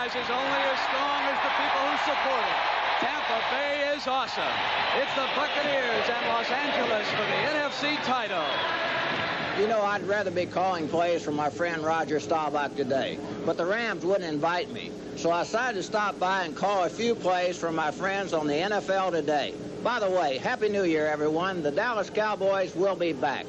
franchise is only as strong as the people who support it. Tampa Bay is awesome. It's the Buccaneers and Los Angeles for the NFC title. You know, I'd rather be calling plays for my friend Roger Staubach today, but the Rams wouldn't invite me. So I decided to stop by and call a few plays for my friends on the NFL Today. By the way, Happy New Year, everyone. The Dallas Cowboys will be back.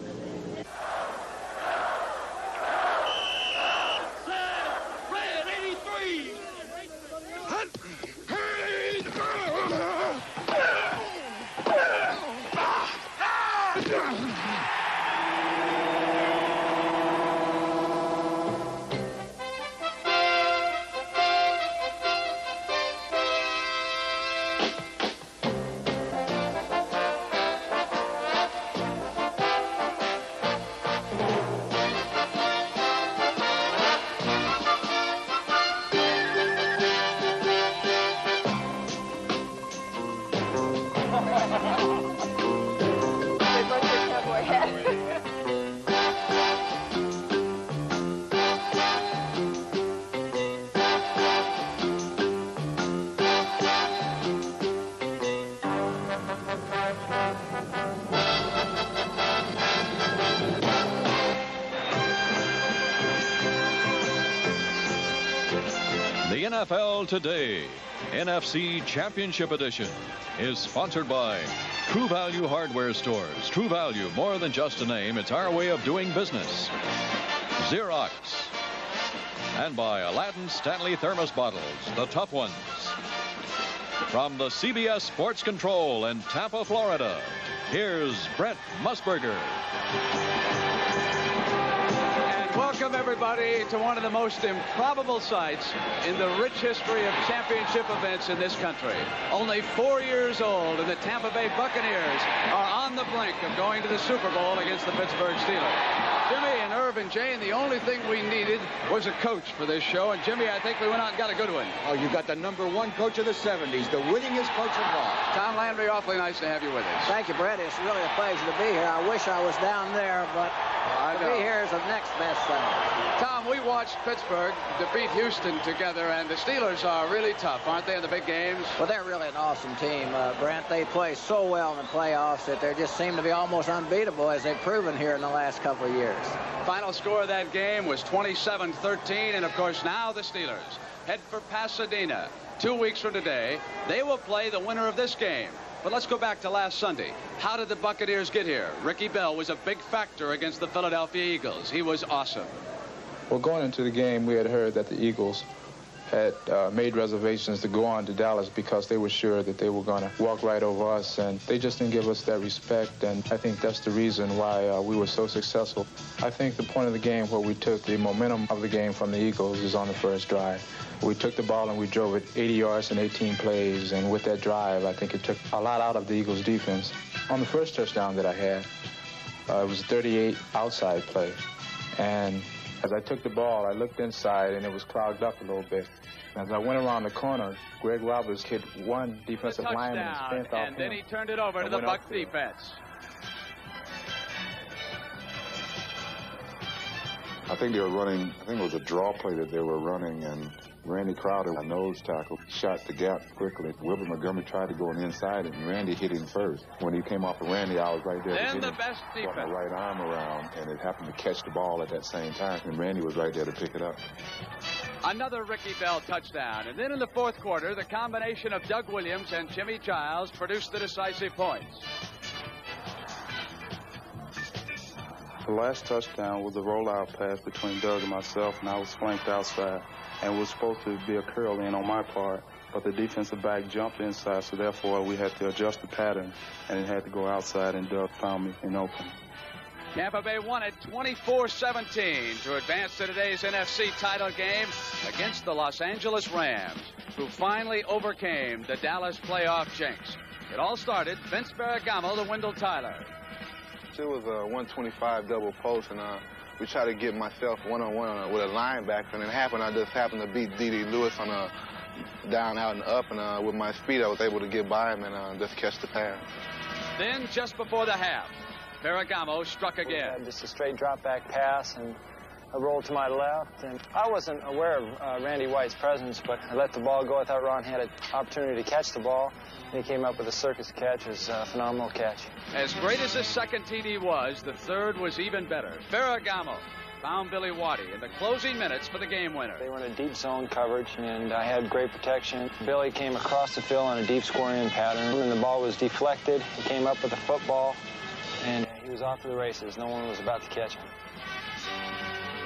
The NFL Today, NFC Championship Edition, is sponsored by True Value Hardware Stores. True Value, more than just a name, it's our way of doing business. Xerox. And by Aladdin Stanley Thermos Bottles, the tough ones. From the CBS Sports Control in Tampa, Florida, here's Brent Musburger. Welcome, everybody, to one of the most improbable sights in the rich history of championship events in this country. Only 4 years old, and the Tampa Bay Buccaneers are on the brink of going to the Super Bowl against the Pittsburgh Steelers. Jimmy and Irv and Jane, the only thing we needed was a coach for this show, and Jimmy, I think we went out and got a good one. Oh, you got the #1 coach of the 70s, the winningest coach of all. Tom Landry, awfully nice to have you with us. Thank you, Brett. It's really a pleasure to be here. I wish I was down there, but to be here is the next best thing. Tom, we watched Pittsburgh defeat Houston together, and the Steelers are really tough, aren't they, in the big games? Well, they're really an awesome team, Brent. They play so well in the playoffs that they just seem to be almost unbeatable, as they've proven here in the last couple of years. Final score of that game was 27-13, and of course now the Steelers head for Pasadena 2 weeks from today. They will play the winner of this game. But let's go back to last Sunday. How did the Buccaneers get here? Ricky Bell was a big factor against the Philadelphia Eagles. He was awesome. Well, going into the game, we had heard that the Eagles had made reservations to go on to Dallas because they were sure that they were going to walk right over us, and they just didn't give us that respect, and I think that's the reason why we were so successful. I think the point of the game where we took the momentum of the game from the Eagles is on the first drive. We took the ball and we drove it 80 yards in 18 plays, and with that drive, I think it took a lot out of the Eagles' defense. On the first touchdown that I had, it was a 38 outside play, and as I took the ball, I looked inside, and it was clogged up a little bit. As I went around the corner, Greg Roberts hit one defensive lineman and sprint off him. And then he turned it over to the Buck defense. I think they were running, I think it was a draw play that they were running, and Randy Crowder, a nose tackle, shot the gap quickly. Wilbur Montgomery tried to go on the inside, and Randy hit him first. When he came off of Randy, I was right there. Then the best defense. Brought my right arm around, and it happened to catch the ball at that same time, and Randy was right there to pick it up. Another Ricky Bell touchdown. And then in the fourth quarter, the combination of Doug Williams and Jimmy Childs produced the decisive points. The last touchdown was a rollout pass between Doug and myself, and I was flanked outside. And it was supposed to be a curl in on my part, but the defensive back jumped inside, so therefore we had to adjust the pattern, and it had to go outside, and Doug found me in open. Tampa Bay won it 24-17 to advance to today's NFC title game against the Los Angeles Rams, who finally overcame the Dallas playoff jinx. It all started Vince Ferragamo to Wendell Tyler. It was a 125 double post, and we tried to get myself one-on-one with a linebacker, and it happened. I just happened to beat D.D. Lewis on a down, out, and up, and with my speed, I was able to get by him and just catch the pass. Then, just before the half, Ferragamo struck again. Just a straight drop-back pass, and a roll to my left, and I wasn't aware of Randy White's presence, but I let the ball go. I thought Ron had an opportunity to catch the ball, and he came up with a circus catch. It was a phenomenal catch. As great as his second TD was, the third was even better. Ferragamo found Billy Waddy in the closing minutes for the game winner. They were in a deep zone coverage, and I had great protection. Billy came across the field on a deep scoring pattern, and the ball was deflected. He came up with the football, and he was off to the races. No one was about to catch him.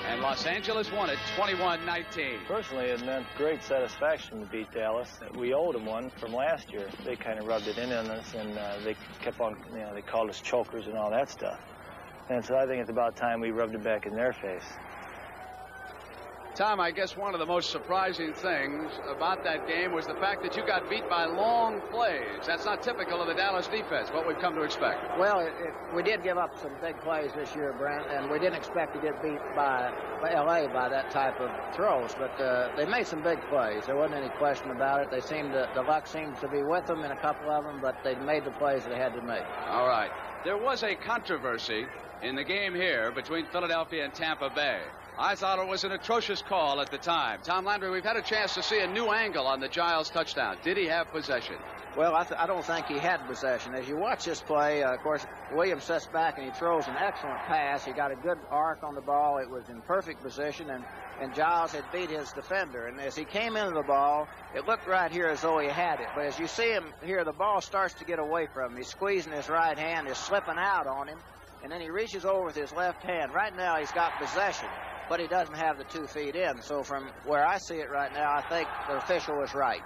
And Los Angeles won it 21-19. Personally, it meant great satisfaction to beat Dallas. We owed them one from last year. They kind of rubbed it in on us, and they kept on, they called us chokers and all that stuff. And so I think it's about time we rubbed it back in their face. Tom, I guess one of the most surprising things about that game was the fact that you got beat by long plays. That's not typical of the Dallas defense, what we've come to expect. Well, we did give up some big plays this year, Brent, and we didn't expect to get beat by L.A. by that type of throws, but they made some big plays. There wasn't any question about it. The luck seemed to be with them in a couple of them, but they made the plays they had to make. All right. There was a controversy in the game here between Philadelphia and Tampa Bay. I thought it was an atrocious call at the time. Tom Landry, we've had a chance to see a new angle on the Giles touchdown. Did he have possession? Well, I don't think he had possession. As you watch this play, of course, Williams sits back and he throws an excellent pass. He got a good arc on the ball. It was in perfect position, and Giles had beat his defender. And as he came into the ball, it looked right here as though he had it. But as you see him here, the ball starts to get away from him. He's squeezing his right hand. It's slipping out on him. And then he reaches over with his left hand. Right now, he's got possession, but he doesn't have the 2 feet in. So from where I see it right now, I think the official was right.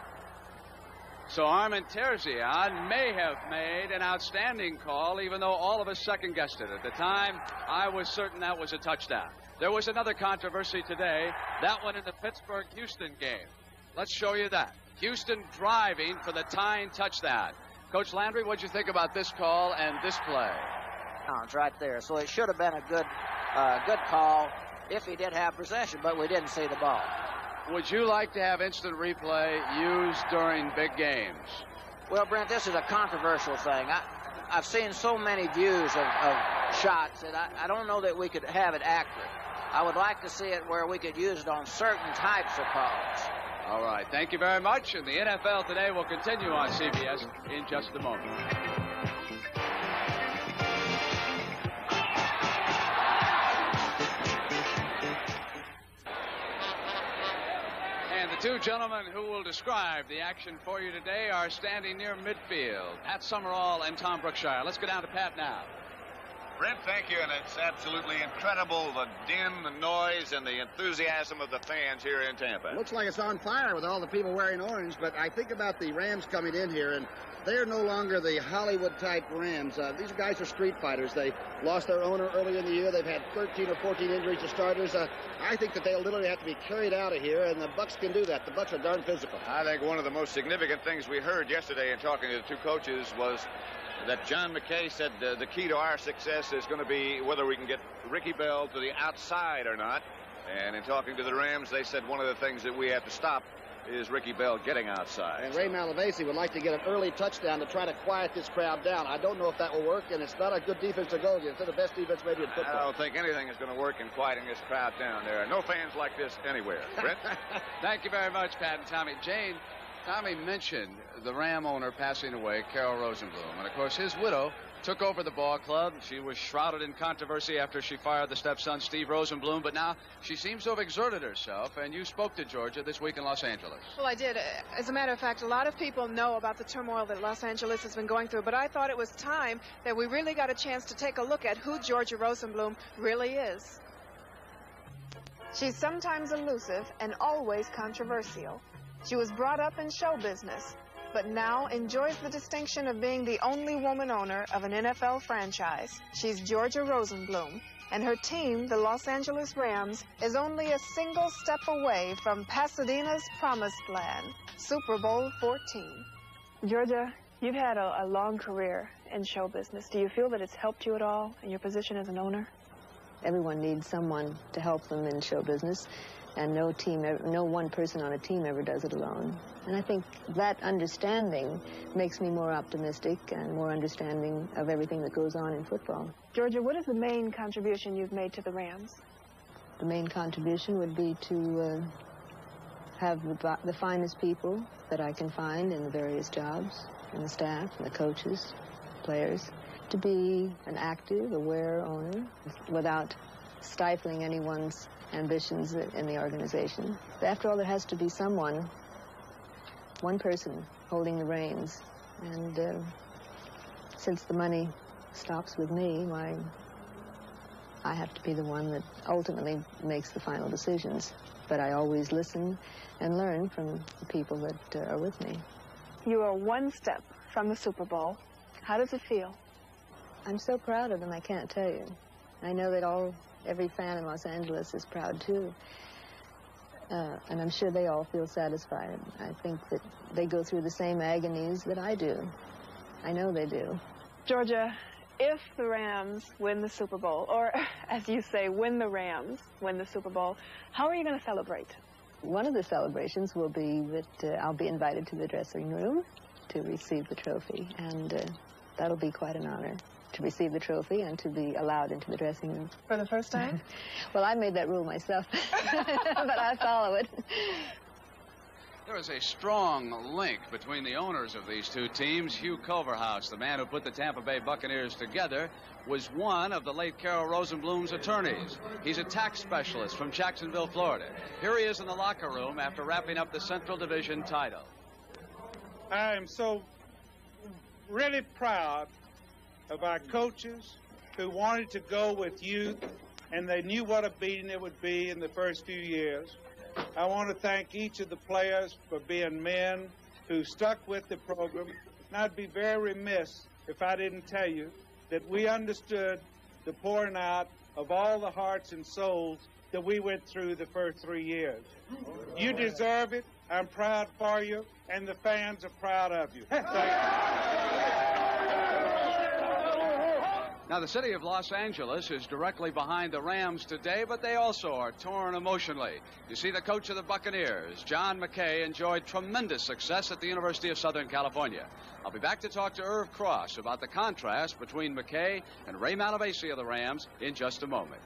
So Armin Terzian may have made an outstanding call, even though all of us second-guessed it. At the time, I was certain that was a touchdown. There was another controversy today, that one in the Pittsburgh-Houston game. Let's show you that. Houston driving for the tying touchdown. Coach Landry, what'd you think about this call and this play? It's right there. So it should have been a good call if he did have possession, but we didn't see the ball. Would you like to have instant replay used during big games? Well, Brent, this is a controversial thing. I've seen so many views of shots that I don't know that we could have it accurate. I would like to see it where we could use it on certain types of calls. All right. Thank you very much. And the NFL Today will continue on CBS in just a moment. The two gentlemen who will describe the action for you today are standing near midfield. Pat Summerall and Tom Brookshire. Let's go down to Pat now. Brent, thank you, and it's absolutely incredible, the din, the noise, and the enthusiasm of the fans here in Tampa. Looks like it's on fire with all the people wearing orange, but I think about the Rams coming in here, and they're no longer the Hollywood-type Rams. These guys are street fighters. They lost their owner early in the year. They've had 13 or 14 injuries to starters. I think that they'll literally have to be carried out of here, and the Bucks can do that. The Bucks are darn physical. I think one of the most significant things we heard yesterday in talking to the two coaches was that John McKay said the key to our success is going to be whether we can get Ricky Bell to the outside or not. And in talking to the Rams, they said one of the things that we have to stop is Ricky Bell getting outside. And Ray Malavasi would like to get an early touchdown to try to quiet this crowd down. I don't know if that will work, and it's not a good defense to go against. It's the best defense maybe in football. I don't think anything is going to work in quieting this crowd down. There are no fans like this anywhere. Brent? Thank you very much, Pat and Tommy. Jane, Tommy mentioned the Ram owner passing away, Carol Rosenblum. And, of course, his widow took over the ball club. She was shrouded in controversy after she fired the stepson, Steve Rosenblum. But now she seems to have exerted herself. And you spoke to Georgia this week in Los Angeles. Well, I did. As a matter of fact, a lot of people know about the turmoil that Los Angeles has been going through. But I thought it was time that we really got a chance to take a look at who Georgia Rosenblum really is. She's sometimes elusive and always controversial. She was brought up in show business, but now enjoys the distinction of being the only woman owner of an NFL franchise. She's Georgia Rosenblum, and her team, the Los Angeles Rams, is only a single step away from Pasadena's promised land, Super Bowl 14. Georgia, you've had a long career in show business. Do you feel that it's helped you at all in your position as an owner? Everyone needs someone to help them in show business. And no one person on a team ever does it alone. And I think that understanding makes me more optimistic and more understanding of everything that goes on in football. Georgia, what is the main contribution you've made to the Rams? the main contribution would be to have the finest people that I can find in the various jobs, in the staff, and the coaches, players, to be an active, aware owner without stifling anyone's ambitions in the organization. After all, there has to be someone, one person, holding the reins. And since the money stops with me, why, I have to be the one that ultimately makes the final decisions. But I always listen and learn from the people that are with me. You are one step from the Super Bowl. How does it feel? I'm so proud of them, I can't tell you. I know that every fan in Los Angeles is proud, too. And I'm sure they all feel satisfied. I think that they go through the same agonies that I do. I know they do. Georgia, if the Rams win the Super Bowl, or as you say, when the Rams win the Super Bowl, how are you going to celebrate? One of the celebrations will be that I'll be invited to the dressing room to receive the trophy, and that'll be quite an honor to receive the trophy and to be allowed into the dressing room. For the first time? Well, I made that rule myself, but I follow it. There is a strong link between the owners of these two teams. Hugh Culverhouse, the man who put the Tampa Bay Buccaneers together, was one of the late Carroll Rosenblum's attorneys. He's a tax specialist from Jacksonville, Florida. Here he is in the locker room after wrapping up the Central Division title. I am so really proud of our coaches who wanted to go with youth, and they knew what a beating it would be in the first few years. I want to thank each of the players for being men who stuck with the program. And I'd be very remiss if I didn't tell you that we understood the pouring out of all the hearts and souls that we went through the first 3 years. You deserve it. I'm proud for you, and the fans are proud of you. Thank you. Now, the city of Los Angeles is directly behind the Rams today, but they also are torn emotionally. You see, the coach of the Buccaneers, John McKay, enjoyed tremendous success at the University of Southern California. I'll be back to talk to Irv Cross about the contrast between McKay and Ray Malavasi of the Rams in just a moment.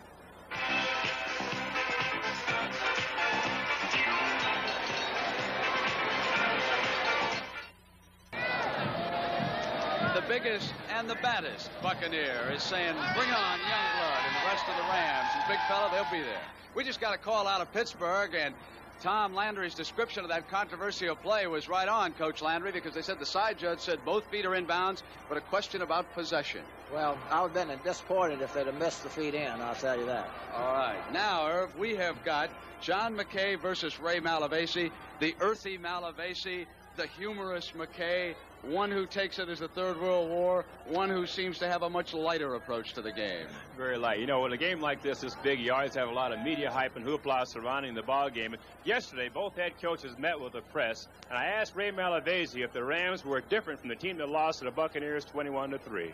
The biggest and the baddest Buccaneer is saying, bring on Youngblood and the rest of the Rams. And big fella, they'll be there. We just got a call out of Pittsburgh, and Tom Landry's description of that controversial play was right on, Coach Landry, because they said the side judge said both feet are inbounds, but a question about possession. Well, I would have been disappointed if they'd have missed the feet in, I'll tell you that. All right. Now, Irv, we have got John McKay versus Ray Malavasi, the earthy Malavasi, the humorous McKay, one who takes it as a Third World War, one who seems to have a much lighter approach to the game. Very light. You know, when a game like this is big, you always have a lot of media hype and hoopla surrounding the ball game. Yesterday, both head coaches met with the press, and I asked Ray Malavasi if the Rams were different from the team that lost to the Buccaneers 21-3.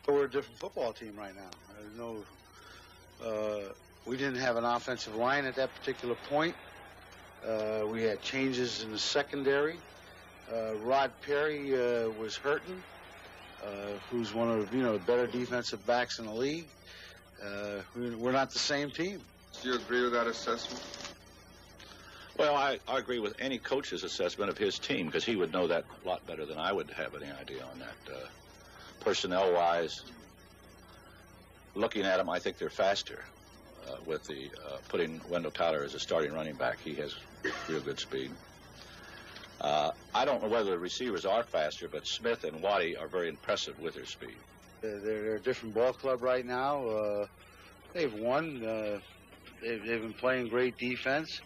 We're a different football team right now. We didn't have an offensive line at that particular point. We had changes in the secondary. Rod Perry was hurting, who's one of the better defensive backs in the league. We're not the same team. Do you agree with that assessment? Well, I agree with any coach's assessment of his team, because he would know that a lot better than I would have any idea on that. Personnel-wise, looking at them, I think they're faster. With the putting Wendell Tyler as a starting running back, he has real good speed. I don't know whether the receivers are faster, but Smith and Waddy are very impressive with their speed. They're a different ball club right now. They've won. They've been playing great defense.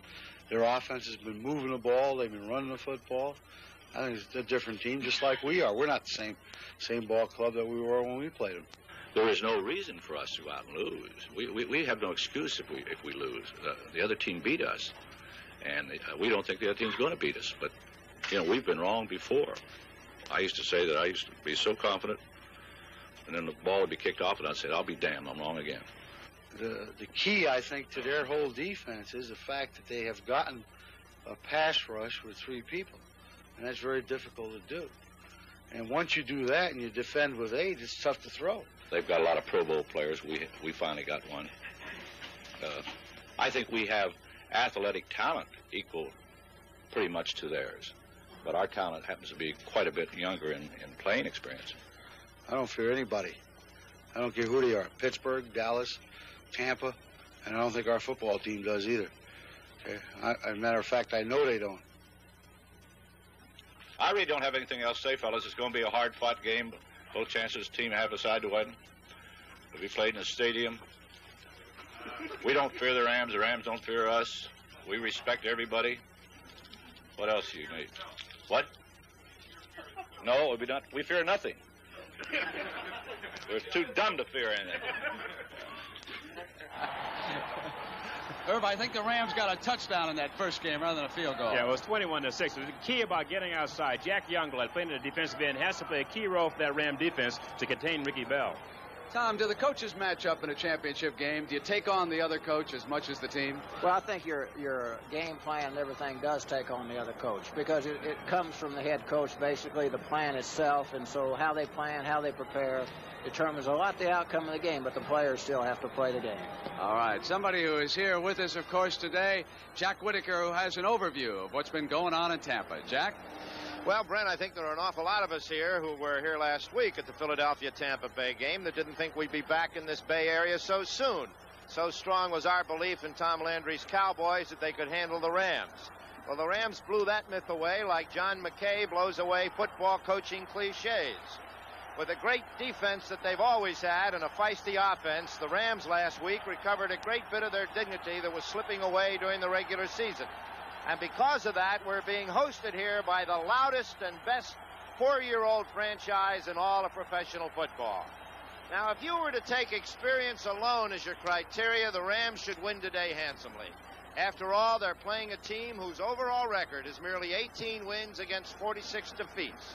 Their offense has been moving the ball. They've been running the football. I think it's a different team, just like we are. We're not the same ball club that we were when we played them. There is no reason for us to go out and lose. We have no excuse if we lose. The other team beat us, and we don't think the other team's going to beat us. But we've been wrong before. I used to say that I used to be so confident, and then the ball would be kicked off, and I'd say, I'll be damned, I'm wrong again. The key, I think, to their whole defense is the fact that they have gotten a pass rush with 3 people, and that's very difficult to do. And once you do that and you defend with 8, it's tough to throw. They've got a lot of Pro Bowl players. We finally got one. I think we have athletic talent equal pretty much to theirs. But our talent happens to be quite a bit younger in playing experience. I don't fear anybody. I don't care who they are. Pittsburgh, Dallas, Tampa, and I don't think our football team does either. Okay? As a matter of fact, I know they don't. I really don't have anything else to say, fellas. It's going to be a hard-fought game. Both chances the team have decide to win. It'll be played in a stadium. We don't fear the Rams. The Rams don't fear us. We respect everybody. What else do you need? What? No, we fear nothing. We're too dumb to fear anything. Herb, I think the Rams got a touchdown in that first game rather than a field goal. Yeah, it was 21-6. It was the key about getting outside. Jack Youngblood, playing in the defensive end, has to play a key role for that Ram defense to contain Ricky Bell. Tom, do the coaches match up in a championship game? Do you take on the other coach as much as the team? Well, I think your game plan and everything does take on the other coach because it comes from the head coach, basically, the plan itself. And so how they plan, how they prepare determines a lot the outcome of the game, but the players still have to play the game. All right. Somebody who is here with us, of course, today, Jack Whitaker, who has an overview of what's been going on in Tampa. Jack? Well, Brent, I think there are an awful lot of us here who were here last week at the Philadelphia-Tampa Bay game that didn't think we'd be back in this Bay Area so soon. So strong was our belief in Tom Landry's Cowboys that they could handle the Rams. Well, the Rams blew that myth away like John McKay blows away football coaching cliches. With a great defense that they've always had and a feisty offense, the Rams last week recovered a great bit of their dignity that was slipping away during the regular season. And because of that, we're being hosted here by the loudest and best four-year-old franchise in all of professional football. Now, if you were to take experience alone as your criteria, the Rams should win today handsomely. After all, they're playing a team whose overall record is merely 18 wins against 46 defeats.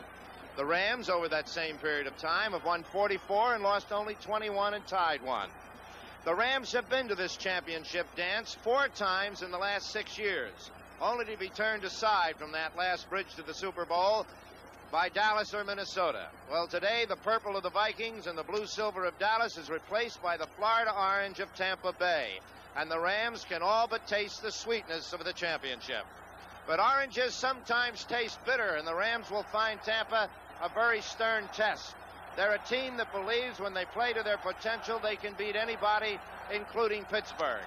The Rams, over that same period of time, have won 44 and lost only 21 and tied 1. The Rams have been to this championship dance 4 times in the last 6 years, only to be turned aside from that last bridge to the Super Bowl by Dallas or Minnesota. Well, today, the purple of the Vikings and the blue-silver of Dallas is replaced by the Florida orange of Tampa Bay, and the Rams can all but taste the sweetness of the championship. But oranges sometimes taste bitter, and the Rams will find Tampa a very stern test. They're a team that believes when they play to their potential, they can beat anybody, including Pittsburgh.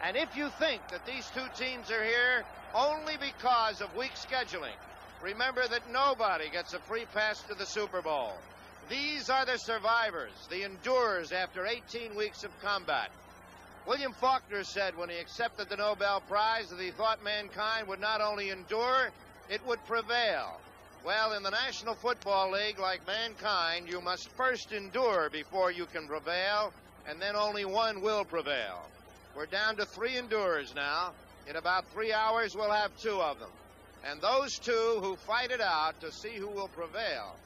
And if you think that these two teams are here only because of weak scheduling, remember that nobody gets a free pass to the Super Bowl. These are the survivors, the endurers after 18 weeks of combat. William Faulkner said when he accepted the Nobel Prize that he thought mankind would not only endure, it would prevail. Well, in the National Football League, like mankind, you must first endure before you can prevail, and then only one will prevail. We're down to 3 endurers now. In about 3 hours, we'll have 2 of them. And those 2 who fight it out to see who will prevail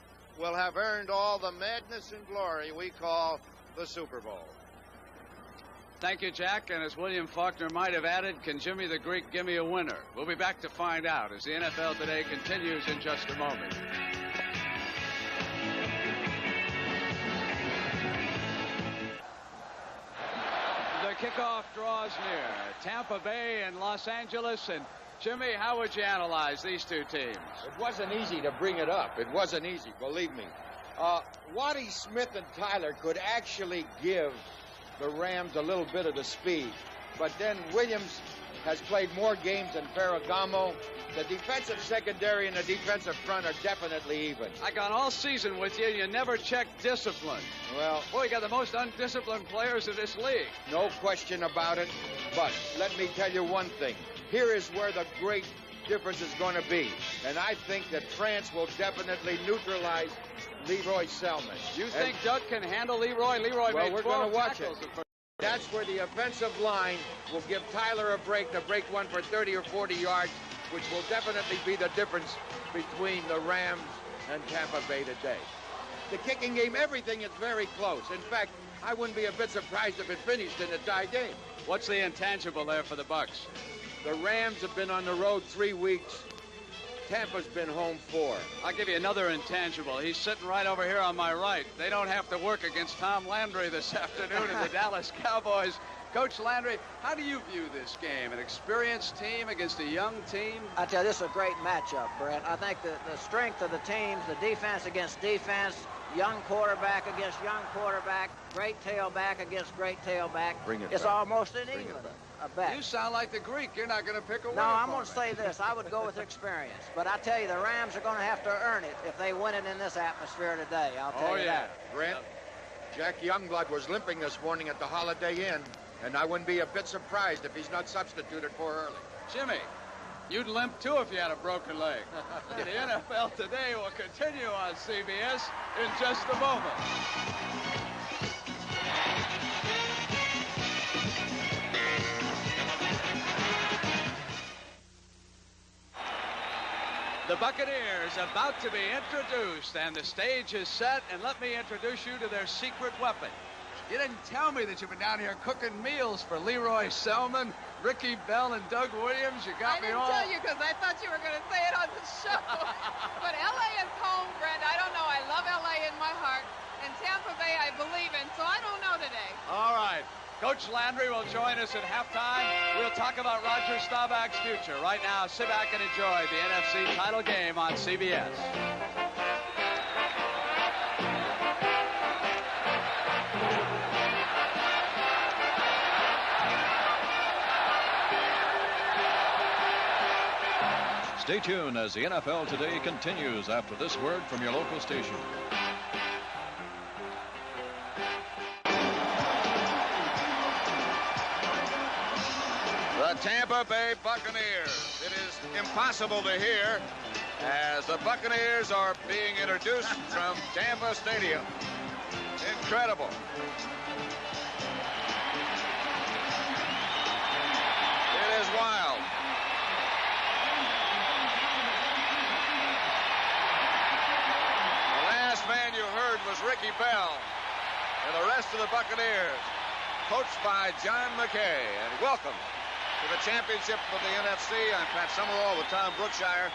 will have earned all the madness and glory we call the Super Bowl. Thank you, Jack. And as William Faulkner might have added, can Jimmy the Greek give me a winner? We'll be back to find out as the NFL Today continues in just a moment. The kickoff draws near. Tampa Bay and Los Angeles. And Jimmy, how would you analyze these two teams? It wasn't easy to bring it up. It wasn't easy, believe me. Waddy Smith and Tyler could actually give the Rams a little bit of the speed. But then Williams has played more games than Ferragamo. The defensive secondary and the defensive front are definitely even. I gone all season with you. You never check discipline. Well, boy, you got the most undisciplined players in this league. No question about it. But let me tell you one thing. Here is where the great difference is going to be. And I think that France will definitely neutralize Leroy Selman. You think Doug can handle Leroy? Leroy made 12 tackles. That's where the offensive line will give Tyler a break to break one for 30 or 40 yards, which will definitely be the difference between the Rams and Tampa Bay today. The kicking game, everything is very close. In fact, I wouldn't be a bit surprised if it finished in a tie game. What's the intangible there for the Bucs? The Rams have been on the road 3 weeks. Tampa's been home 4. I'll give you another intangible. He's sitting right over here on my right. They don't have to work against Tom Landry this afternoon and the Dallas Cowboys. Coach Landry, how do you view this game? An experienced team against a young team? I tell you, this is a great matchup, Brett. I think the strength of the teams, the defense against defense, young quarterback against young quarterback, great tailback against great tailback. It's almost an even a bet. You sound like the Greek. You're not going to pick a winner. No, I'm going to say this. I would go with experience. But I tell you, the Rams are going to have to earn it if they win it in this atmosphere today. I'll tell you that. Brent, Jack Youngblood was limping this morning at the Holiday Inn, and I wouldn't be a bit surprised if he's not substituted for early. Jimmy, you'd limp too if you had a broken leg. The NFL Today will continue on CBS in just a moment. The Buccaneers about to be introduced, and the stage is set, and let me introduce you to their secret weapon. You didn't tell me that you've been down here cooking meals for Leroy Selman, Ricky Bell, and Doug Williams. You got me all... I didn't tell you because I thought you were going to say it on the show. But L.A. is home, Brent. I don't know. I love L.A. in my heart. And Tampa Bay I believe in, so I don't know today. All right. Coach Landry will join us at halftime. We'll talk about Roger Staubach's future. Right now, sit back and enjoy the NFC title game on CBS. Stay tuned as the NFL Today continues after this word from your local station. The Tampa Bay Buccaneers. It is impossible to hear as the Buccaneers are being introduced from Tampa Stadium. Incredible. It is wild. The last man you heard was Ricky Bell and the rest of the Buccaneers, coached by John McKay. And welcome to the championship of the NFC. I'm Pat Summerall with Tom Brookshire,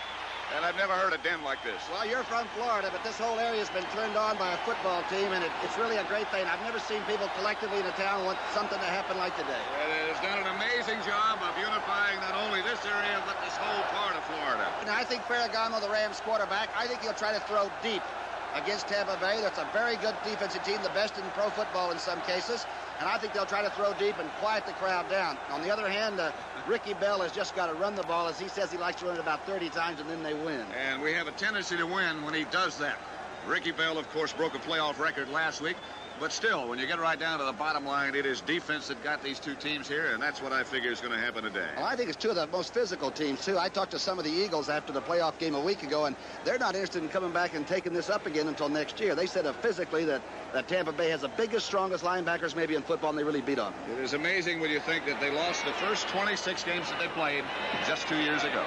and I've never heard a den like this. Well, you're from Florida, but this whole area has been turned on by a football team, and it's really a great thing. I've never seen people collectively in a town want something to happen like today. It has done an amazing job of unifying not only this area, but this whole part of Florida. And I think Ferragamo, the Rams quarterback, I think he'll try to throw deep against Tampa Bay. That's a very good defensive team, the best in pro football in some cases. And I think they'll try to throw deep and quiet the crowd down. On the other hand, Ricky Bell has just got to run the ball, as he says he likes to run it about 30 times, and then they win. And we have a tendency to win when he does that. Ricky Bell, of course, broke a playoff record last week. But still, when you get right down to the bottom line, it is defense that got these two teams here, and that's what I figure is going to happen today. Well, I think it's two of the most physical teams, too. I talked to some of the Eagles after the playoff game a week ago, and they're not interested in coming back and taking this up again until next year. They said physically that Tampa Bay has the biggest, strongest linebackers maybe in football, and they really beat on them. It is amazing when you think that they lost the first 26 games that they played just 2 years ago.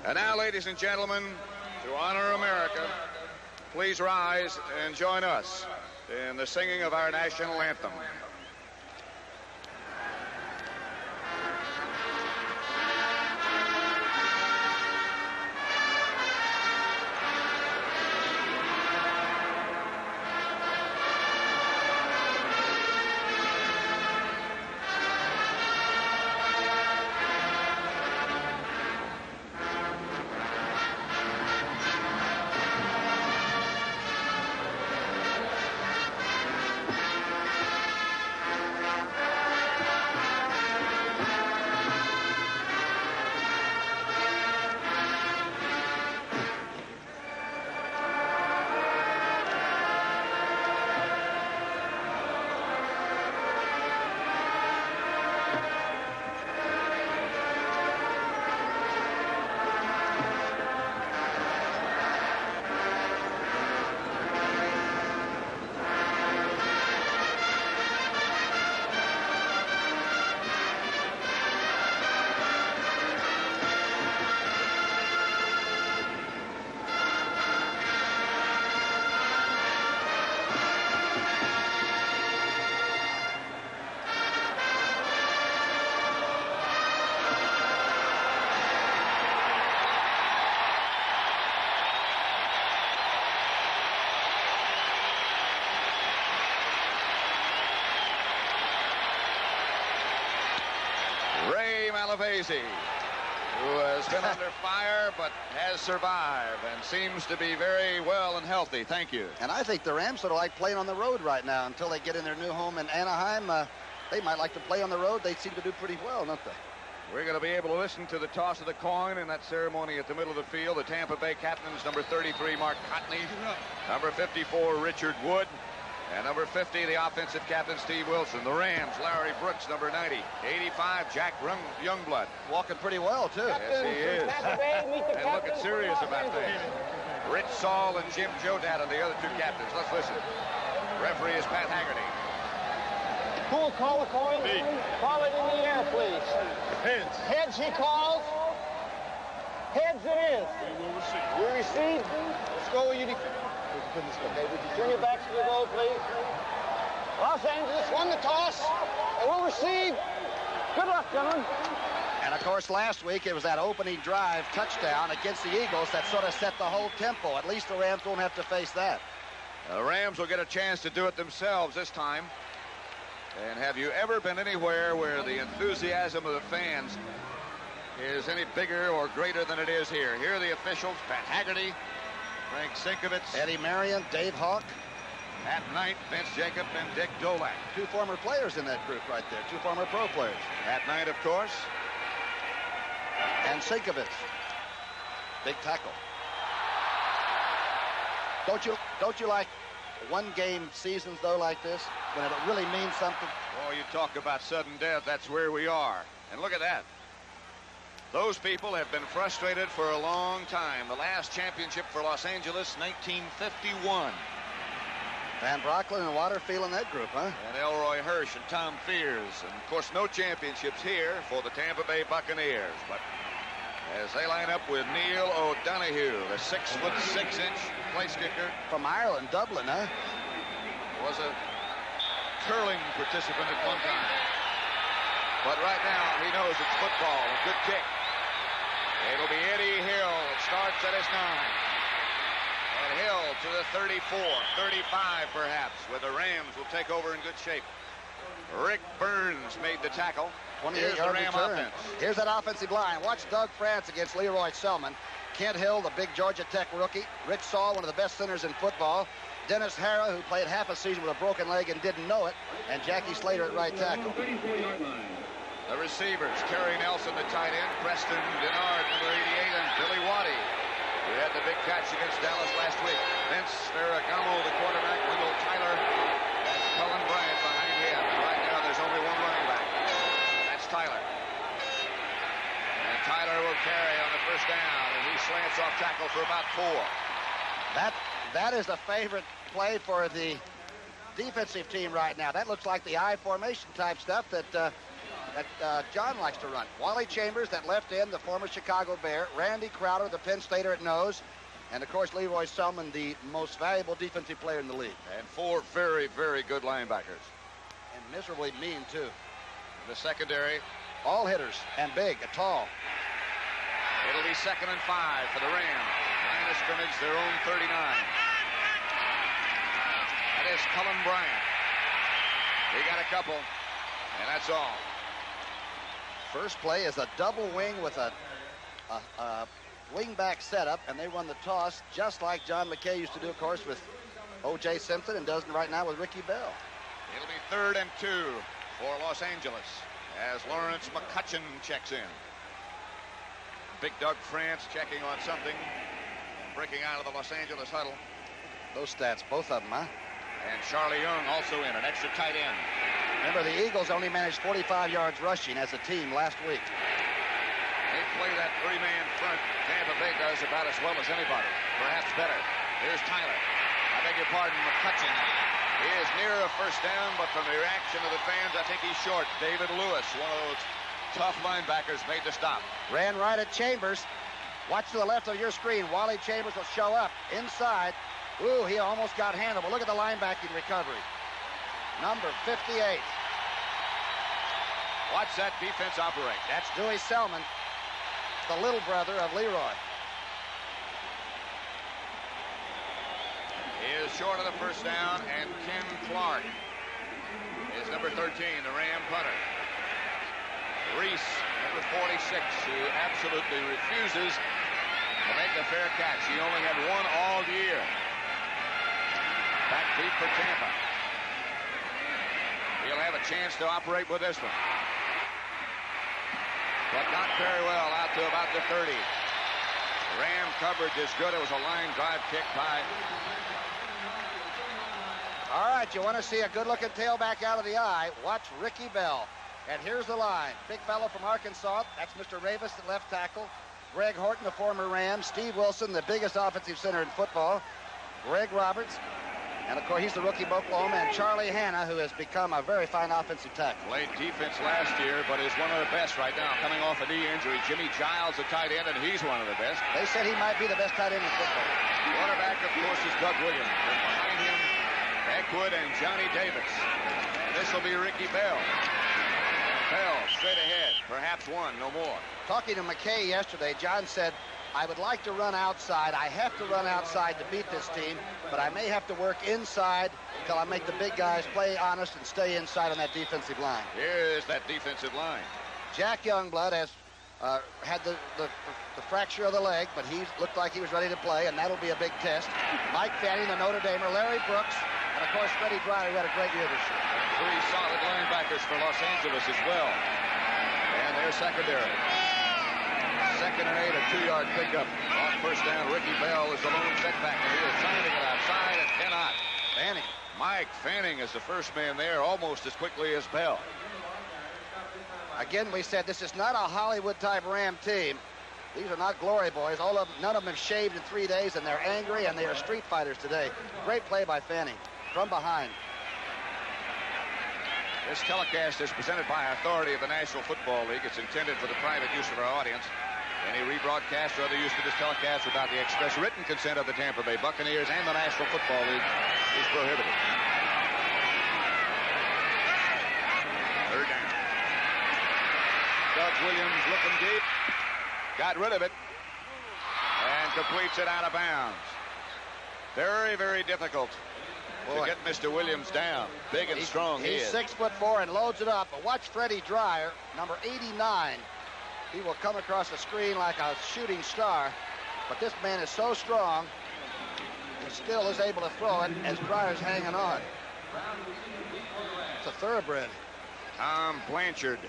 And now, ladies and gentlemen, to honor America, please rise and join us in the singing of our national anthem. Malavasi, who has been under fire but has survived and seems to be very well and healthy. Thank you. And I think the Rams sort of like playing on the road right now until they get in their new home in Anaheim. They might like to play on the road. They seem to do pretty well, don't they? We're going to be able to listen to the toss of the coin in that ceremony at the middle of the field. The Tampa Bay captains, number 33, Mark Cotney, number 54, Richard Wood, and number 50, the offensive captain, Steve Wilson. The Rams, Larry Brooks, number 90, 85, Jack Youngblood. Walking pretty well, too. Yes, he is. And looking serious about things. Rich Saul and Jim Jodat are the other two captains. Let's listen. Referee is Pat Haggerty. Who will call the coin? Me. Call it in the air, please. Heads. Heads he calls. Heads it is. We will receive. We receive. Let's go with you. Okay, would you turn your backs to the goal, please? Los Angeles won the toss, and we'll receive. Good luck, gentlemen. And, of course, last week it was that opening drive touchdown against the Eagles that sort of set the whole tempo. At least the Rams won't have to face that. The Rams will get a chance to do it themselves this time. And have you ever been anywhere where the enthusiasm of the fans is any bigger or greater than it is here? Here are the officials, Pat Haggerty, Frank Sinkovitz, Eddie Marion, Dave Hawk, Pat Knight, Vince Jacob, and Dick Dolak. Two former players in that group right there, two former pro players. Pat Knight, of course. And Sinkovitz, big tackle. Don't you like one-game seasons, though, like this, when it really means something? Oh, you talk about sudden death, that's where we are. And look at that. Those people have been frustrated for a long time. The last championship for Los Angeles, 1951. Van Brocklin and Waterfield in that group, huh? And Elroy Hirsch and Tom Fears. And, of course, no championships here for the Tampa Bay Buccaneers. But as they line up with Neil O'Donoghue, the 6'6" place kicker. From Ireland, Dublin, huh? Was a curling participant at one time. But right now, he knows it's football. A good kick. It'll be Eddie Hill. It starts at his 9. And Hill to the 34, 35 perhaps, where the Rams will take over in good shape. Rick Burns made the tackle. 28-yard return. Here's that offensive line. Watch Doug France against Leroy Selman. Kent Hill, the big Georgia Tech rookie. Rich Saul, one of the best centers in football. Dennis Harrah, who played half a season with a broken leg and didn't know it. And Jackie Slater at right tackle. The receivers, Kerry Nelson, the tight end. Preston Denard, number 88, and Billy Waddy, who had the big catch against Dallas last week. Vince Ferragamo, the quarterback. Wendell Tyler, and Cullen Bryant behind him. And right now, there's only one running back. That's Tyler. And Tyler will carry on the first down, and he slants off tackle for about 4. That is the favorite play for the defensive team right now. That looks like the I formation type stuff that John likes to run. Wally Chambers, that left end, the former Chicago Bear. Randy Crowder, the Penn Stater at nose. And, of course, Leroy Selman, the most valuable defensive player in the league. And 4 very, very good linebackers. And miserably mean, too. The secondary. All hitters and big and tall. It'll be 2nd and 5 for the Rams. Line of scrimmage, their own 39. That is Cullen Bryant. He got a couple, and that's all. First play is a double wing with a wing-back setup, and they run the toss just like John McKay used to do, of course, with O.J. Simpson, and does right now with Ricky Bell. It'll be 3rd and 2 for Los Angeles as Lawrence McCutcheon checks in. Big Doug France checking on something, breaking out of the Los Angeles huddle. Those stats, both of them, huh? And Charlie Young also in, an extra tight end. Remember, the Eagles only managed 45 yards rushing as a team last week. They play that 3-man front. Tampa Bay does about as well as anybody, perhaps better. Here's Tyler. I beg your pardon, McCutcheon. He is near a first down, but from the reaction of the fans, I think he's short. David Lewis, one of those tough linebackers, made the stop. Ran right at Chambers. Watch to the left of your screen. Wally Chambers will show up inside. Ooh, he almost got handled. Look at the linebacking recovery. Number 58. Watch that defense operate. That's Dewey Selman, the little brother of Leroy. He is short of the first down, and Ken Clark is number 13, the Ram punter. Reese, Number 46, who absolutely refuses to make a fair catch. He only had one all year. Back feet for Tampa. He'll have a chance to operate with this one. But not very well, out to about the 30. Ram coverage is good. It was a line drive kick by. All right, you want to see a good-looking tailback out of the eye, watch Ricky Bell. And here's the line. Big fellow from Arkansas. That's Mr. Ravis, the left tackle. Greg Horton, the former Ram. Steve Wilson, the biggest offensive center in football. Greg Roberts. And, of course, he's the rookie of Oklahoma. And Charlie Hanna, who has become a very fine offensive tackle. Played defense last year, but is one of the best right now, coming off a knee injury. Jimmy Giles, the tight end, and he's one of the best. They said he might be the best tight end in football. Quarterback, of course, is Doug Williams. And behind him, Eckwood and Johnny Davis. This will be Ricky Bell. Bell straight ahead, perhaps one, no more. Talking to McKay yesterday, John said, I would like to run outside. I have to run outside to beat this team, but I may have to work inside until I make the big guys play honest and stay inside on that defensive line. Here's that defensive line. Jack Youngblood has had the fracture of the leg, but he looked like he was ready to play, and that'll be a big test. Mike Fanning, the Notre Damer, Larry Brooks, and, of course, Freddie Dryer, who had a great year this year. Three solid linebackers for Los Angeles as well. And their secondary. 2nd and 8, a 2-yard pickup. On first down, Ricky Bell is the lone setback, and he is trying to get outside and cannot. Fanning. Mike Fanning is the first man there almost as quickly as Bell. Again, we said this is not a Hollywood-type Ram team. These are not glory boys. None of them have shaved in 3 days, and they're angry, and they are street fighters today. Great play by Fanning from behind. This telecast is presented by authority of the National Football League. It's intended for the private use of our audience. Any rebroadcast or other use of this telecast without the express written consent of the Tampa Bay Buccaneers and the National Football League is prohibited. 3rd down. Doug Williams looking deep. Got rid of it. And completes it out of bounds. Very, very difficult to get Mr. Williams down. Big and strong he is. He's 6'4" and loads it up. But watch Freddie Dryer, number 89. He will come across the screen like a shooting star. But this man is so strong, he still is able to throw it as Dryer's hanging on. It's a thoroughbred. Tom Blanchard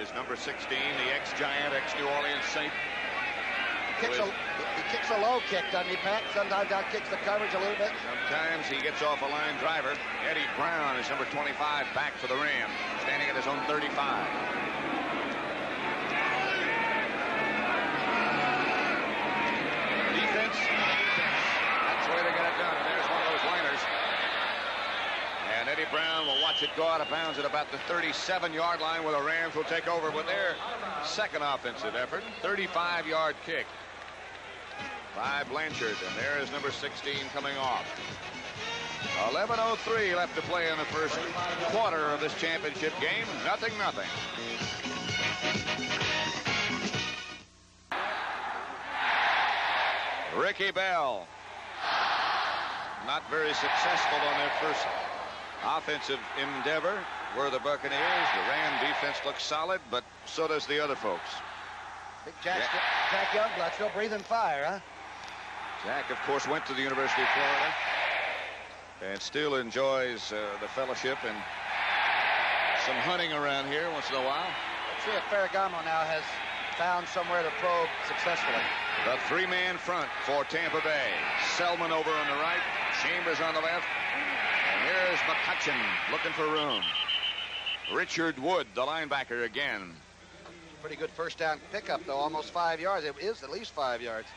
is number 16, the ex-Giant, ex-New Orleans Saint. He kicks a low kick, doesn't he, Pat? Sometimes that kicks the coverage a little bit. Sometimes he gets off a line driver. Eddie Brown is number 25 back for the Rams, standing at his own 35. Defense. That's the way they get it done. There's one of those liners. And Eddie Brown will watch it go out of bounds at about the 37-yard line, where the Rams will take over with their second offensive effort. 35-yard kick by Blanchard, and there is number 16 coming off. 11:03 left to play in the first quarter of this championship game. 0-0. Ricky Bell, not very successful on their first offensive endeavor were the Buccaneers. The Ram defense looks solid, but so does the other folks. Big Jack Youngblood still breathing fire, huh? Jack, of course, went to the University of Florida and still enjoys the fellowship and some hunting around here once in a while. Let's see if Ferragamo now has found somewhere to probe successfully. The three-man front for Tampa Bay. Selman over on the right, Chambers on the left, and here's McCutcheon looking for room. Richard Wood, the linebacker, again. Pretty good first down pickup, though, almost 5 yards. It is at least 5 yards.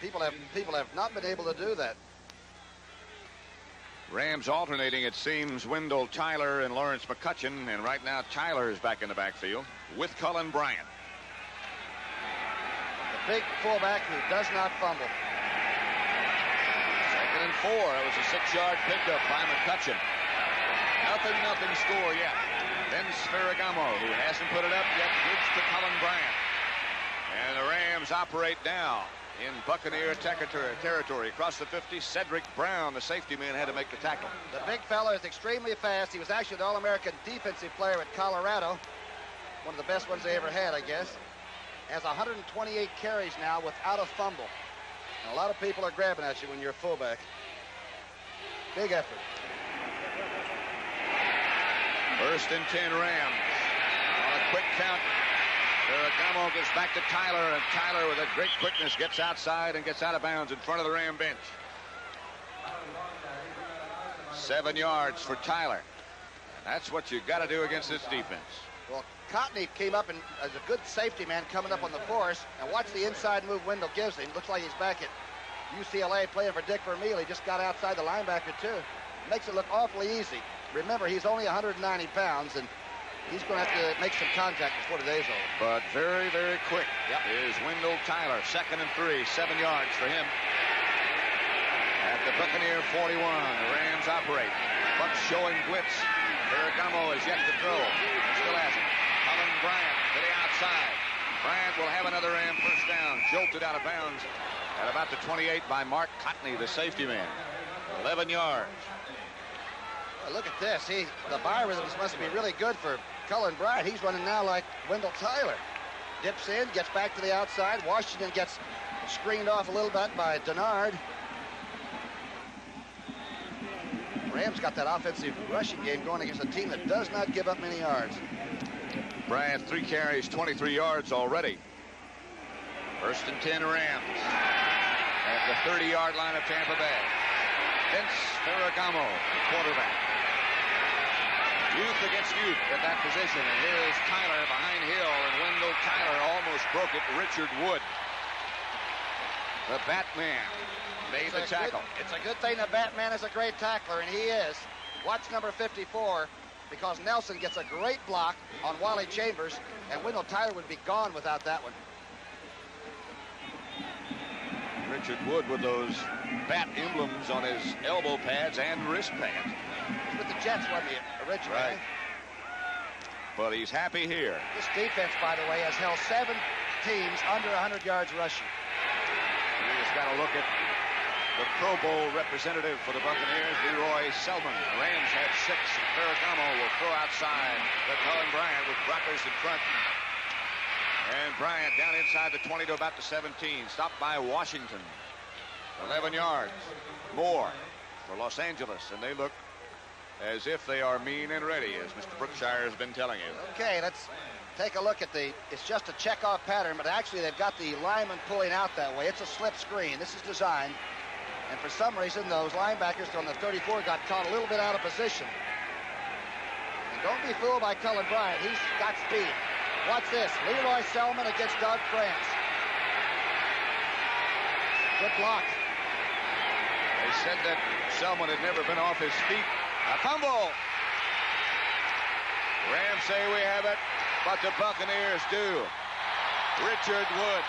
People have not been able to do that. Rams alternating, it seems, Wendell Tyler and Lawrence McCutcheon, and right now Tyler is back in the backfield with Cullen Bryant. The big fullback who does not fumble. 2nd and 4. It was a 6-yard pickup by McCutcheon. 0-0 score yet. Then Ferragamo, who hasn't put it up yet, gives to Cullen Bryant. And the Rams operate now in Buccaneer territory. Across the 50, Cedric Brown, the safety man, had to make the tackle. The big fella is extremely fast. He was actually the All-American defensive player at Colorado. One of the best ones they ever had, I guess. has 128 carries now without a fumble. And a lot of people are grabbing at you when you're a fullback. Big effort. 1st and 10 Rams. On a quick count, Ferragamo gets back to Tyler, and Tyler with a great quickness gets outside and gets out of bounds in front of the Ram bench. 7 yards for Tyler. That's what you got to do against this defense. Well, Cotney came up and as a good safety man coming up on the force, and watch the inside move Wendell gives him. Looks like he's back at UCLA playing for Dick Vermeil. He just got outside the linebacker too. Makes it look awfully easy. Remember, he's only 190 pounds, and he's going to have to make some contact before the day's over. But very, very quick is Wendell Tyler. 2nd and 3, 7 yards for him. At the Buccaneer 41, the Rams operate. Bucks showing blitz. Ferragamo is yet to throw. Still hasn't. Colin Bryant to the outside. Bryant will have another Ram first down. Jolted out of bounds at about the 28 by Mark Cotney, the safety man. 11 yards. Well, look at this. The biorhythms must be really good for Colin Bryant. He's running now like Wendell Tyler. Dips in, gets back to the outside. Washington gets screened off a little bit by Denard. Rams got that offensive rushing game going against a team that does not give up many yards. Bryant, 3 carries, 23 yards already. 1st and 10 Rams at the 30-yard line of Tampa Bay. Vince Ferragamo, the quarterback. Youth against youth at that position, and here's Tyler behind Hill, and Wendell Tyler almost broke it. Richard Wood, the Batman, made the tackle. It's a good thing the Batman is a great tackler, and he is. Watch number 54, because Nelson gets a great block on Wally Chambers, and Wendell Tyler would be gone without that one. Richard Wood with those bat emblems on his elbow pads and wrist pads. He's with the Jets, wasn't he, originally? Right. But he's happy here. This defense, by the way, has held 7 teams under 100 yards rushing. We just got to look at the Pro Bowl representative for the Buccaneers, Leroy Selman. The Rams had 6. Ferragamo will throw outside to Colin Bryant with Brockers in front. And Bryant down inside the 20 to about the 17. Stopped by Washington. 11 yards. More for Los Angeles. And they look as if they are mean and ready, as Mr. Brookshire has been telling you. Okay, let's take a look at it's just a checkoff pattern, but actually they've got the lineman pulling out that way. It's a slip screen. This is designed. And for some reason, those linebackers on the 34 got caught a little bit out of position. And don't be fooled by Colin Bryant. He's got speed. Watch this. Leroy Selman against Doug France. Good block. They said that Selman had never been off his feet. A fumble. Rams say we have it, but the Buccaneers do. Richard Wood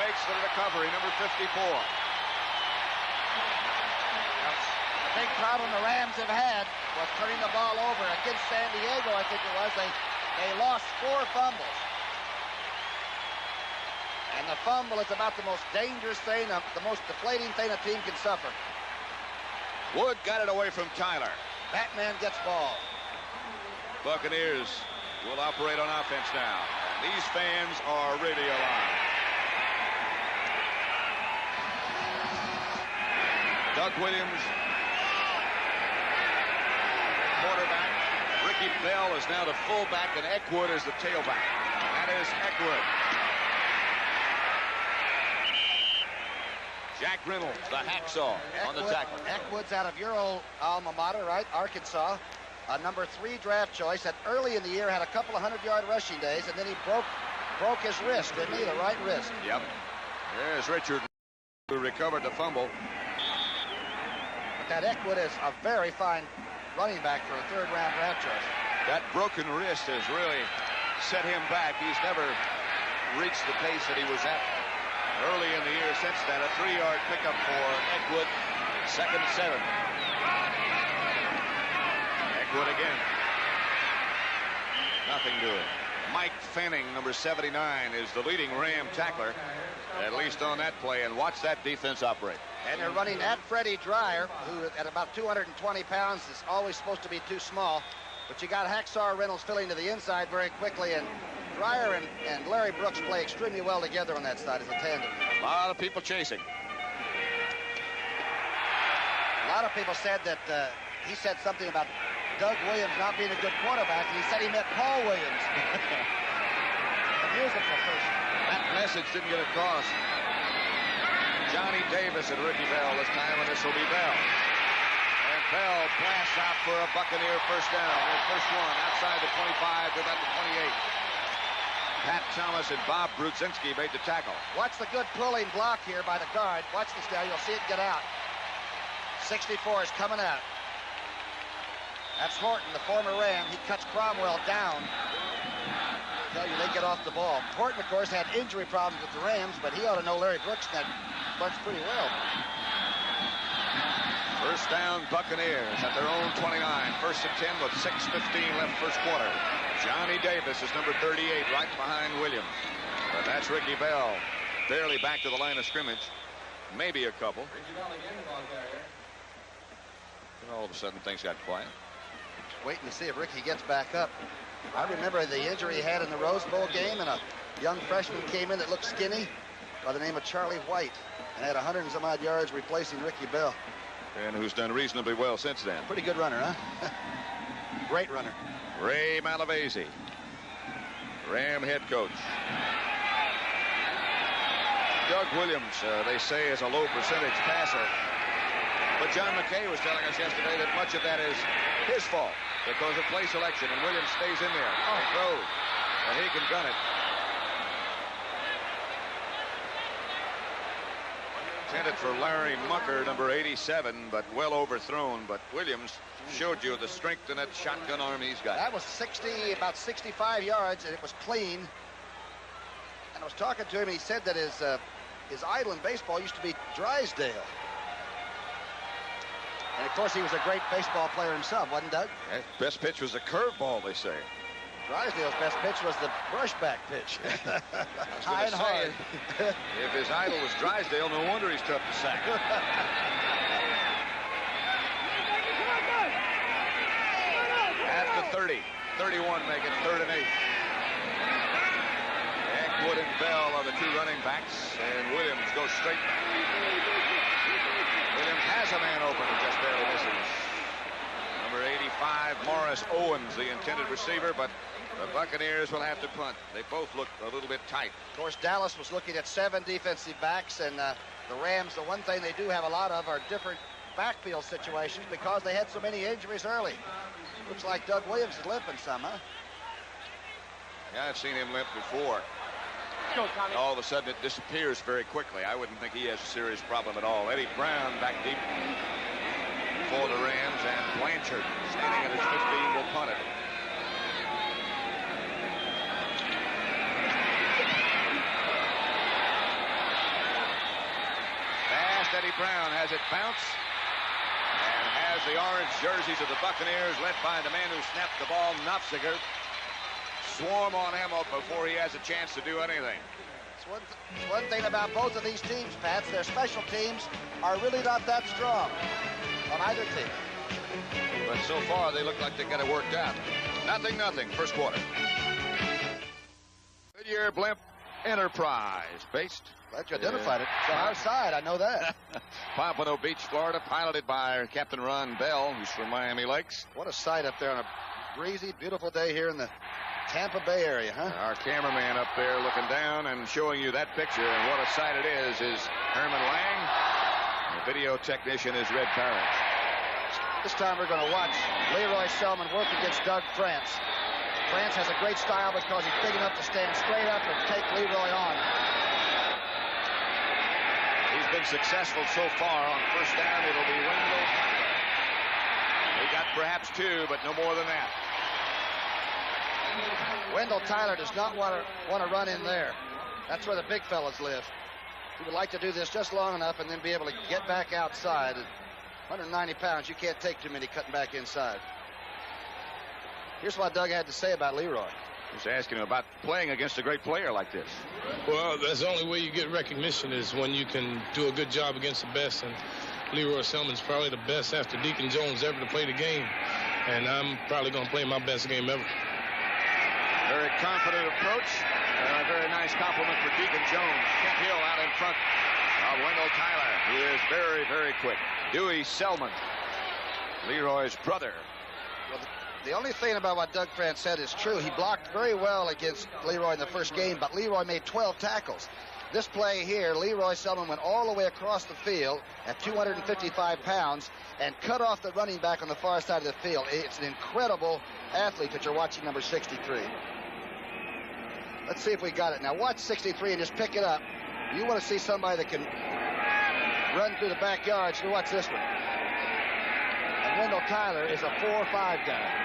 makes the recovery, number 54. The big problem the Rams have had was turning the ball over. Against San Diego, I think it was, they lost 4 fumbles. And the fumble is about the most dangerous thing, the most deflating thing a team can suffer. Wood got it away from Tyler. Batman gets ball. Buccaneers will operate on offense now. And these fans are really alive. Doug Williams, quarterback. Ricky Bell is now the fullback, and Eckwood is the tailback. That is Eckwood. Jack Reynolds, the hacksaw, on the tackle. Eckwood's out of your old alma mater, right? Arkansas. A number 3 draft choice that early in the year had a couple of 100-yard rushing days, and then he broke his wrist, didn't he? The right wrist. Yep. There's Richard, who recovered the fumble. But that Eckwood is a very fine running back for a 3rd-round draft choice. That broken wrist has really set him back. He's never reached the pace that he was at early in the year. Since then, a 3-yard pickup for Eckwood. 2nd and 7. Eckwood again. Nothing doing. Mike Fanning, number 79, is the leading Ram tackler, at least on that play. And watch that defense operate. And they're running at Freddie Dreyer, who at about 220 pounds is always supposed to be too small. But you got Hacksaw Reynolds filling to the inside very quickly, and Dreyer and Larry Brooks play extremely well together on that side as a tandem. A lot of people chasing. A lot of people said that he said something about Doug Williams not being a good quarterback, and he said he meant Paul Williams. A musical person. That message didn't get across. Johnny Davis and Ricky Bell this time, and this will be Bell. And Bell blasts out for a Buccaneer first down. Their first one outside the 25 to about the 28. Pat Thomas and Bob Brudzinski made the tackle. Watch the good pulling block here by the guard. Watch this now. You'll see it get out. 64 is coming out. That's Horton, the former Ram. He cuts Cromwell down. I tell you, they get off the ball. Horton, of course, had injury problems with the Rams, but he ought to know Larry Brooks and that bunch pretty well. First down, Buccaneers at their own 29. First and 10 with 6:15 left first quarter. Johnny Davis is number 38, right behind Williams. But that's Ricky Bell, barely back to the line of scrimmage. Maybe a couple. And all of a sudden, things got quiet. Just waiting to see if Ricky gets back up. I remember the injury he had in the Rose Bowl game, and a young freshman came in that looked skinny by the name of Charlie White and had 100 and some odd yards replacing Ricky Bell. And who's done reasonably well since then. Pretty good runner, huh? Great runner. Ray Malavasi, Ram head coach. Doug Williams, they say, is a low percentage passer. But John McKay was telling us yesterday that much of that is his fault because of play selection, and Williams stays in there. Oh, throws, and he can gun it. Intended for Larry Mucker, number 87, but well overthrown. But Williams showed you the strength in that shotgun arm he's got. That was about 65 yards, and it was clean. And I was talking to him, and he said that his idol in baseball used to be Drysdale. And, of course, he was a great baseball player himself, wasn't Doug? Yeah, best pitch was a curveball, they say. Drysdale's best pitch was the brushback pitch. High and hard. If his idol was Drysdale, no wonder he's tough to sack. At the 30. 31 make it 3rd and 8. Eckwood and Bell are the two running backs, and Williams goes straight. Williams has a man open and just barely misses. Number 85, Morris Owens, the intended receiver, but the Buccaneers will have to punt. They both look a little bit tight. Of course, Dallas was looking at 7 defensive backs, and the Rams, the one thing they do have a lot of are different backfield situations because they had so many injuries early. Looks like Doug Williams is limping some, huh? Yeah, I've seen him limp before. And all of a sudden, it disappears very quickly. I wouldn't think he has a serious problem at all. Eddie Brown back deep for the Rams, and Blanchard standing at his 15 will punt it. Fast Eddie Brown has it bounce and has the orange jerseys of the Buccaneers led by the man who snapped the ball, Knopfziger, swarm on him before he has a chance to do anything. It's one thing about both of these teams, Pats, their special teams are really not that strong on either team. But so far, they look like they got it worked out. 0-0, first quarter. Goodyear Blimp Enterprise, based. Glad you identified it. It's on our side, I know that. Pompano Beach, Florida, piloted by Captain Ron Bell, who's from Miami Lakes. What a sight up there on a breezy, beautiful day here in the Tampa Bay area, huh? Our cameraman up there looking down and showing you that picture, and what a sight it is Herman Lang. The video technician is Red Parrish. This time we're going to watch Leroy Selman work against Doug France. France has a great style because he's big enough to stand straight up and take Leroy on. He's been successful so far on first down. It'll be Wendell. He got perhaps 2, but no more than that. Wendell Tyler does not want to run in there. That's where the big fellas live. He would like to do this just long enough and then be able to get back outside. At 190 pounds, you can't take too many cutting back inside. Here's what Doug had to say about Leroy. He's asking him about playing against a great player like this. Well, that's the only way you get recognition is when you can do a good job against the best. And Leroy Selman's probably the best after Deacon Jones ever to play the game. And I'm probably going to play my best game ever. Very confident approach. A very nice compliment for Deacon Jones. Kent Hill out in front of Wendell Tyler, who is very, very quick. Dewey Selman, Leroy's brother. Well, the only thing about what Doug France said is true. He blocked very well against Leroy in the first game, but Leroy made 12 tackles. This play here, Leroy Selman went all the way across the field at 255 pounds and cut off the running back on the far side of the field. It's an incredible athlete that you're watching, number 63. Let's see if we got it. Now watch 63 and just pick it up. You want to see somebody that can run through the backyard, so watch this one. And Wendell Tyler is a 4-5 guy.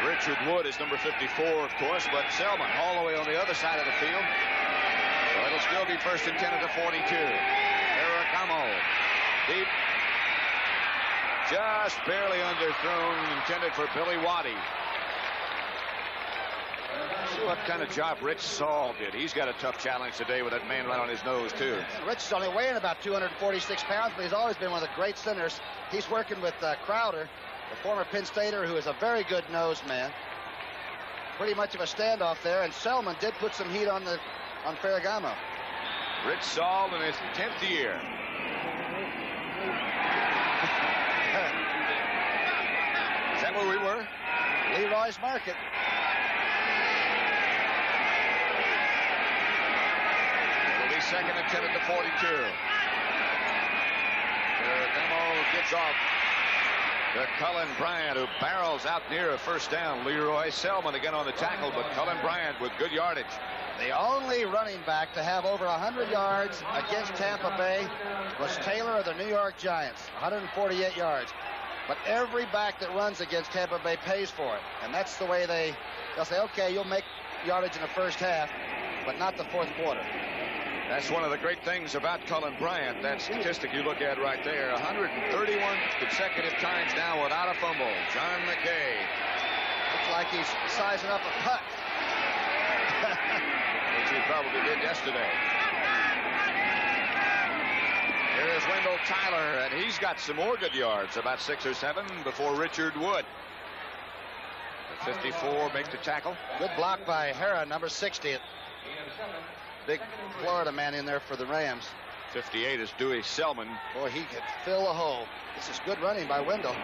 Richard Wood is number 54, of course, but Selman all the way on the other side of the field. So it'll still be 1st and 10 at the 42. Ferragamo deep. Just barely underthrown, intended for Billy Waddy. See what kind of job Rich Saul did. He's got a tough challenge today with that man right on his nose, too. Rich is only weighing about 246 pounds, but he's always been one of the great centers. He's working with Crowder, the former Penn Stater, who is a very good nose man. Pretty much of a standoff there, and Selman did put some heat on Ferragamo. Rich Saul in his 10th year. Is that where we were? Leroy's Market. It'll be 2nd and 10 at the 42. Ferragamo gets off to Cullen Bryant, who barrels out near a 1st down. Leroy Selman again on the tackle, but Cullen Bryant with good yardage. The only running back to have over 100 yards against Tampa Bay was Taylor of the New York Giants, 148 yards. But every back that runs against Tampa Bay pays for it. And that's the way they'll say, okay, you'll make yardage in the first half, but not the fourth quarter. That's one of the great things about Cullen Bryant. That statistic you look at right there, 131 consecutive times now without a fumble. John McKay. Looks like he's sizing up a putt. Which he probably did yesterday. Here is Wendell Tyler, and he's got some more good yards, about 6 or 7 before Richard Wood. The 54 make the tackle. Good block by Hera, number 60. Big Florida man in there for the Rams. 58 is Dewey Selman. Boy, he could fill a hole. This is good running by Wendell.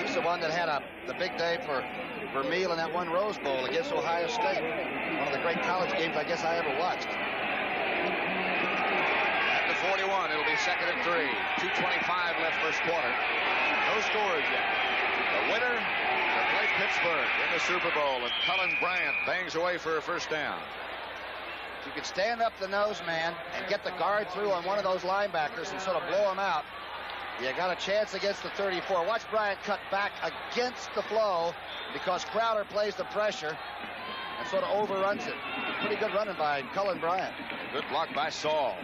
He's the one that had the big day for Vermeil in that one Rose Bowl against Ohio State. One of the great college games I guess I ever watched. At the 41, it'll be 2nd and 3. 2:25 left first quarter. No scores yet. The winner to play Pittsburgh in the Super Bowl, and Cullen Bryant bangs away for a 1st down. If you could stand up the nose man and get the guard through on one of those linebackers and sort of blow him out, you got a chance against the 34. Watch Bryant cut back against the flow because Crowder plays the pressure and sort of overruns it. Pretty good running by Cullen Bryant. Good block by Saul.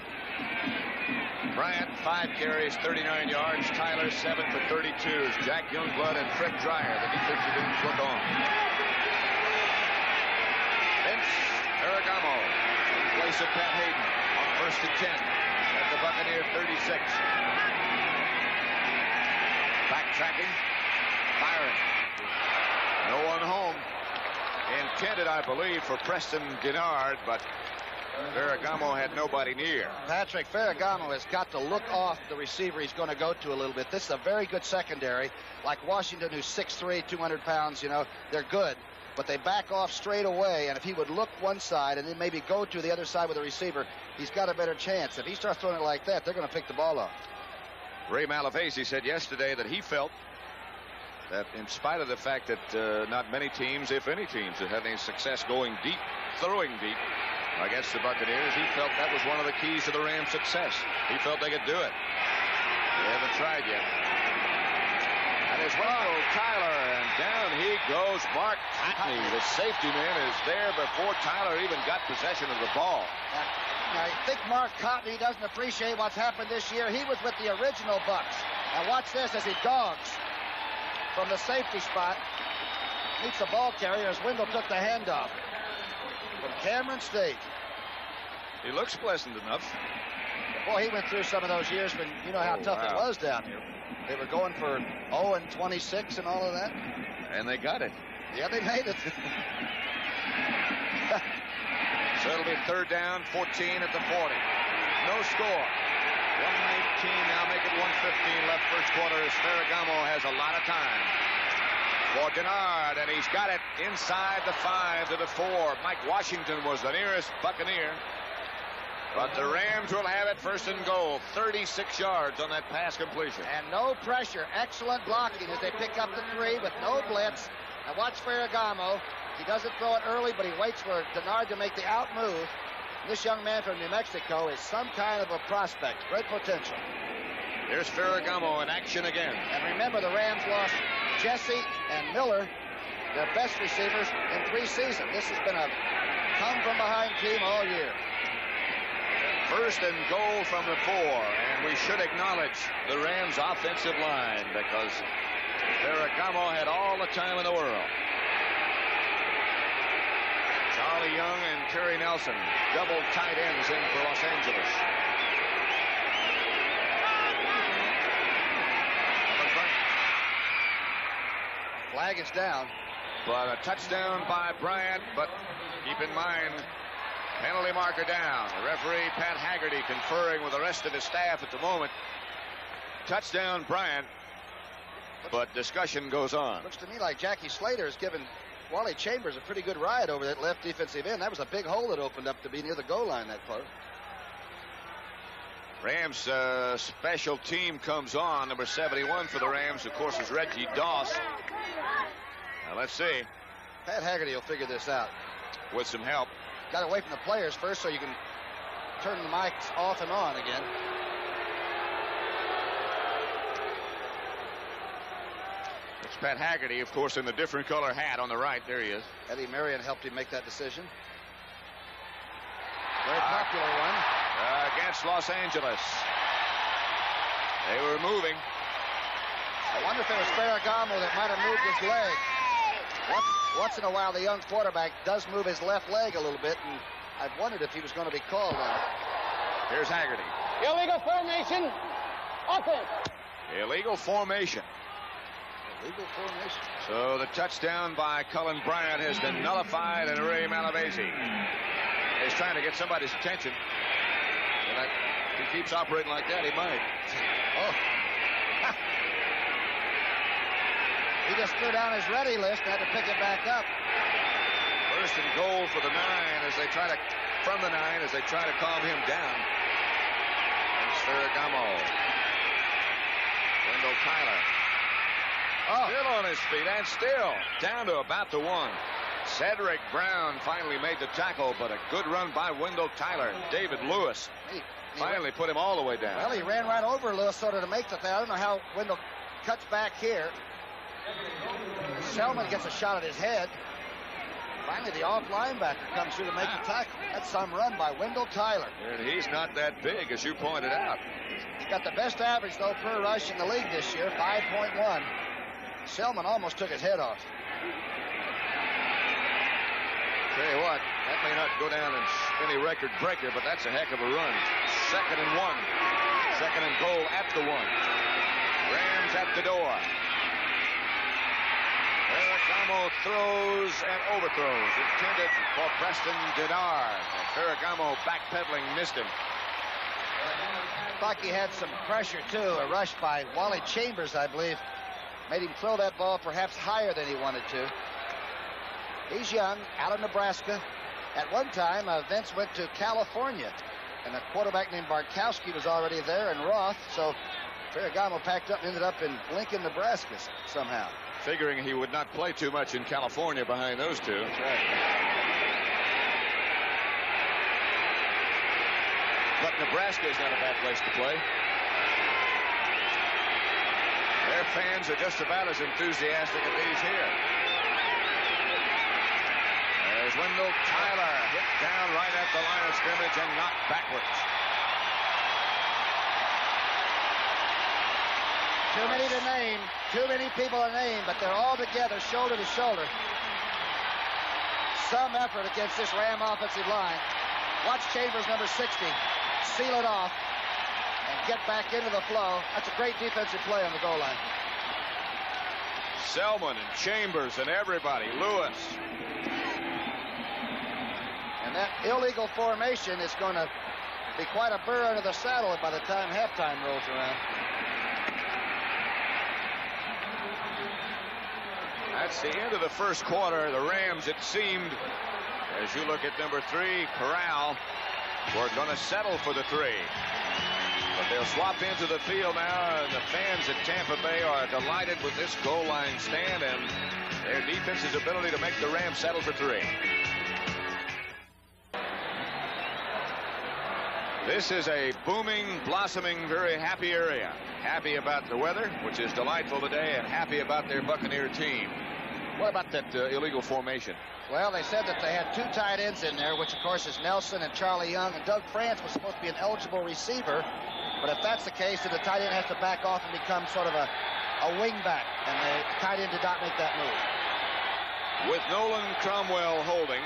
Bryant, 5 carries, 39 yards. Tyler, 7 for 32. Jack Youngblood and Fred Dreyer, the defensive ends, look on. Vince Ferragamo in place of Pat Hayden on 1st and 10 at the Buccaneer 36. Backtracking, firing. No one home. Intended, I believe, for Preston Gennard, but Ferragamo had nobody near. Patrick Ferragamo has got to look off the receiver he's going to go to a little bit. This is a very good secondary, like Washington, who's 6'3", 200 pounds, you know, they're good. But they back off straight away, and if he would look one side and then maybe go to the other side with the receiver, he's got a better chance. If he starts throwing it like that, they're going to pick the ball off. Ray Malavasi said yesterday that he felt that in spite of the fact that not many teams, if any teams, have had any success going deep, throwing deep against the Buccaneers, he felt that was one of the keys to the Rams' success. He felt they could do it. They haven't tried yet. And it's Wendell Tyler, and down he goes. Mark Cotney, the safety man, is there before Tyler even got possession of the ball. I think Mark Cotney doesn't appreciate what's happened this year. He was with the original Bucs. And watch this as he dogs from the safety spot. Meets the ball carrier as Wendell took the handoff. From Cameron State. He looks pleasant enough. Boy, he went through some of those years when you know how tough it was down here. They were going for 0-26 and all of that. And they got it. Yeah, they made it. So it'll be 3rd down, 14 at the 40. No score. 1:18 now, make it 1:15 left first quarter as Ferragamo has a lot of time. For Denard, and he's got it inside the 5 to the 4. Mike Washington was the nearest Buccaneer. But the Rams will have it 1st and goal. 36 yards on that pass completion. And no pressure. Excellent blocking as they pick up the 3 with no blitz. Now watch Ferragamo. He doesn't throw it early, but he waits for Denard to make the out move. This young man from New Mexico is some kind of a prospect. Great potential. Here's Ferragamo in action again. And remember, the Rams lost Jesse and Miller, their best receivers, in 3 seasons. This has been a come-from-behind team all year. 1st and goal from the 4, and we should acknowledge the Rams' offensive line because Ferragamo had all the time in the world. Charlie Young and Terry Nelson, double tight ends in for Los Angeles. Flag is down. But a touchdown by Bryant, but keep in mind, penalty marker down. The referee, Pat Haggerty, conferring with the rest of his staff at the moment. Touchdown, Bryant, but discussion goes on. Looks to me like Jackie Slater has given Wally Chambers a pretty good ride over that left defensive end. That was a big hole that opened up to be near the goal line that close. Rams special team comes on. Number 71 for the Rams, of course, is Reggie Doss. Now, let's see. Pat Haggerty will figure this out. With some help. Got to wait from the players first so you can turn the mics off and on again. It's Pat Haggerty, of course, in the different color hat on the right. There he is. Eddie Marion helped him make that decision. Very popular one. Against Los Angeles. They were moving. I wonder if it was Ferragamo that might have moved his leg. Once in a while, the young quarterback does move his left leg a little bit, and I've wondered if he was going to be called on it. Here's Haggerty. Illegal formation. Offense. Illegal formation. Illegal formation. So the touchdown by Cullen Bryant has been nullified, and Ray Malavasi is trying to get somebody's attention. And if he keeps operating like that, he might. Oh. He just threw down his ready list and had to pick it back up. 1st and goal for the 9 as they try to, from the 9 as they try to calm him down. It's Ferragamo. Wendell Tyler. Still on his feet and still down to about the 1. Cedric Brown finally made the tackle, but a good run by Wendell Tyler. David Lewis finally put him all the way down. Well, he ran right over Lewis sort of to make the thing. I don't know how Wendell cuts back here. Selman gets a shot at his head. Finally, the off linebacker comes through to make the tackle. That's some run by Wendell Tyler. And he's not that big, as you pointed out. He's got the best average, though, per rush in the league this year, 5.1. Selman almost took his head off. Tell you what, that may not go down as any record breaker, but that's a heck of a run. 2nd and 1. 2nd and goal at the 1. Rams at the door. Ferragamo throws and overthrows. Intended for Preston Denard. Ferragamo backpedaling, missed him. Thought he had some pressure, too. A rush by Wally Chambers, I believe, made him throw that ball perhaps higher than he wanted to. He's young, out of Nebraska. At one time, Vince went to California, and a quarterback named Barkowski was already there, and Roth. So Ferragamo packed up and ended up in Lincoln, Nebraska somehow. Figuring he would not play too much in California behind those two. That's right. But Nebraska is not a bad place to play. Their fans are just about as enthusiastic as these here. There's Wendell Tyler hit down right at the line of scrimmage and knocked backwards. Too many to name, too many people to name, but they're all together, shoulder to shoulder. Some effort against this Ram offensive line. Watch Chambers, number 60, seal it off. and get back into the flow. That's a great defensive play on the goal line. Selman and Chambers and everybody. Lewis. And that illegal formation is going to be quite a burr under the saddle by the time halftime rolls around. That's the end of the first quarter. The Rams, it seemed, as you look at number 3, Corral, were going to settle for the 3. But they'll swap into the field now, and the fans at Tampa Bay are delighted with this goal line stand and their defense's ability to make the Rams settle for 3. This is a booming, blossoming, very happy area. Happy about the weather, which is delightful today, and happy about their Buccaneer team. What about that illegal formation? Well, they said that they had 2 tight ends in there, which, of course, is Nelson and Charlie Young. And Doug France was supposed to be an eligible receiver. But if that's the case, then the tight end has to back off and become sort of a wing back. And the tight end did not make that move. With Nolan Cromwell holding,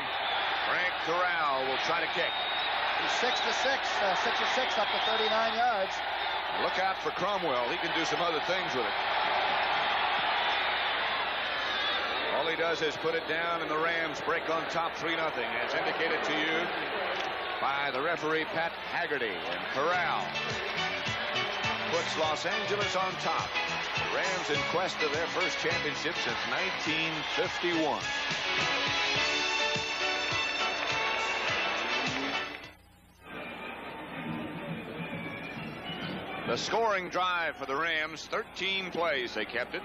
Frank Corral will try to kick. He's 6 of 6 up to 39 yards. Look out for Cromwell. He can do some other things with it. All he does is put it down, and the Rams break on top 3-0, as indicated to you by the referee Pat Haggerty. And Corral puts Los Angeles on top. The Rams in quest of their first championship since 1951. The scoring drive for the Rams, 13 plays they kept it,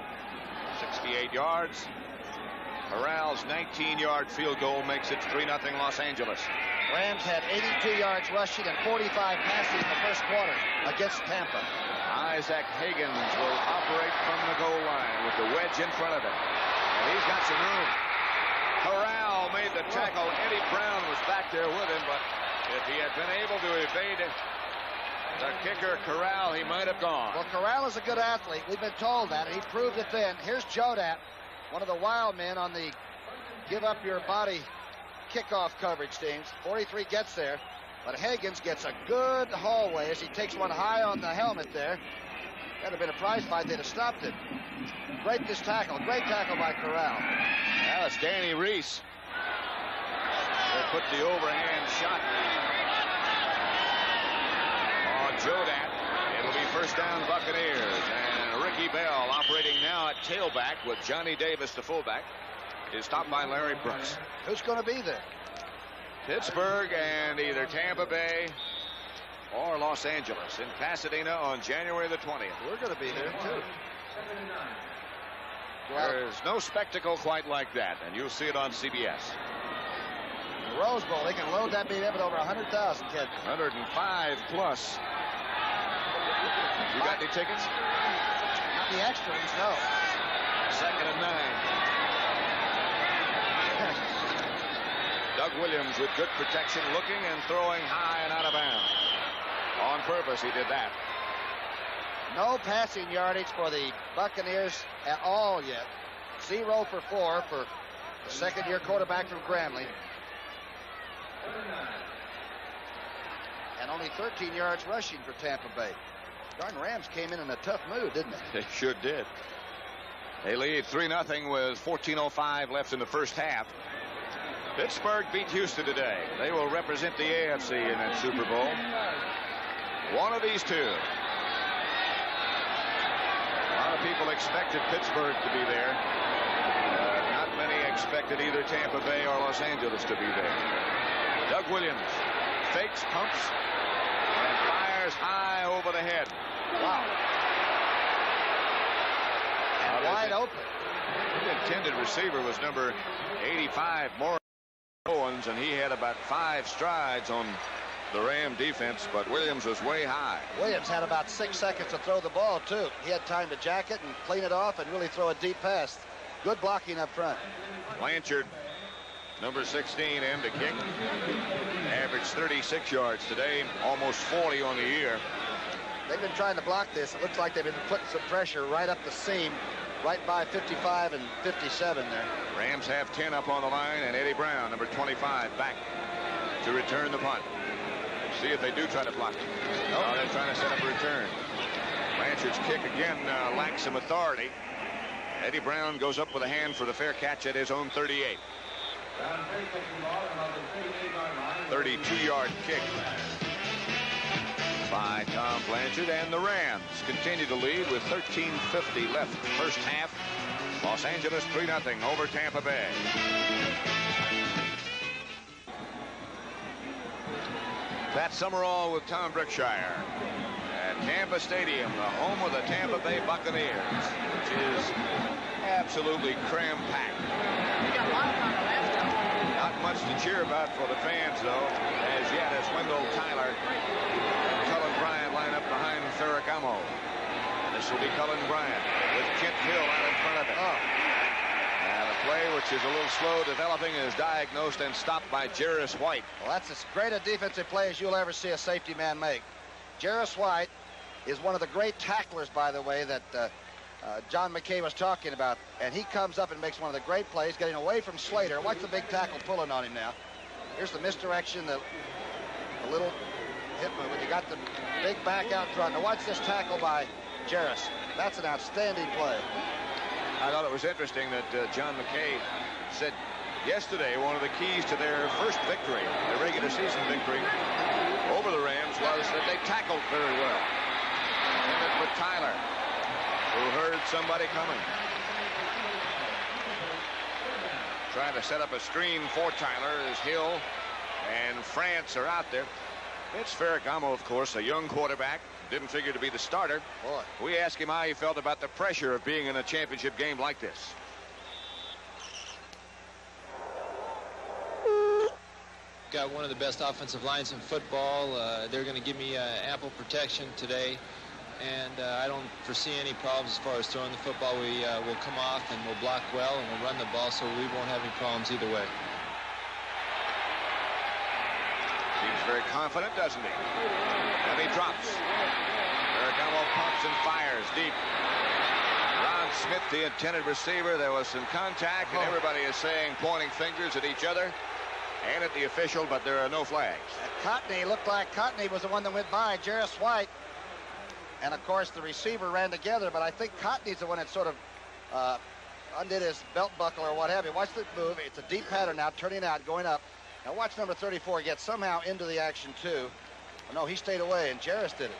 68 yards. Corral's 19-yard field goal makes it 3-0 Los Angeles. Rams had 82 yards rushing and 45 passing in the first quarter against Tampa. Isaac Higgins will operate from the goal line with the wedge in front of him. And he's got some room. Corral made the tackle. Eddie Brown was back there with him, but if he had been able to evade the kicker, Corral, he might have gone. Well, Corral is a good athlete. We've been told that, and he proved it then. Here's Jodat, one of the wild men on the give-up-your-body kickoff coverage teams. 43 gets there, but Higgins gets a good hallway as he takes one high on the helmet there. That'd have been a prize fight. They'd have stopped it. Great tackle by Corral. Now it's Danny Reese. They put the overhand shot on Jodat. It'll be first down Buccaneers. And Ricky Bell operating now at tailback with Johnny Davis, the fullback, is stopped by Larry Brooks. Who's going to be there? Pittsburgh and either Tampa Bay or Los Angeles in Pasadena on January the 20th. We're going to be there, too. There's no spectacle quite like that, and you'll see it on CBS. The Rose Bowl, they can load that baby up with over 100,000 kids. 105 plus. You got any tickets? Not the extra ones, no. 2nd and 9. Doug Williams with good protection, looking and throwing high and out of bounds. On purpose, he did that. No passing yardage for the Buccaneers at all yet. 0 for 4 for the second-year quarterback from Grambling. And only 13 yards rushing for Tampa Bay. Darn Rams came in a tough mood, didn't they? They sure did. They lead 3-0 with 14:05 left in the first half. Pittsburgh beat Houston today. They will represent the AFC in that Super Bowl. One of these two. A lot of people expected Pittsburgh to be there. Not many expected either Tampa Bay or Los Angeles to be there. Doug Williams fakes, pumps, and fires high over the head. Wow. And wide open. The intended receiver was number 85, Morris Owens, and he had about 5 strides on the Ram defense, but Williams was way high. Williams had about 6 seconds to throw the ball, too. He had time to jack it and clean it off and really throw a deep pass. Good blocking up front. Blanchard, number 16, in to kick. Averaged 36 yards today, almost 40 on the year. They've been trying to block this. It looks like they've been putting some pressure right up the seam, right by 55 and 57 there. Rams have 10 up on the line, and Eddie Brown, number 25, back to return the punt. See if they do try to block it. No, they're trying to set up a return. Blanchard's kick again lacks some authority. Eddie Brown goes up with a hand for the fair catch at his own 38. 32-yard kick by Tom Blanchard, and the Rams continue to lead with 13:50 left first half. Los Angeles 3-0 over Tampa Bay. Pat Summerall with Tom Brookshire at Tampa Stadium, the home of the Tampa Bay Buccaneers, which is absolutely cram-packed. Not much to cheer about for the fans, though, as yet, as Wendell Tyler and Cullen Bryant line up behind Ferragamo. This will be Cullen Bryant with Kent Hill out in front of him. And a play which is a little slow developing is diagnosed and stopped by Jarris White. Well, that's as great a defensive play as you'll ever see a safety man make. Jarris White is one of the great tacklers, by the way, that John McKay was talking about. And he comes up and makes one of the great plays, getting away from Slater. Watch the big tackle pulling on him now. Here's the misdirection, the little hit when you got the big back out front. Now watch this tackle by Jarris. That's an outstanding play. I thought it was interesting that John McKay said yesterday one of the keys to their first victory, their regular season victory over the Rams, was that they tackled very well. And it with Tyler, who heard somebody coming. Trying to set up a screen for Tyler as Hill and France are out there. It's Ferragamo, of course, a young quarterback. Didn't figure to be the starter. Boy. We asked him how he felt about the pressure of being in a championship game like this. Got one of the best offensive lines in football. They're going to give me ample protection today, and I don't foresee any problems as far as throwing the football. We will come off and we'll block well and we'll run the ball, so we won't have any problems either way. Seems very confident, doesn't he? And he drops. Ferragamo pumps and fires deep. Ron Smith, the intended receiver. There was some contact, and everybody is saying, pointing fingers at each other and at the official, but there are no flags. Cotney looked like Cotney was the one that went by Jarris White. And, of course, the receiver ran together, but I think Cotney's the one that sort of undid his belt buckle or what have you. Watch the move. It's a deep pattern now, turning out, going up. Now watch number 34 get somehow into the action, too. Oh, no, he stayed away, and Jarris did it.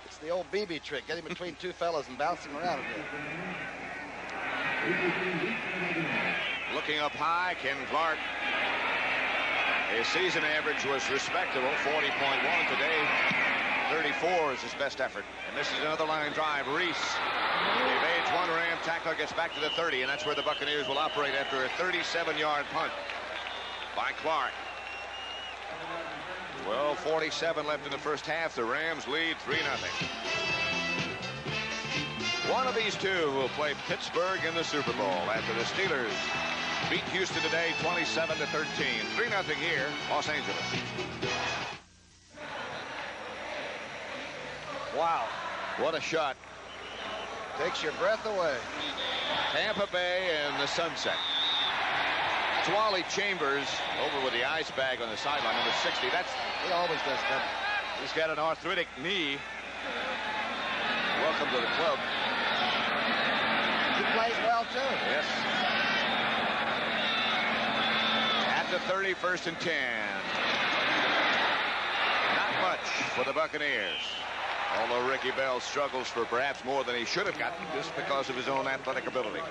It's the old BB trick, getting between two fellas and bouncing around a bit. Looking up high, Ken Clark. His season average was respectable, 40.1 today. 34 is his best effort. And this is another line drive. Reese evades one Ram tackler, gets back to the 30, and that's where the Buccaneers will operate after a 37-yard punt by Clark. 12:47 left in the first half. The Rams lead 3-0. One of these two will play Pittsburgh in the Super Bowl after the Steelers beat Houston today 27-13. 3-0 here, Los Angeles. Wow. What a shot. Takes your breath away. Tampa Bay and the sunset. It's Wally Chambers over with the ice bag on the sideline, number 60. He always does that. He's got an arthritic knee. Welcome to the club. He plays well, too. Yes. At the 30, 1st and 10. Not much for the Buccaneers. Although Ricky Bell struggles for perhaps more than he should have gotten just because of his own athletic ability.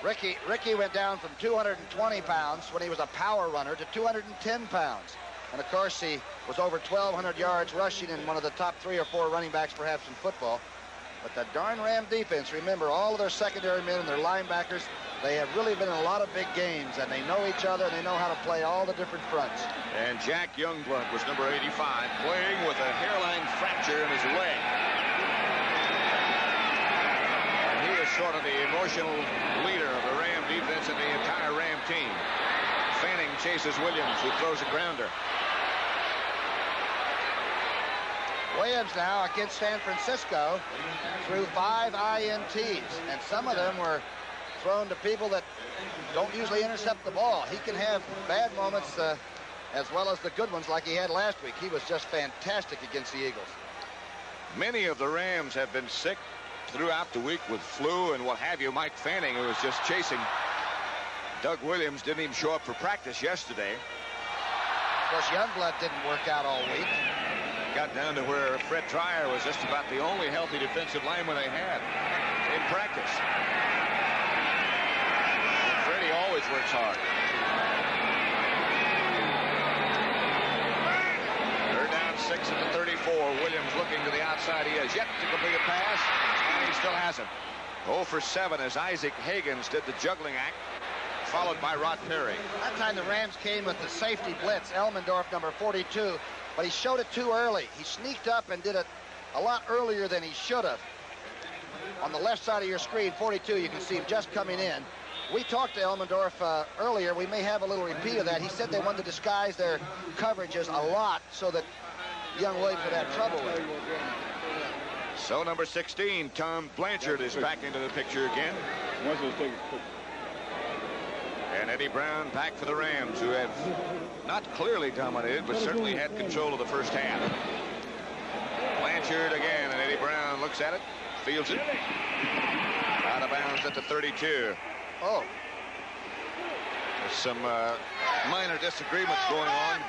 Ricky went down from 220 pounds when he was a power runner to 210 pounds. And, of course, he was over 1,200 yards rushing and one of the top 3 or 4 running backs perhaps in football. But the darn Ram defense, remember, all of their secondary men and their linebackers, they have really been in a lot of big games, and they know each other, and they know how to play all the different fronts. And Jack Youngblood was number 85, playing with a hairline fracture in his leg. And he is sort of the emotional leader of the Ram defense and the entire Ram team. Fanning chases Williams, who throws a grounder. Williams now against San Francisco threw 5 INTs, and some of them were thrown to people that don't usually intercept the ball. He can have bad moments as well as the good ones like he had last week. He was just fantastic against the Eagles. Many of the Rams have been sick throughout the week with flu and what have you. Mike Fanning, who was just chasing Doug Williams, didn't even show up for practice yesterday. Of course, Youngblood didn't work out all week. Got down to where Fred Dreyer was just about the only healthy defensive lineman they had in practice. And Freddie always works hard. They're down 6 at the 34. Williams looking to the outside. He has yet to complete a pass, and he still hasn't. 0 for 7 as Isaac Higgins did the juggling act, followed by Rod Perry. That time the Rams came with the safety blitz, Elmendorf, number 42, but he showed it too early. He sneaked up and did it a lot earlier than he should have. On the left side of your screen, 42, you can see him just coming in. We talked to Elmendorf earlier. We may have a little repeat of that. He said they wanted to disguise their coverages a lot so that young Williams would have trouble with it. So number 16, Tom Blanchard, is back into the picture again. And Eddie Brown back for the Rams, who have not clearly dominated, but certainly had control of the first half. Blanchard again, and Eddie Brown looks at it, fields it. Out of bounds at the 32. Oh. There's some minor disagreements going on.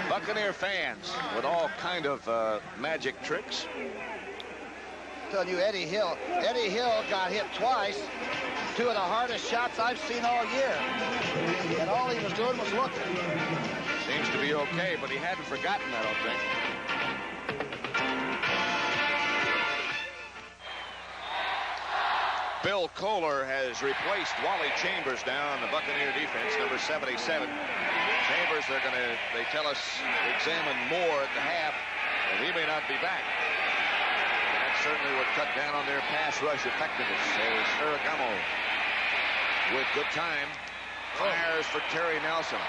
Buccaneer fans with all kind of magic tricks. I'm telling you, Eddie Hill got hit twice. 2 of the hardest shots I've seen all year. And all he was doing was looking. Seems to be okay, but he hadn't forgotten, I don't think. Bill Kohler has replaced Wally Chambers now on the Buccaneer defense, number 77. Chambers, they tell us, examine more at the half, and he may not be back. That certainly would cut down on their pass rush effectiveness. As Ferragamo, with good time, fires for Terry Nelson.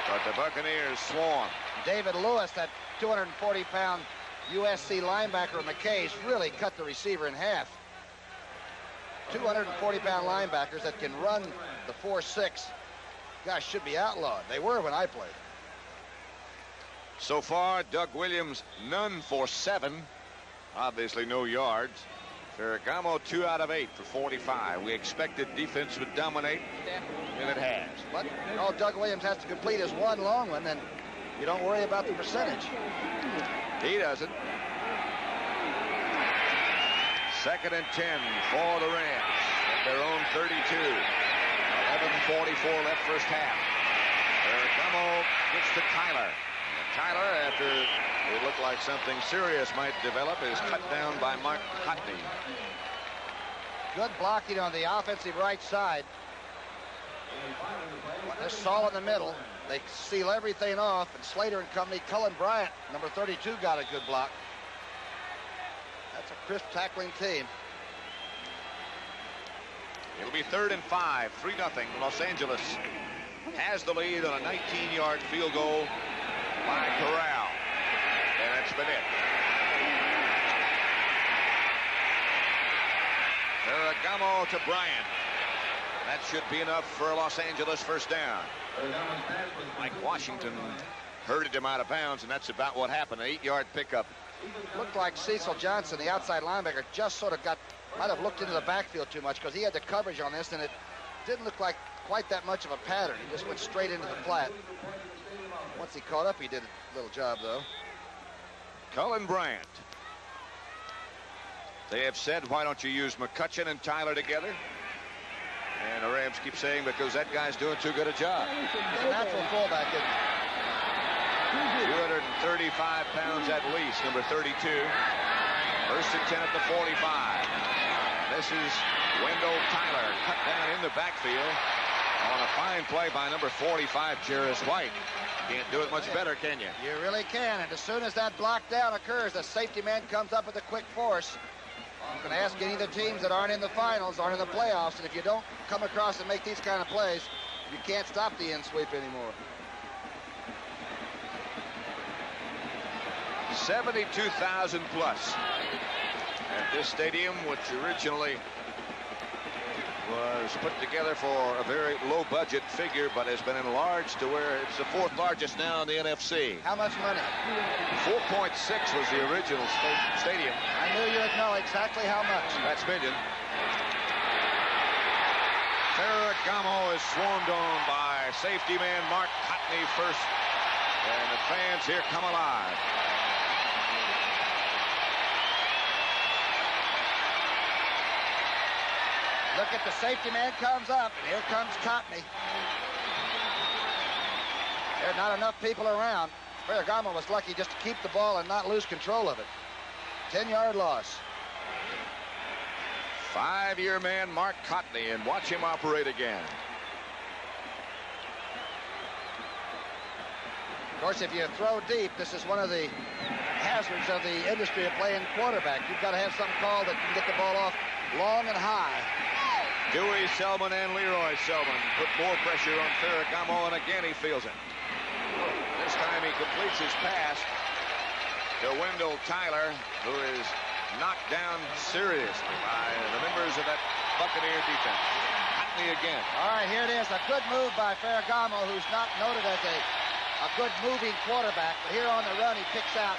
But the Buccaneers swarm. David Lewis, that 240-pound USC linebacker in the case, really cut the receiver in half. 240-pound linebackers that can run the 4.6, gosh, should be outlawed. They were when I played. So far, Doug Williams, none for 7. Obviously, no yards. Ferragamo, 2 out of 8 for 45. We expected defense would dominate, and it has. But all Doug Williams has to complete is one long one, then you don't worry about the percentage. He doesn't. 2nd and 10 for the Rams at their own 32. 11:44 left first half. Ferragamo gets to Tyler. And Tyler, after it looked like something serious might develop, is cut down by Mark Cotney. Good blocking on the offensive right side. They're solid in the middle. They seal everything off, and Slater and company, Cullen Bryant, number 32, got a good block. That's a crisp tackling team. It'll be 3rd and 5, 3-0. Los Angeles has the lead on a 19-yard field goal by Corral. And that's been it. Ferragamo to Bryant. That should be enough for a Los Angeles first down. Mike Washington herded him out of bounds, and that's about what happened. An 8-yard pickup. Looked like Cecil Johnson, the outside linebacker, just sort of might have looked into the backfield too much, because he had the coverage on this, and it didn't look like quite that much of a pattern. He just went straight into the flat. Once he caught up, he did a little job, though. Cullen Bryant. They have said, why don't you use McCutcheon and Tyler together? And the Rams keep saying, because that guy's doing too good a job. He's a natural fullback, isn't he? 235 pounds at least, number 32. 1st and 10 at the 45. This is Wendell Tyler, cut down in the backfield on a fine play by number 45, Jarris White. Can't do it much better, can you? You really can, and as soon as that block down occurs, the safety man comes up with a quick force. You can ask any of the teams that aren't in the finals, aren't in the playoffs, and if you don't come across and make these kind of plays, you can't stop the end sweep anymore. 72,000 plus at this stadium, which originally was put together for a very low budget figure, but has been enlarged to where it's the 4th largest now in the NFC. How much money? 4.6 was the original stadium. I knew you'd know exactly how much. That's million. Ferragamo is swarmed on by safety man Mark Cotney first. And the fans here come alive. Look at the safety man comes up. Here comes Cotney. There's not enough people around. Ferragamo was lucky just to keep the ball and not lose control of it. 10-yard loss. 5-year man Mark Cotney, and watch him operate again. Of course, if you throw deep, this is one of the hazards of the industry of playing quarterback. You've got to have something called that can get the ball off long and high. Dewey Selman and Leroy Selman put more pressure on Ferragamo, and again he feels it. This time he completes his pass to Wendell Tyler, who is knocked down seriously by the members of that Buccaneer defense. Cotney again. All right, here it is. A good move by Ferragamo, who's not noted as a good moving quarterback. But here on the run, he picks out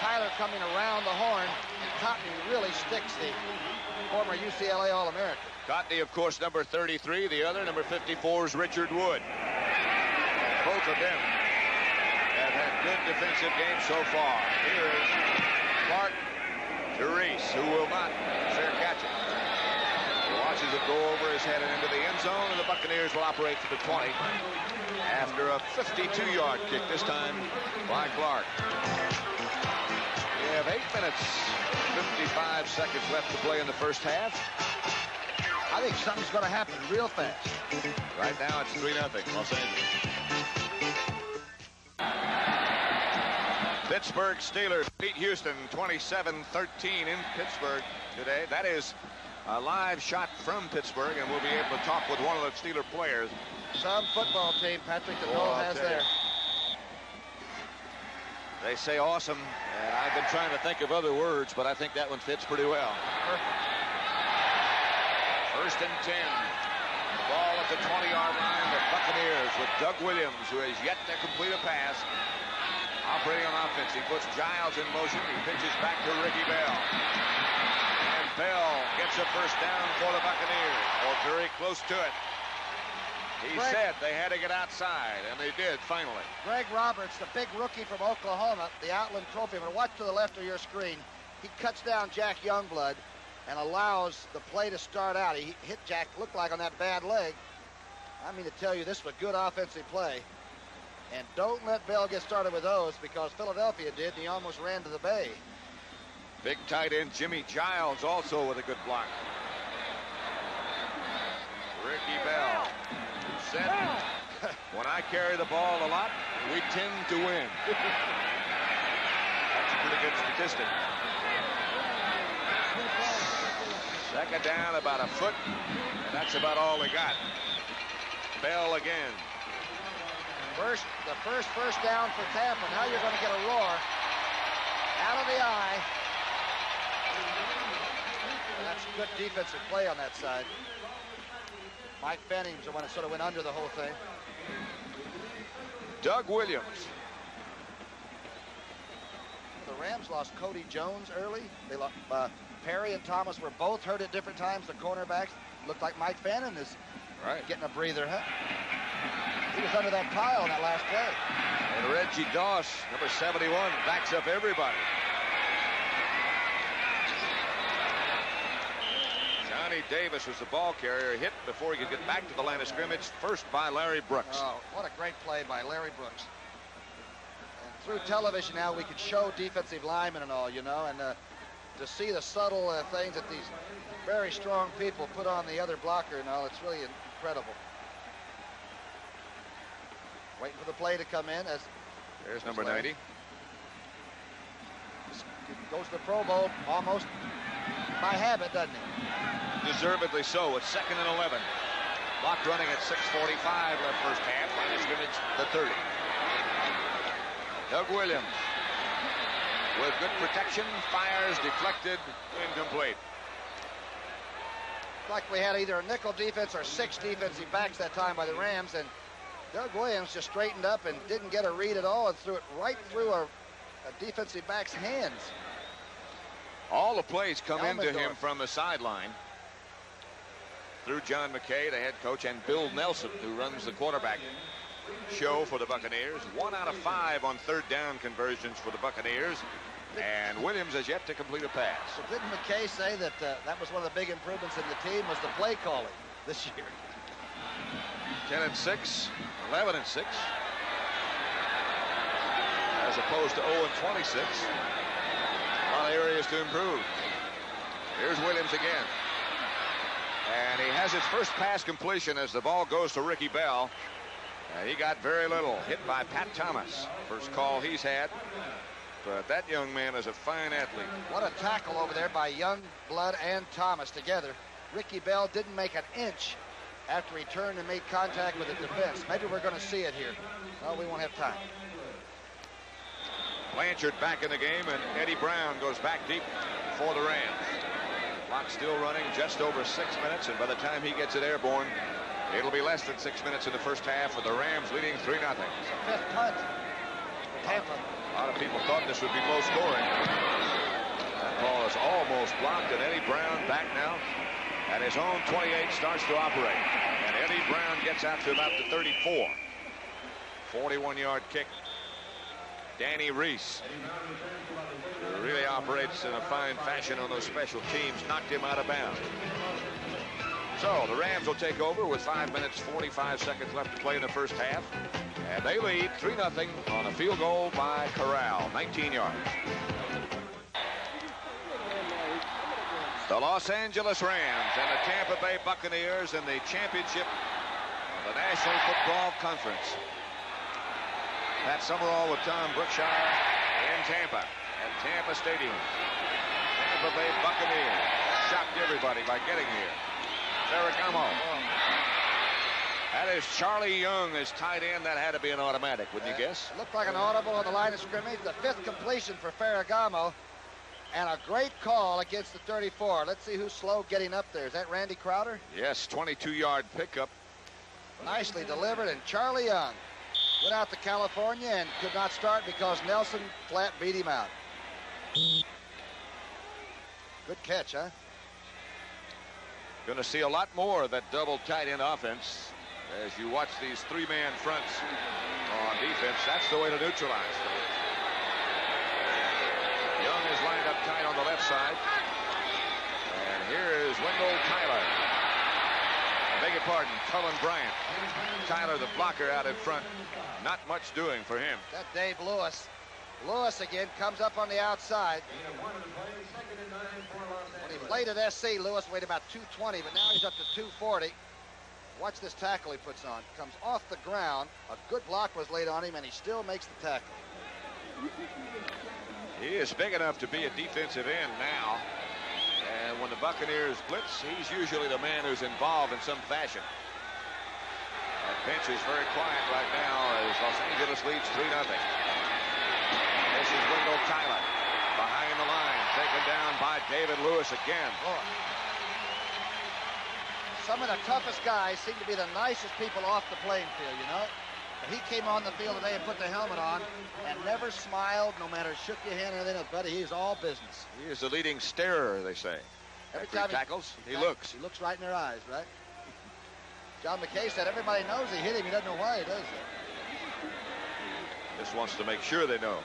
Tyler coming around the horn, and Cotney really sticks the former UCLA All-American. Cotney, of course, number 33. The other, number 54, is Richard Wood. Both of them have had good defensive games so far. Here is Clark Therese, who will not fair catch it. He watches it go over his head and into the end zone, and the Buccaneers will operate to the 20 after a 52-yard kick, this time by Clark. We have 8 minutes, 55 seconds left to play in the first half. I think something's going to happen real fast. Right now, it's 3-0, Los Angeles. Pittsburgh Steelers beat Houston 27-13 in Pittsburgh today. That is a live shot from Pittsburgh, and we'll be able to talk with one of the Steeler players. Some football team, Patrick, that Noel has there. They say awesome, and I've been trying to think of other words, but I think that one fits pretty well. Perfect. First and 10. The ball at the 20-yard line. The Buccaneers with Doug Williams, who has yet to complete a pass. Operating on offense. He puts Giles in motion. He pitches back to Ricky Bell. And Bell gets a first down for the Buccaneers, or very close to it. He said they had to get outside, and they did finally. Greg Roberts, the big rookie from Oklahoma, the Outland Trophy. But watch to the left of your screen. He cuts down Jack Youngblood and allows the play to start out. He hit Jack, looked like on that bad leg. I mean to tell you, this was a good offensive play. And don't let Bell get started with those, because Philadelphia did, and he almost ran to the bay. Big tight end Jimmy Giles also with a good block. Ricky Bell, who said, when I carry the ball a lot, we tend to win. That's a pretty good statistic. Second down, about a foot, and that's about all they got. Bell again. The first down for Tampa. Now you're going to get a roar out of the eye. And that's a good defensive play on that side. Mike Fenning's the one that sort of went under the whole thing. Doug Williams. The Rams lost Cody Jones early. They lost, Perry and Thomas were both hurt at different times. The cornerbacks. Looked like Mike Fannin is getting a breather, huh? He was under that pile on that last play. And Reggie Doss, number 71, backs up everybody. Johnny Davis was the ball carrier, hit before he could get back to the line of scrimmage, first by Larry Brooks. Oh, what a great play by Larry Brooks. And through television now, we can show defensive linemen and all, you know, and to see the subtle things that these very strong people put on the other blocker and all, it's really incredible. Waiting for the play to come in. There's number 90. Goes to the Pro Bowl almost by habit, doesn't he? Deservedly so. It's 2nd and 11. Clock running at 6:45 left first half. Line of scrimmage, the 30. Doug Williams with good protection, fires, deflected, incomplete. like we had either a nickel defense or 6 defensive backs that time by the Rams, and Doug Williams just straightened up and didn't get a read at all and threw it right through a defensive back's hands. All the plays come into him from the sideline through John McKay, the head coach, and Bill Nelson, who runs the quarterback show for the Buccaneers. 1 out of 5 on 3rd down conversions for the Buccaneers, and Williams has yet to complete a pass. So didn't McKay say that that was one of the big improvements in the team was the play calling this year? 10-6, 11-6, as opposed to 0-26. A lot of areas to improve. Here's Williams again. And he has his first pass completion as the ball goes to Ricky Bell. He got very little. Hit by Pat Thomas. First call he's had. But that young man is a fine athlete. What a tackle over there by Youngblood and Thomas together. Ricky Bell didn't make an inch after he turned and made contact with the defense. Maybe we're going to see it here. Well, we won't have time. Blanchard back in the game, and Eddie Brown goes back deep for the Rams. Clock still running, just over 6 minutes, and by the time he gets it airborne, it'll be less than 6 minutes in the first half with the Rams leading 3-0. Fifth punt. Tampa. A lot of people thought this would be low scoring. That ball is almost blocked, and Eddie Brown back now at his own 28 starts to operate. And Eddie Brown gets out to about the 34. 41-yard kick. Danny Reese, who really operates in a fine fashion on those special teams, knocked him out of bounds. So the Rams will take over with 5 minutes, 45 seconds left to play in the first half. And they lead 3-0 on a field goal by Corral, 19 yards. The Los Angeles Rams and the Tampa Bay Buccaneers in the championship of the National Football Conference. Pat Summerall with Tom Brookshire in Tampa at Tampa Stadium. Tampa Bay Buccaneers shocked everybody by getting here. Ferragamo. That is Charlie Young as tight end. That had to be an automatic, wouldn't you guess? It looked like an audible on the line of scrimmage. The 5th completion for Ferragamo. And a great call against the 34. Let's see who's slow getting up there. Is that Randy Crowder? Yes, 22-yard pickup. Nicely delivered, and Charlie Young went out to California and could not start because Nelson flat beat him out. Good catch, huh? Going to see a lot more of that double tight end offense as you watch these 3-man fronts on defense. That's the way to neutralize them. Young is lined up tight on the left side. And here is Wendell Tyler. I beg your pardon, Cullen Bryant. Tyler, the blocker, out in front. Not much doing for him. That Dave Lewis. Lewis again comes up on the outside. When he played at SC, Lewis weighed about 220, but now he's up to 240. Watch this tackle he puts on. Comes off the ground. A good block was laid on him, and he still makes the tackle. He is big enough to be a defensive end now. And when the Buccaneers blitz, he's usually the man who's involved in some fashion. That bench is very quiet right now as Los Angeles leads 3-0. This is Wendell Tyler behind the line, taken down by David Lewis again. Boy. Some of the toughest guys seem to be the nicest people off the playing field, you know? But he came on the field today and put the helmet on and never smiled, no matter shook your hand or anything else, buddy. He's all business. He is the leading starer, they say. Every After time he tackles, he looks. He looks right in their eyes, right? John McKay said everybody knows he hit him. He doesn't know why he does it. Just wants to make sure they know.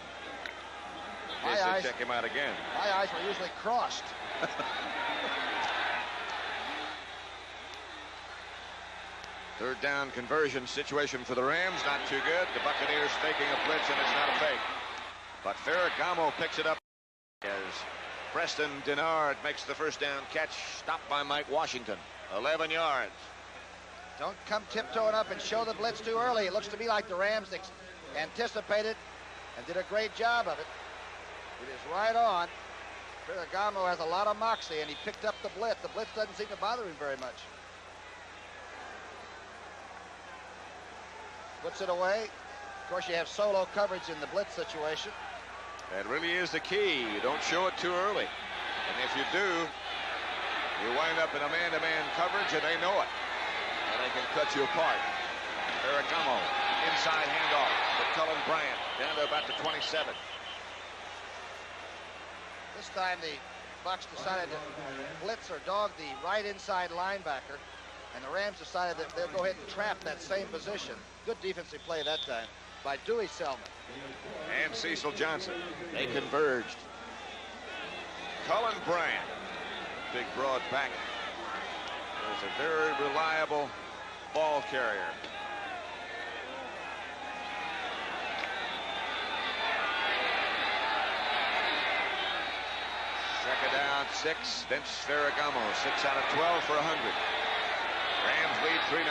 In case they check him out again. My eyes were usually crossed. Third down conversion situation for the Rams. Not too good. The Buccaneers faking a blitz, and it's not a fake. But Ferragamo picks it up as Preston Denard makes the first down catch. Stopped by Mike Washington. 11 yards. Don't come tiptoeing up and show the blitz too early. It looks to me like the Rams anticipated and did a great job of it. It is right on. Ferragamo has a lot of moxie, and he picked up the blitz. The blitz doesn't seem to bother him very much. Puts it away. Of course, you have solo coverage in the blitz situation. That really is the key. You don't show it too early. And if you do, You wind up in a man-to-man coverage, and they know it. And they can cut you apart. Ferragamo, inside handoff to Cullen Bryant, down to about the 27. This time the Bucs decided to blitz or dog the right inside linebacker, and the Rams decided that they'll go ahead and trap that same position. Good defensive play that time by Dewey Selman. And Cecil Johnson. They converged. Cullen Bryant, big broad back, is a very reliable ball carrier. Second down, 6. Vince Ferragamo, 6 out of 12 for 100. Rams lead 3-0.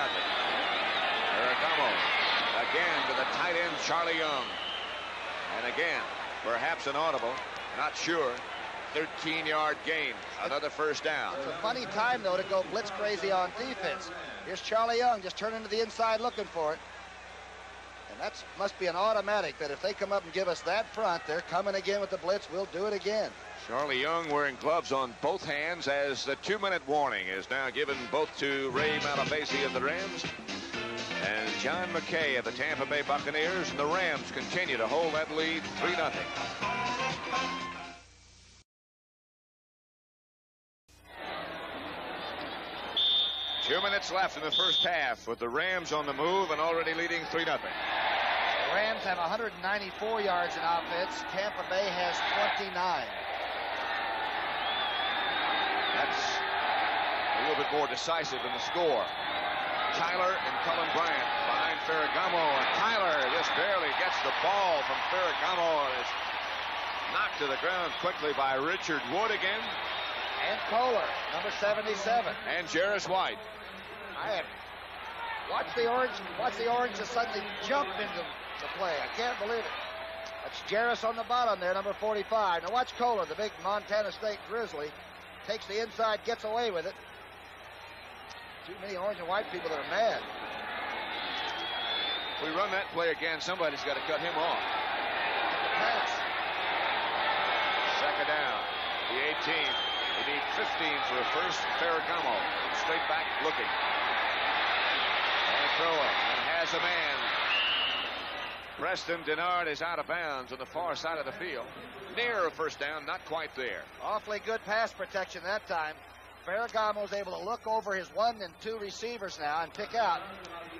Ferragamo again to the tight end, Charlie Young. And again, perhaps an audible, not sure. 13-yard gain, another first down. It's a funny time, though, to go blitz crazy on defense. Here's Charlie Young just turning to the inside looking for it. And that must be an automatic that if they come up and give us that front, they're coming again with the blitz. We'll do it again. Charlie Young wearing gloves on both hands as the 2-minute warning is now given both to Ray Malavasi of the Rams and John McKay of the Tampa Bay Buccaneers. And the Rams continue to hold that lead 3-0. Two minutes left in the first half with the Rams on the move and already leading 3-0. The Rams have 194 yards in offense. Tampa Bay has 29. That's a little bit more decisive in the score. Tyler and Cullen Bryant behind Ferragamo, and Tyler just barely gets the ball from Ferragamo and is knocked to the ground quickly by Richard Wood again. And Kohler, number 77. And Jarris White. I have watched the orange just suddenly jump into the play. I can't believe it. That's Jarris on the bottom there, number 45. Now watch Kohler, the big Montana State Grizzly. Takes the inside, gets away with it. Too many orange and white people that are mad. If we run that play again, somebody's got to cut him off. Pass. Second down, the 18. We need 15 for a first. Ferragamo straight back looking. And throw it. And has a man. Preston Denard is out of bounds on the far side of the field. Near a first down, not quite there. Awfully good pass protection that time. Ferragamo's able to look over his 1 and 2 receivers now and pick out.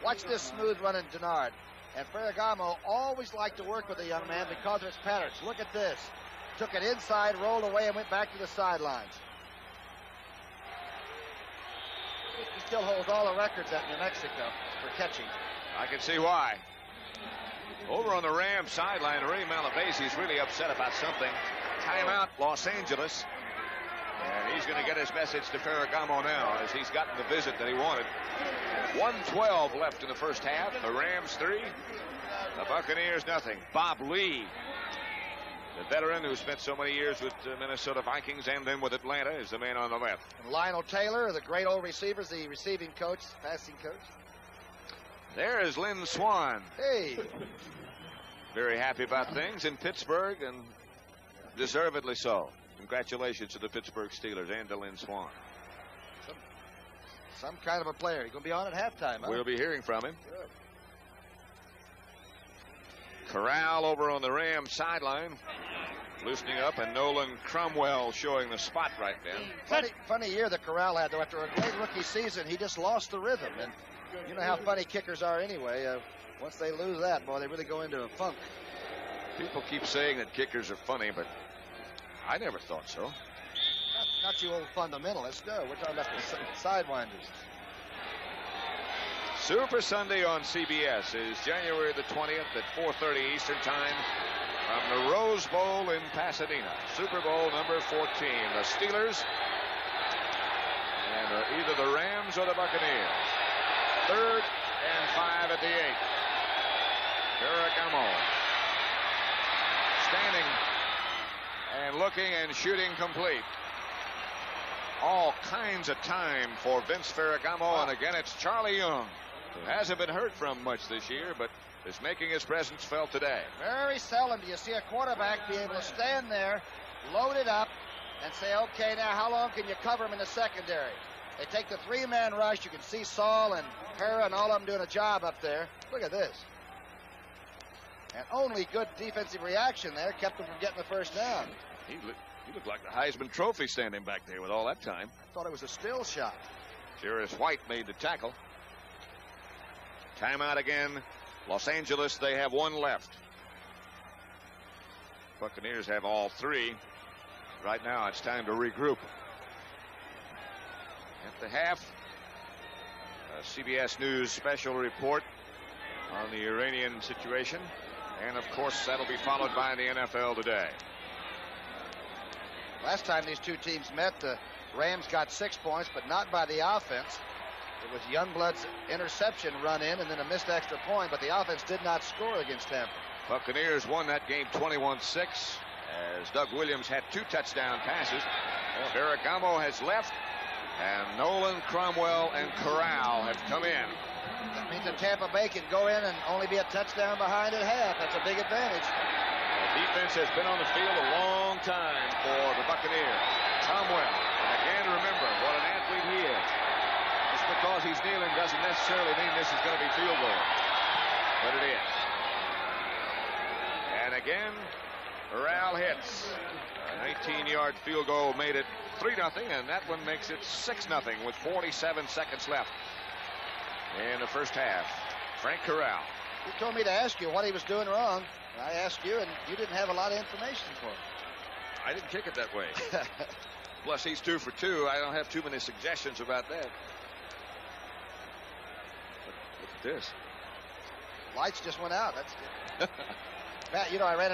Watch this smooth running Denard. And Ferragamo always liked to work with a young man because of his patterns. Look at this. Took it inside, rolled away, and went back to the sidelines. He still holds all the records at New Mexico for catching. I can see why. Over on the Rams sideline, Ray Malavasi is really upset about something. Timeout, Los Angeles. And he's going to get his message to Ferragamo now as he's gotten the visit that he wanted. 1:12 left in the first half. The Rams 3. The Buccaneers nothing. Bob Lee, the veteran who spent so many years with Minnesota Vikings and then with Atlanta, is the man on the left. And Lionel Taylor, the great old receivers, the receiving coach, passing coach. There is Lynn Swann. Hey. Very happy about things in Pittsburgh, and deservedly so. Congratulations to the Pittsburgh Steelers and to Lynn Swann. Some kind of a player. He's going to be on at halftime, huh? We'll be hearing from him. Good. Corral over on the Rams sideline, loosening up, and Nolan Cromwell showing the spot right then. Funny year that Corral had, though. After a great rookie season, he just lost the rhythm. And you know how funny kickers are anyway. Once they lose that, boy, they really go into a funk. People keep saying that kickers are funny, but I never thought so. Not you old fundamentalists. No, we're talking about the sidewinders. Super Sunday on CBS is January the 20th at 4:30 Eastern Time from the Rose Bowl in Pasadena. Super Bowl number 14. The Steelers and either the Rams or the Buccaneers. 3rd and 5 at the 8. Ferragamo standing and looking and shooting complete. All kinds of time for Vince Ferragamo, and again it's Charlie Young, who hasn't been heard from much this year, but is making his presence felt today. Very seldom do you see a quarterback be able to stand there, load it up, and say, okay, now how long can you cover him in the secondary? They take the 3-man rush. You can see Saul and Hera and all of them doing a job up there. Look at this. And only good defensive reaction there kept him from getting the first down. He looked like the Heisman Trophy standing back there with all that time. I thought it was a still shot. Sirius White made the tackle. Timeout again. Los Angeles, they have one left. Buccaneers have all 3. Right now, it's time to regroup. At the half, a CBS News special report on the Iranian situation. And, of course, that'll be followed by the NFL today. Last time these two teams met, the Rams got 6 points, but not by the offense. It was Youngblood's interception run in and then a missed extra point, but the offense did not score against Tampa. Buccaneers won that game 21-6 as Doug Williams had 2 touchdown passes. Ferragamo has left, and Nolan, Cromwell, and Corral have come in. That means that Tampa Bay can go in and only be a touchdown behind at half. That's a big advantage. The defense has been on the field a long time for the Buccaneers. Cromwell, and again, remember what an athlete he is. Just because he's kneeling doesn't necessarily mean this is going to be field goal. But it is. And again, Corral hits. A 19-yard field goal made it 3-0, and that one makes it 6-0 with 47 seconds left in the first half. Frank Corral. You told me to ask you what he was doing wrong. I asked you, and you didn't have a lot of information for him. I didn't kick it that way. Plus, he's 2 for 2. I don't have too many suggestions about that. Look at this. Lights just went out. That's good. Pat, you know, I ran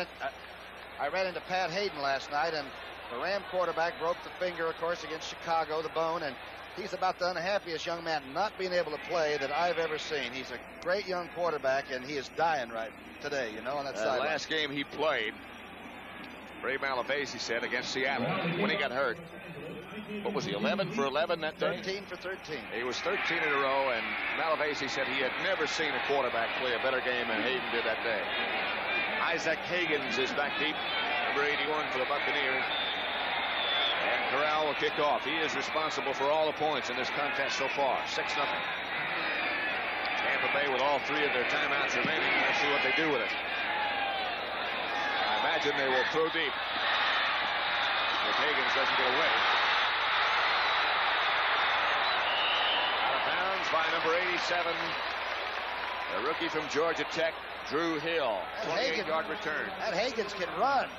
into Pat Hayden last night, and the Ram quarterback broke the finger, of course, against Chicago, the bone, and he's about the unhappiest young man not being able to play that I've ever seen. He's a great young quarterback, and he is dying right today, you know, on that sideline. Last game he played, Ray Malavasi said, against Seattle when he got hurt. What was he, 11 for 11 that day? 13 for 13. He was 13 in a row, and Malavasi said he had never seen a quarterback play a better game than Hayden did that day. Isaac Higgins is back deep, number 81 for the Buccaneers. And Corral will kick off. He is responsible for all the points in this contest so far. 6-0. Tampa Bay with all 3 of their timeouts remaining. Let's see what they do with it. I imagine they will throw deep if Higgins doesn't get away. Out of bounds by number 87, the rookie from Georgia Tech, Drew Hill. 28-yard return. That Higgins can run.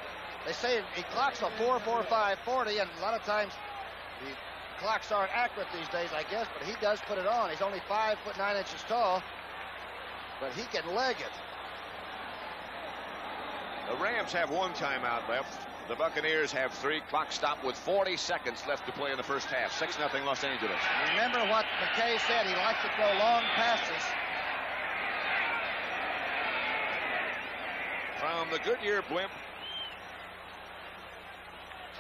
They say he clocks a 4.45 40, and a lot of times the clocks aren't accurate these days, I guess, but he does put it on. He's only 5 foot 9 inches tall, but he can leg it. The Rams have 1 timeout left. The Buccaneers have 3. Clock stopped with 40 seconds left to play in the first half. 6-0 Los Angeles. Remember what McKay said. He likes to throw long passes. From the Goodyear blimp.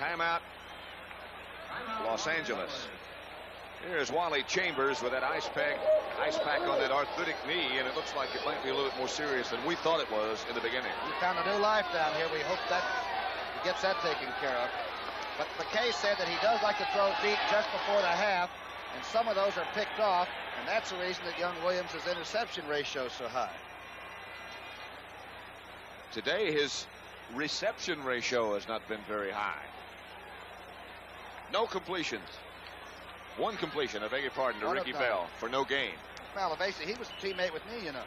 Timeout, Los Angeles. Here's Wally Chambers with that ice pack on that arthritic knee, and it looks like it might be a little bit more serious than we thought it was in the beginning. He found a new life down here. We hope that he gets that taken care of. But McKay said that he does like to throw deep just before the half, and some of those are picked off, and that's the reason that young Williams' interception ratio is so high. Today, his reception ratio has not been very high. No completions. 1 completion, I beg your pardon, to Ricky Bell for no gain. Malavasi, he was a teammate with me, you know.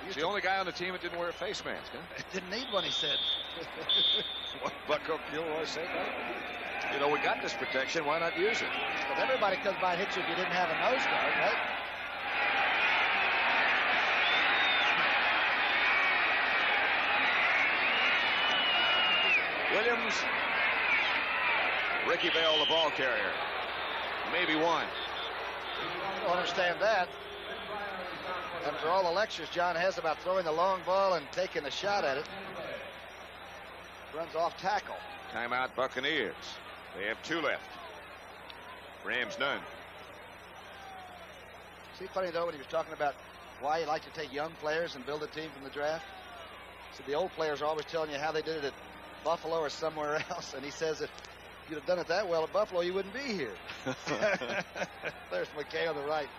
He's the only guy on the team that didn't wear a face mask, huh? Didn't need one, he said. What Bucko Gilroy said that? You know, we got this protection, why not use it? But everybody comes by and hits you if you didn't have a nose guard, right? Williams. Ricky Bell, the ball carrier. Maybe 1. I don't understand that. After all the lectures John has about throwing the long ball and taking a shot at it. Runs off tackle. Timeout Buccaneers. They have 2 left. Rams none. See, funny though, when he was talking about why you like to take young players and build a team from the draft. So the old players are always telling you how they did it at Buffalo or somewhere else, and he says that you'd have done it that well at Buffalo, you wouldn't be here. There's McKay on the right.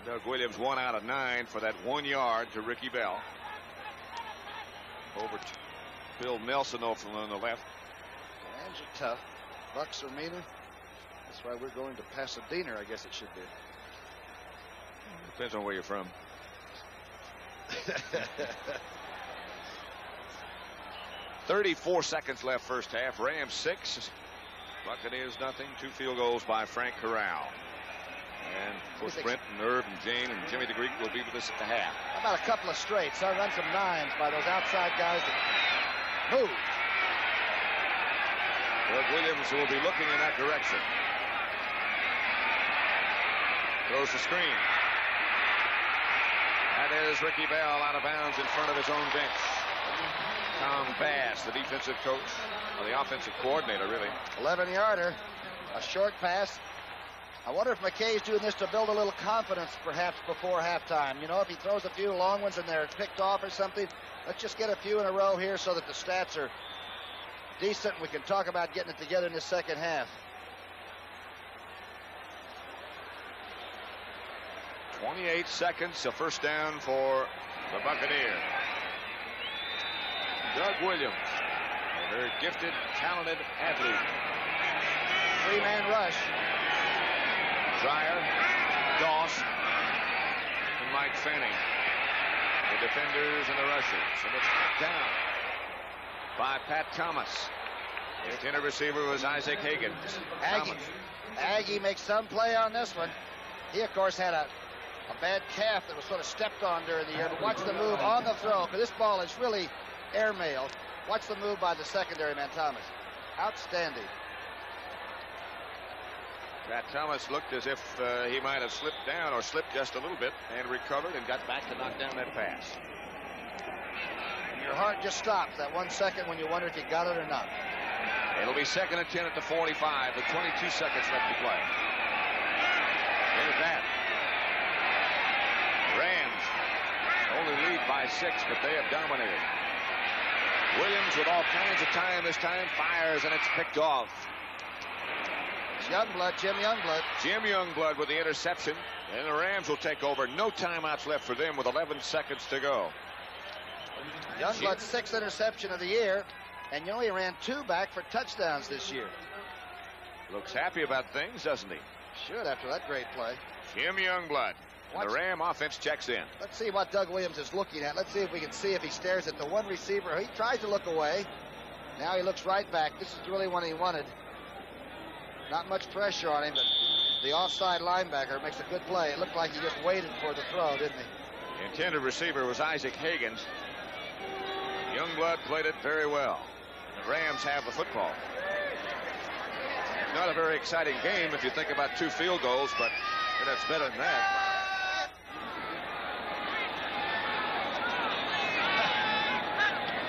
Doug Williams 1 out of 9 for that 1 yard to Ricky Bell. Over to Bill Nelson over on the left. The Rams are tough. Bucks are meaner. That's why we're going to Pasadena, I guess it should be. Depends on where you're from. 34 seconds left first half. Rams 6. Buccaneers nothing. 2 field goals by Frank Corral. And of course Brent and Irv and Jane and Jimmy the Greek will be with us at the half. How about a couple of straights? I'll run some 9s by those outside guys that move. Doug Williams will be looking in that direction. Throws the screen. That is Ricky Bell out of bounds in front of his own bench. Tom Bass, the defensive coach, or the offensive coordinator, really. 11-yarder, a short pass. I wonder if McKay's doing this to build a little confidence, perhaps, before halftime. You know, if he throws a few long ones and they're picked off or something, let's just get a few in a row here so that the stats are decent and we can talk about getting it together in the second half. 28 seconds, a first down for the Buccaneers. Doug Williams, a very gifted, talented athlete. 3-man rush. Dreyer, Doss, and Mike Fanning. The defenders and the rushers. And it's knocked down by Pat Thomas. The intended receiver was Isaac Higgins. Aggie makes some play on this one. He, of course, had a bad calf that was sort of stepped on during the year. But watch the move on the throw, because this ball is really airmailed. Watch the move by the secondary man, Thomas. Outstanding. Pat Thomas looked as if he might have slipped down or slipped just a little bit and recovered and got back to knock down that pass. And your heart just stops that 1 second when you wonder if you got it or not. It'll be 2nd and 10 at the 45 with 22 seconds left to play. Look at that. Rams only lead by 6, but they have dominated. Williams with all kinds of time this time fires, and it's picked off. It's Youngblood, Jim Youngblood. Jim Youngblood with the interception, and the Rams will take over. No timeouts left for them with 11 seconds to go. Youngblood's 6th interception of the year, and he only ran 2 back for touchdowns this year. Looks happy about things, doesn't he? Should after that great play. Jim Youngblood. The Ram offense checks in. Let's see what Doug Williams is looking at. Let's see if we can see if he stares at the one receiver. He tries to look away. Now he looks right back. This is really what he wanted. Not much pressure on him, but the offside linebacker makes a good play. It looked like he just waited for the throw, didn't he? The intended receiver was Isaac Higgins. Youngblood played it very well. The Rams have the football. Not a very exciting game if you think about 2 field goals, but that's better than that.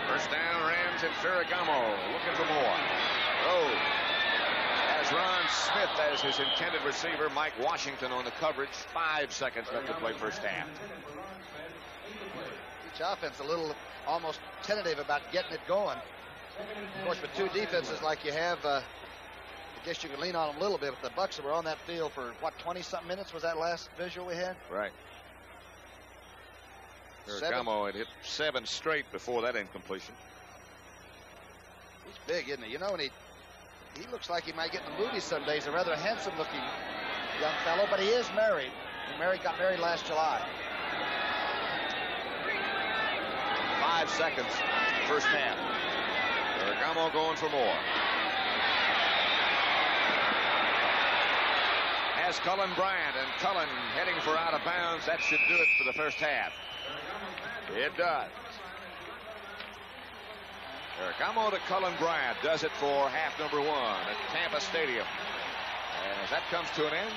First down, Rams and Ferragamo looking for more. Oh, as Ron Smith as his intended receiver, Mike Washington on the coverage. 5 seconds left to play first half. Each offense a little almost tentative about getting it going. Of course, with 2 defenses like you have, I guess you can lean on them a little bit. But the Bucs were on that field for, what, 20-something minutes was that last visual we had? Right. Ferragamo had hit 7 straight before that incompletion. He's big, isn't he? You know, and he looks like he might get in the movies some days. A rather handsome-looking young fellow, but he is married. He got married last July. 5 seconds, first half. Ferragamo going for more. Has Cullen Bryant, and Cullen heading for out of bounds. That should do it for the first half. It does. Ferragamo to Cullen Bryant does it for half number 1 at Tampa Stadium. And as that comes to an end,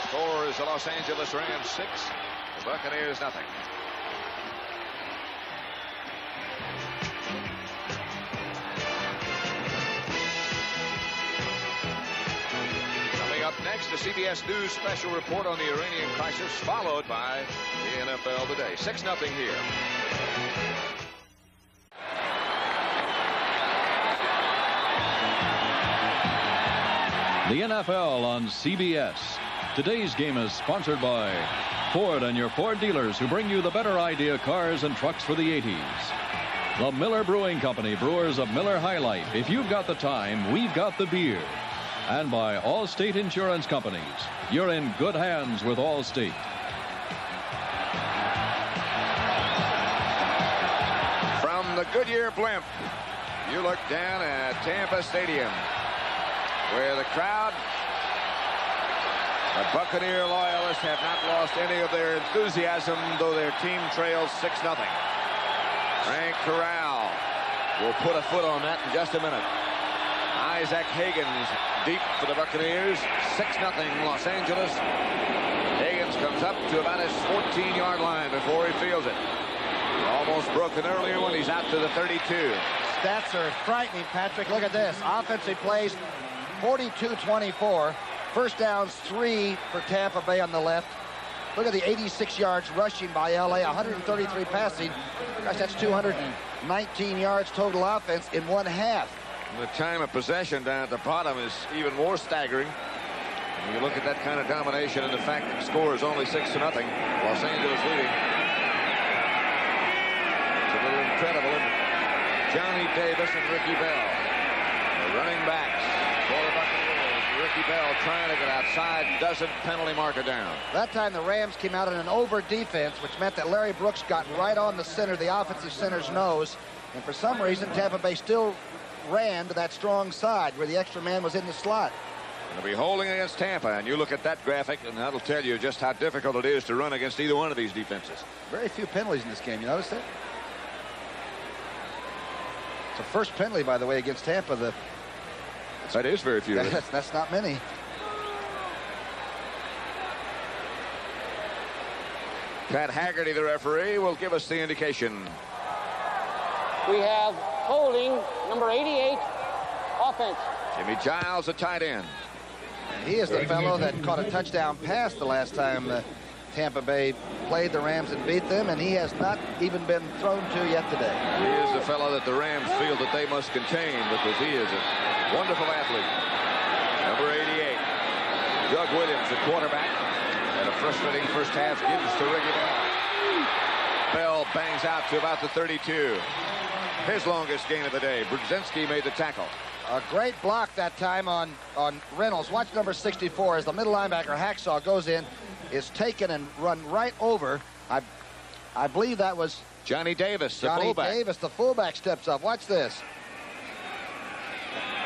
score is the Los Angeles Rams 6, the Buccaneers nothing. Coming up next, the CBS News special report on the Iranian crisis, followed by the NFL Today. 6-0 here. the NFL on CBS. Today's game is sponsored by Ford and your Ford dealers, who bring you the better idea cars and trucks for the 80s. The Miller Brewing Company, brewers of Miller High Life. If you've got the time, we've got the beer. And by Allstate Insurance Companies. You're in good hands with Allstate. From the Goodyear blimp, you look down at Tampa Stadium, where the crowd, the Buccaneer loyalists, have not lost any of their enthusiasm, though their team trails 6-0. Frank Corral will put a foot on that in just a minute. Isaac Higgins deep for the Buccaneers. 6-0 Los Angeles. Higgins comes up to about his 14-yard line before he feels it. Almost broken earlier when he's out to the 32. Stats are frightening, Patrick. Look at this. Offensive plays, 42-24. First downs, 3 for Tampa Bay on the left. Look at the 86 yards rushing by L.A., 133 passing. Gosh, that's 219 yards total offense in one half. The time of possession down at the bottom is even more staggering. When you look at that kind of domination and the fact that the score is only 6-0, Los Angeles leading. It's a little incredible, isn't it? Johnny Davis and Ricky Bell, the running backs for the Buccaneers. Ricky Bell trying to get outside, doesn't penalty marker down. That time the Rams came out in an over defense, which meant that Larry Brooks got right on the center, the offensive center's nose. And for some reason, Tampa Bay still ran to that strong side where the extra man was in the slot. Going to be holding against Tampa, and you look at that graphic, and that'll tell you just how difficult it is to run against either one of these defenses. Very few penalties in this game. You notice that? It's the first penalty, by the way, against Tampa. That is very few. That's not many. Pat Haggerty, the referee, will give us the indication. We have holding number 88, offense. Jimmy Giles, a tight end. He is the fellow that caught a touchdown pass the last time Tampa Bay played the Rams and beat them, and he has not even been thrown to yet today. He is the fellow that the Rams feel that they must contain, because he is a wonderful athlete. Number 88, Doug Williams, the quarterback. Had a frustrating first half, gives to Ricky Bell. Bell bangs out to about the 32. His longest gain of the day. Brzezinski made the tackle. A great block that time on Reynolds. Watch number 64 as the middle linebacker Hacksaw goes in, is taken and run right over. I believe that was Johnny Davis, the fullback. Johnny Davis, the fullback, steps up. Watch this.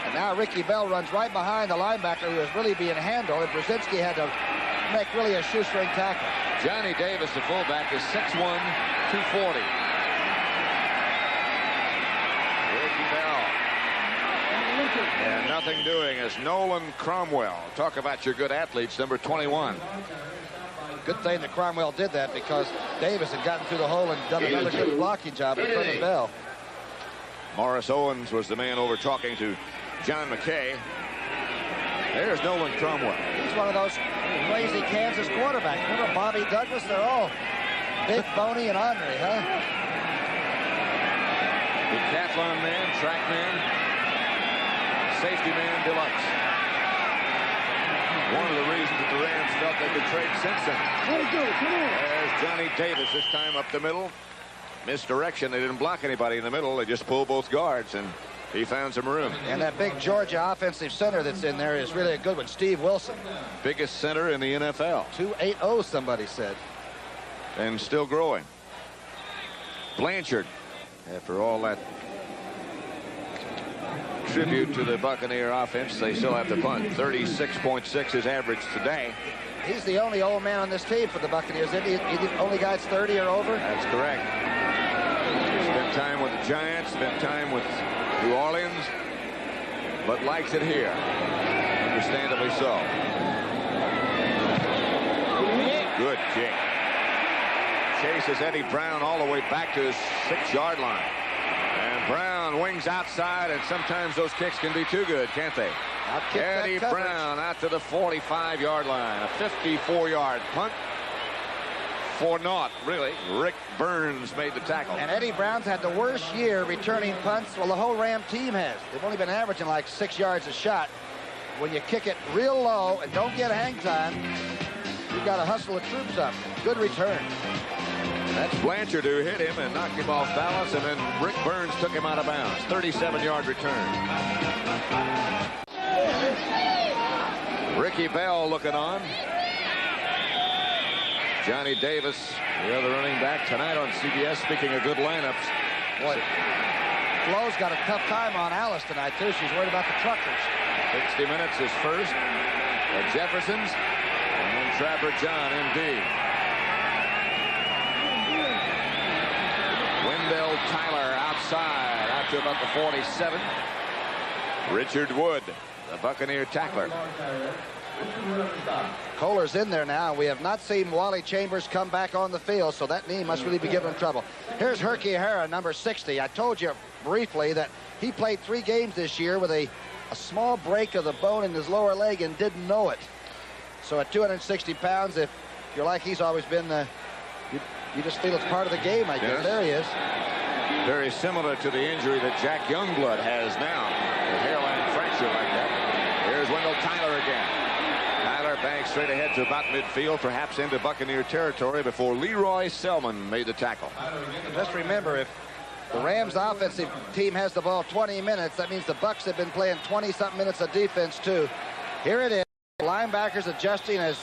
And now Ricky Bell runs right behind the linebacker who is really being handled, and Brzezinski had to make really a shoestring tackle. Johnny Davis, the fullback, is 6'1", 240. Ricky Bell. And nothing doing as Nolan Cromwell. Talk about your good athletes, number 21. Good thing that Cromwell did that, because Davis had gotten through the hole and done another good blocking job in front of Bell. Morris Owens was the man over talking to John McKay. There's Nolan Cromwell. He's one of those crazy Kansas quarterbacks. Remember Bobby Douglas? They're all big, bony, and ornery, huh? Decathlon man, track man, safety man deluxe. One of the reasons that the Rams felt they could trade Simpson. There's Johnny Davis, this time up the middle. Misdirection. They didn't block anybody in the middle. They just pulled both guards, and he found some room. And that big Georgia offensive center that's in there is really a good one, Steve Wilson. Biggest center in the NFL. 280, somebody said. And still growing. Blanchard, after all that tribute to the Buccaneer offense, they still have to punt. 36.6 is average today. He's the only old man on this team for the Buccaneers. He's the only guy that's 30 or over. That's correct. Spent time with the Giants, spent time with New Orleans, but likes it here. Understandably so. Good kick. Chases Eddie Brown all the way back to his 6-yard line. And Brown wings outside, and sometimes those kicks can be too good, can't they? Eddie Brown out to the 45-yard line. A 54-yard punt for naught, really. Rick Burns made the tackle. And Eddie Brown's had the worst year returning punts. Well, the whole Ram team has. They've only been averaging like 6 yards a shot. when you kick it real low and don't get hang time, you've got to hustle the troops up. Good return. That's Blanchard who hit him and knocked him off balance, and then Rick Burns took him out of bounds. 37-yard return. Ricky Bell looking on. Johnny Davis, the other running back tonight on CBS. Speaking of good lineups. Boy, Flo's got a tough time on Alice tonight, too. She's worried about the truckers. 60 minutes is first. The Jeffersons, and then Trapper John, MD. Wendell Tyler outside, out to about the 47. Richard Wood, the Buccaneer tackler. Kohler's in there now. We have not seen Wally Chambers come back on the field, so that knee must really be giving him trouble. Here's Herky Hara, number 60. I told you briefly that he played 3 games this year with a small break of the bone in his lower leg and didn't know it. So at 260 pounds, if you're like he's always been, you just feel it's part of the game, I guess. Yes. There he is. Very similar to the injury that Jack Youngblood has now. A hairline fracture like that. Here's Wendell Tyler again. Tyler banks straight ahead to about midfield, perhaps into Buccaneer territory, before Leroy Selman made the tackle. Just remember, if the Rams offensive team has the ball 20 minutes, that means the Bucs have been playing 20-something minutes of defense too. Here it is. Linebackers adjusting as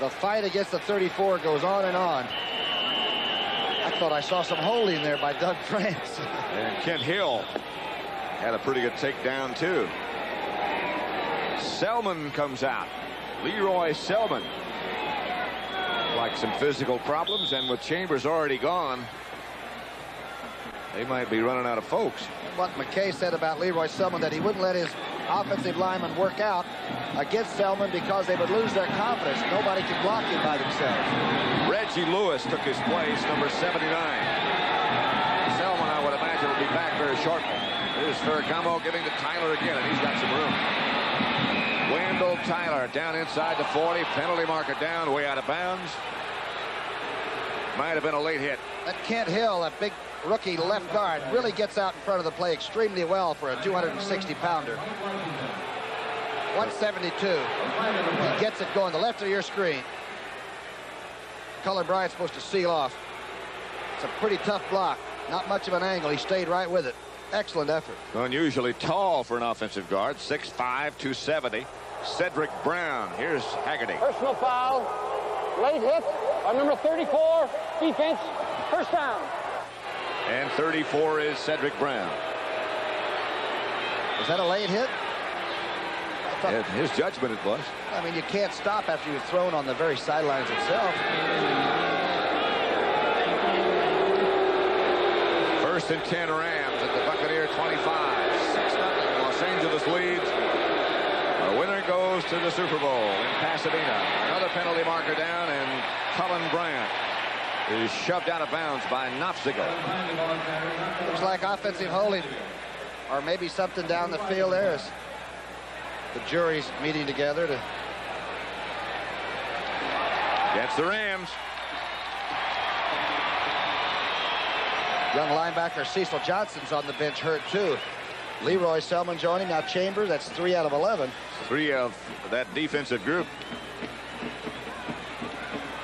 the fight against the 34 goes on and on. I thought I saw some holding there by Doug France. And Kent Hill had a pretty good takedown too. Selman comes out. Leroy Selman. Like some physical problems, and with Chambers already gone, they might be running out of folks. What McKay said about Leroy Selman, that he wouldn't let his offensive linemen work out against Selman because they would lose their confidence. Nobody could block him by themselves. Reggie Lewis took his place, number 79. Selman, I would imagine, will be back very shortly. Here's Ferragamo giving to Tyler again, and he's got some room. Wendell Tyler down inside the 40. Penalty marker down, way out of bounds. Might have been a late hit. That Kent Hill, that big rookie left guard, really gets out in front of the play extremely well for a 260-pounder. 172. He gets it going. The left of your screen. Cullen Bryant's supposed to seal off. It's a pretty tough block. Not much of an angle. He stayed right with it. Excellent effort. Unusually tall for an offensive guard. 6'5", 270. Cedric Brown. Here's Haggerty. Personal foul. Late hit by number 34. Defense. First down. And 34 is Cedric Brown. Was that a late hit? Yeah, his judgment it was. I mean, you can't stop after you're thrown on the very sidelines itself. First and 10 Rams at the Buccaneer 25. 6-0. Los Angeles leads. The winner goes to the Super Bowl in Pasadena. Another penalty marker down, and Cullen Bryant is shoved out of bounds by Nofziger. Looks like offensive holding, or maybe something down the field there as the jury's meeting together to... Gets the Rams. Young linebacker Cecil Johnson's on the bench, hurt too. Leroy Selman joining, now Chambers. That's 3 out of 11. 3 of that defensive group.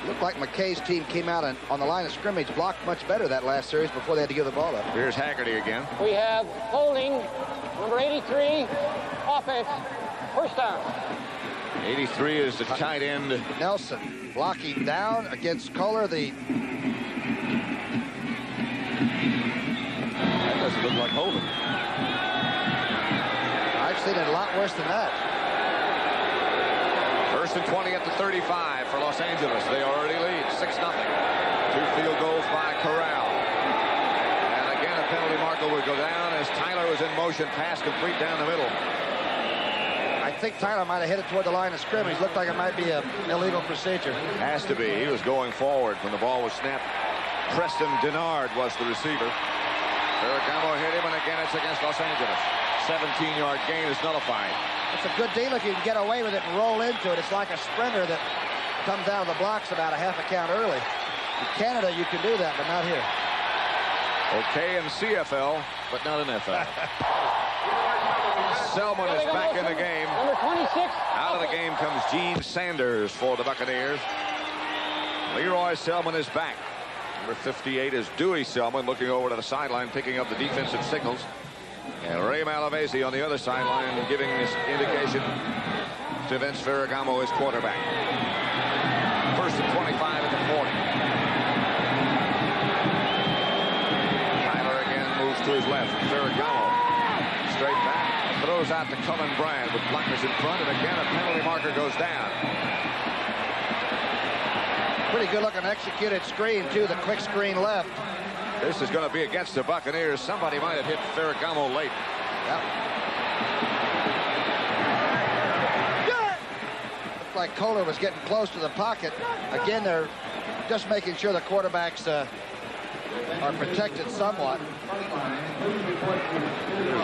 Looked like McKay's team came out and on the line of scrimmage, blocked much better that last series before they had to give the ball up. Here's Haggerty again. We have holding, number 83, offense, first down. 83 is the tight end. Nelson blocking down against Kohler. That doesn't look like holding. I've seen it a lot worse than that. First and 20 at the 35 for Los Angeles. They already lead 6-0. 2 field goals by Corral. And again, a penalty marker would go down as Tyler was in motion, pass complete down the middle. I think Tyler might have hit it toward the line of scrimmage. Looked like it might be an illegal procedure. Has to be. He was going forward when the ball was snapped. Preston Denard was the receiver. Ferragamo hit him, and again it's against Los Angeles. 17-yard gain is nullified. It's a good deal if you can get away with it and roll into it. It's like a sprinter that comes out of the blocks about a half a count early. In Canada, you can do that, but not here. Okay in CFL, but not in FL. Selman is back in the game. Number 26. Out of the game comes Gene Sanders for the Buccaneers. Leroy Selman is back. Number 58 is Dewey Selman looking over to the sideline, picking up the defensive signals. And Ray Malavasi on the other sideline giving this indication to Vince Ferragamo, his quarterback. First and 25 at the 40. Tyler again moves to his left. Ferragamo straight back. Throws out to Cullen Bryant with blockers in front. And again, a penalty marker goes down. Pretty good looking executed screen, too. The quick screen left. This is going to be against the Buccaneers. Somebody might have hit Ferragamo late. Yep. Looked like Kohler was getting close to the pocket. Again, they're just making sure the quarterbacks are protected somewhat.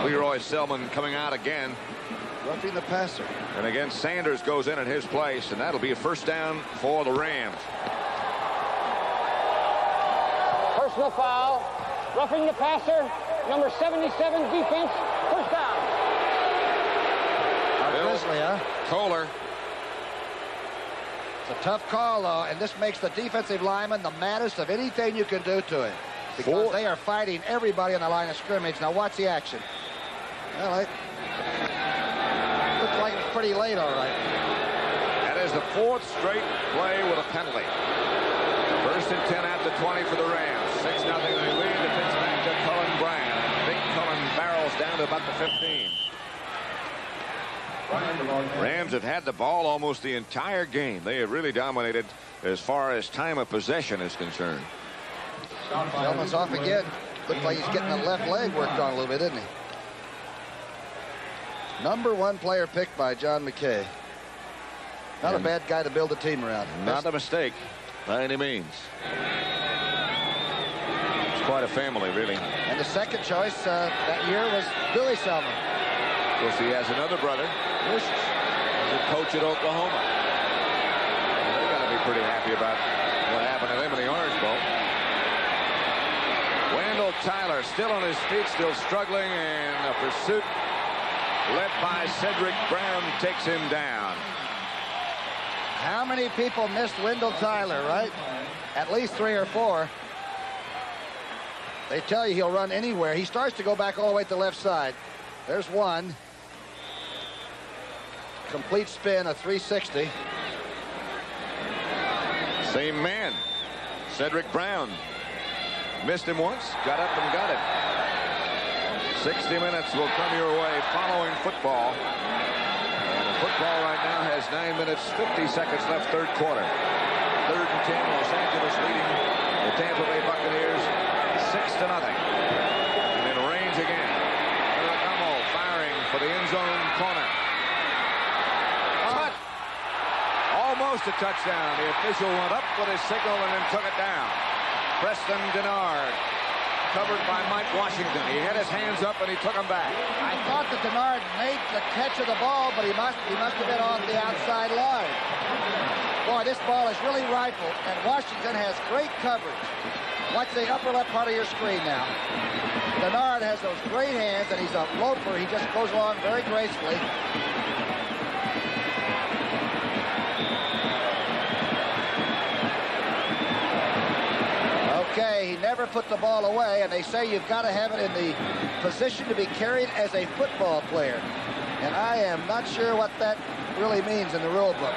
Leroy Selman coming out again. Roughing the passer. And again, Sanders goes in at his place, and that'll be a first down for the Rams. Personal foul. Roughing the passer. Number 77 defense. First down. Grizzly, huh? Kohler. It's a tough call, though, and this makes the defensive lineman the maddest of anything you can do to him. Because they are fighting everybody on the line of scrimmage. Now watch the action. Well, it looked like it was pretty late, all right. That is the fourth straight play with a penalty. First and 10 at the 20 for the Rams. 6-0 they lead. The pitch back to Cullen Bryant. Big Cullen barrels down to about the 15. Rams have had the ball almost the entire game. They have really dominated as far as time of possession is concerned. Selman's off again. Looked like he's getting the left leg worked on a little bit, didn't he? Number 1 player picked by John McKay. Not a bad guy to build a team around. Not a mistake by any means. It's quite a family, really. And the second choice that year was Dewey Selman. Of course, he has another brother, Lucius, who's a coach at Oklahoma. They got to be pretty happy about what happened to them in the Orange Bowl. Wendell Tyler still on his feet, still struggling, and a pursuit led by Cedric Brown takes him down. How many people missed Wendell Tyler, right? At least 3 or 4. They tell you he'll run anywhere. He starts to go back all the way to the left side. There's one. Complete spin, a 360. Same man, Cedric Brown. Missed him once, got up and got it. 60 minutes will come your way following football. And the football right now has 9 minutes, 50 seconds left, third quarter. 3rd and 10, Los Angeles leading the Tampa Bay Buccaneers 6-0. And then Reigns again. Ferragamo firing for the end zone corner. Almost a touchdown. The official went up with his signal and then took it down. Preston Denard, covered by Mike Washington. He had his hands up and he took them back. I thought that Denard made the catch of the ball, but he must have been on the outside line. Boy, this ball is really rifled, and Washington has great coverage. Watch the upper left part of your screen now. Denard has those great hands, and he's a loafer. He just goes along very gracefully. Okay, he never put the ball away, and they say you've got to have it in the position to be carried as a football player. And I am not sure what that really means in the rule book.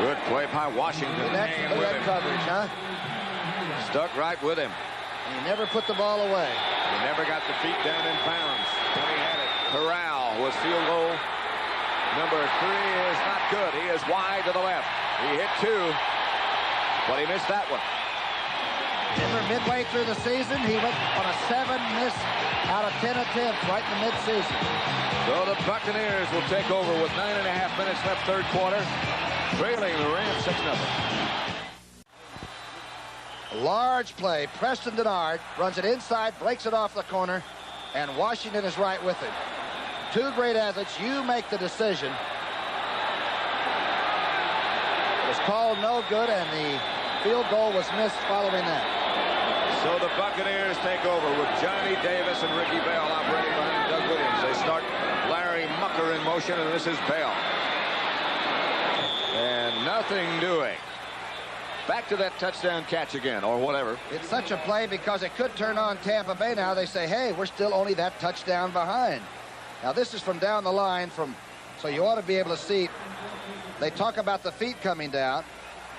Good play by Washington. Look at that coverage, huh? Stuck right with him. He never put the ball away. He never got the feet down in bounds when he had it. Corral was field goal number 3 is not good. He is wide to the left. He hit 2, but he missed that one. Remember, midway through the season, he went on a 7 miss out of 10 attempts right in the mid-season. So the Buccaneers will take over with 9.5 minutes left, third quarter, trailing the Rams 6-0. Large play. Preston Denard runs it inside, breaks it off the corner, and Washington is right with him. 2 great athletes. You make the decision. It was called no good, and the field goal was missed following that. So the Buccaneers take over with Johnny Davis and Ricky Bell operating behind Doug Williams. They start Larry motion, and this is Bell. And nothing doing. Back to that touchdown catch again, or whatever. It's such a play because it could turn on Tampa Bay now. They say, hey, we're still only that touchdown behind. Now, this is from down the line, so you ought to be able to see. They talk about the feet coming down.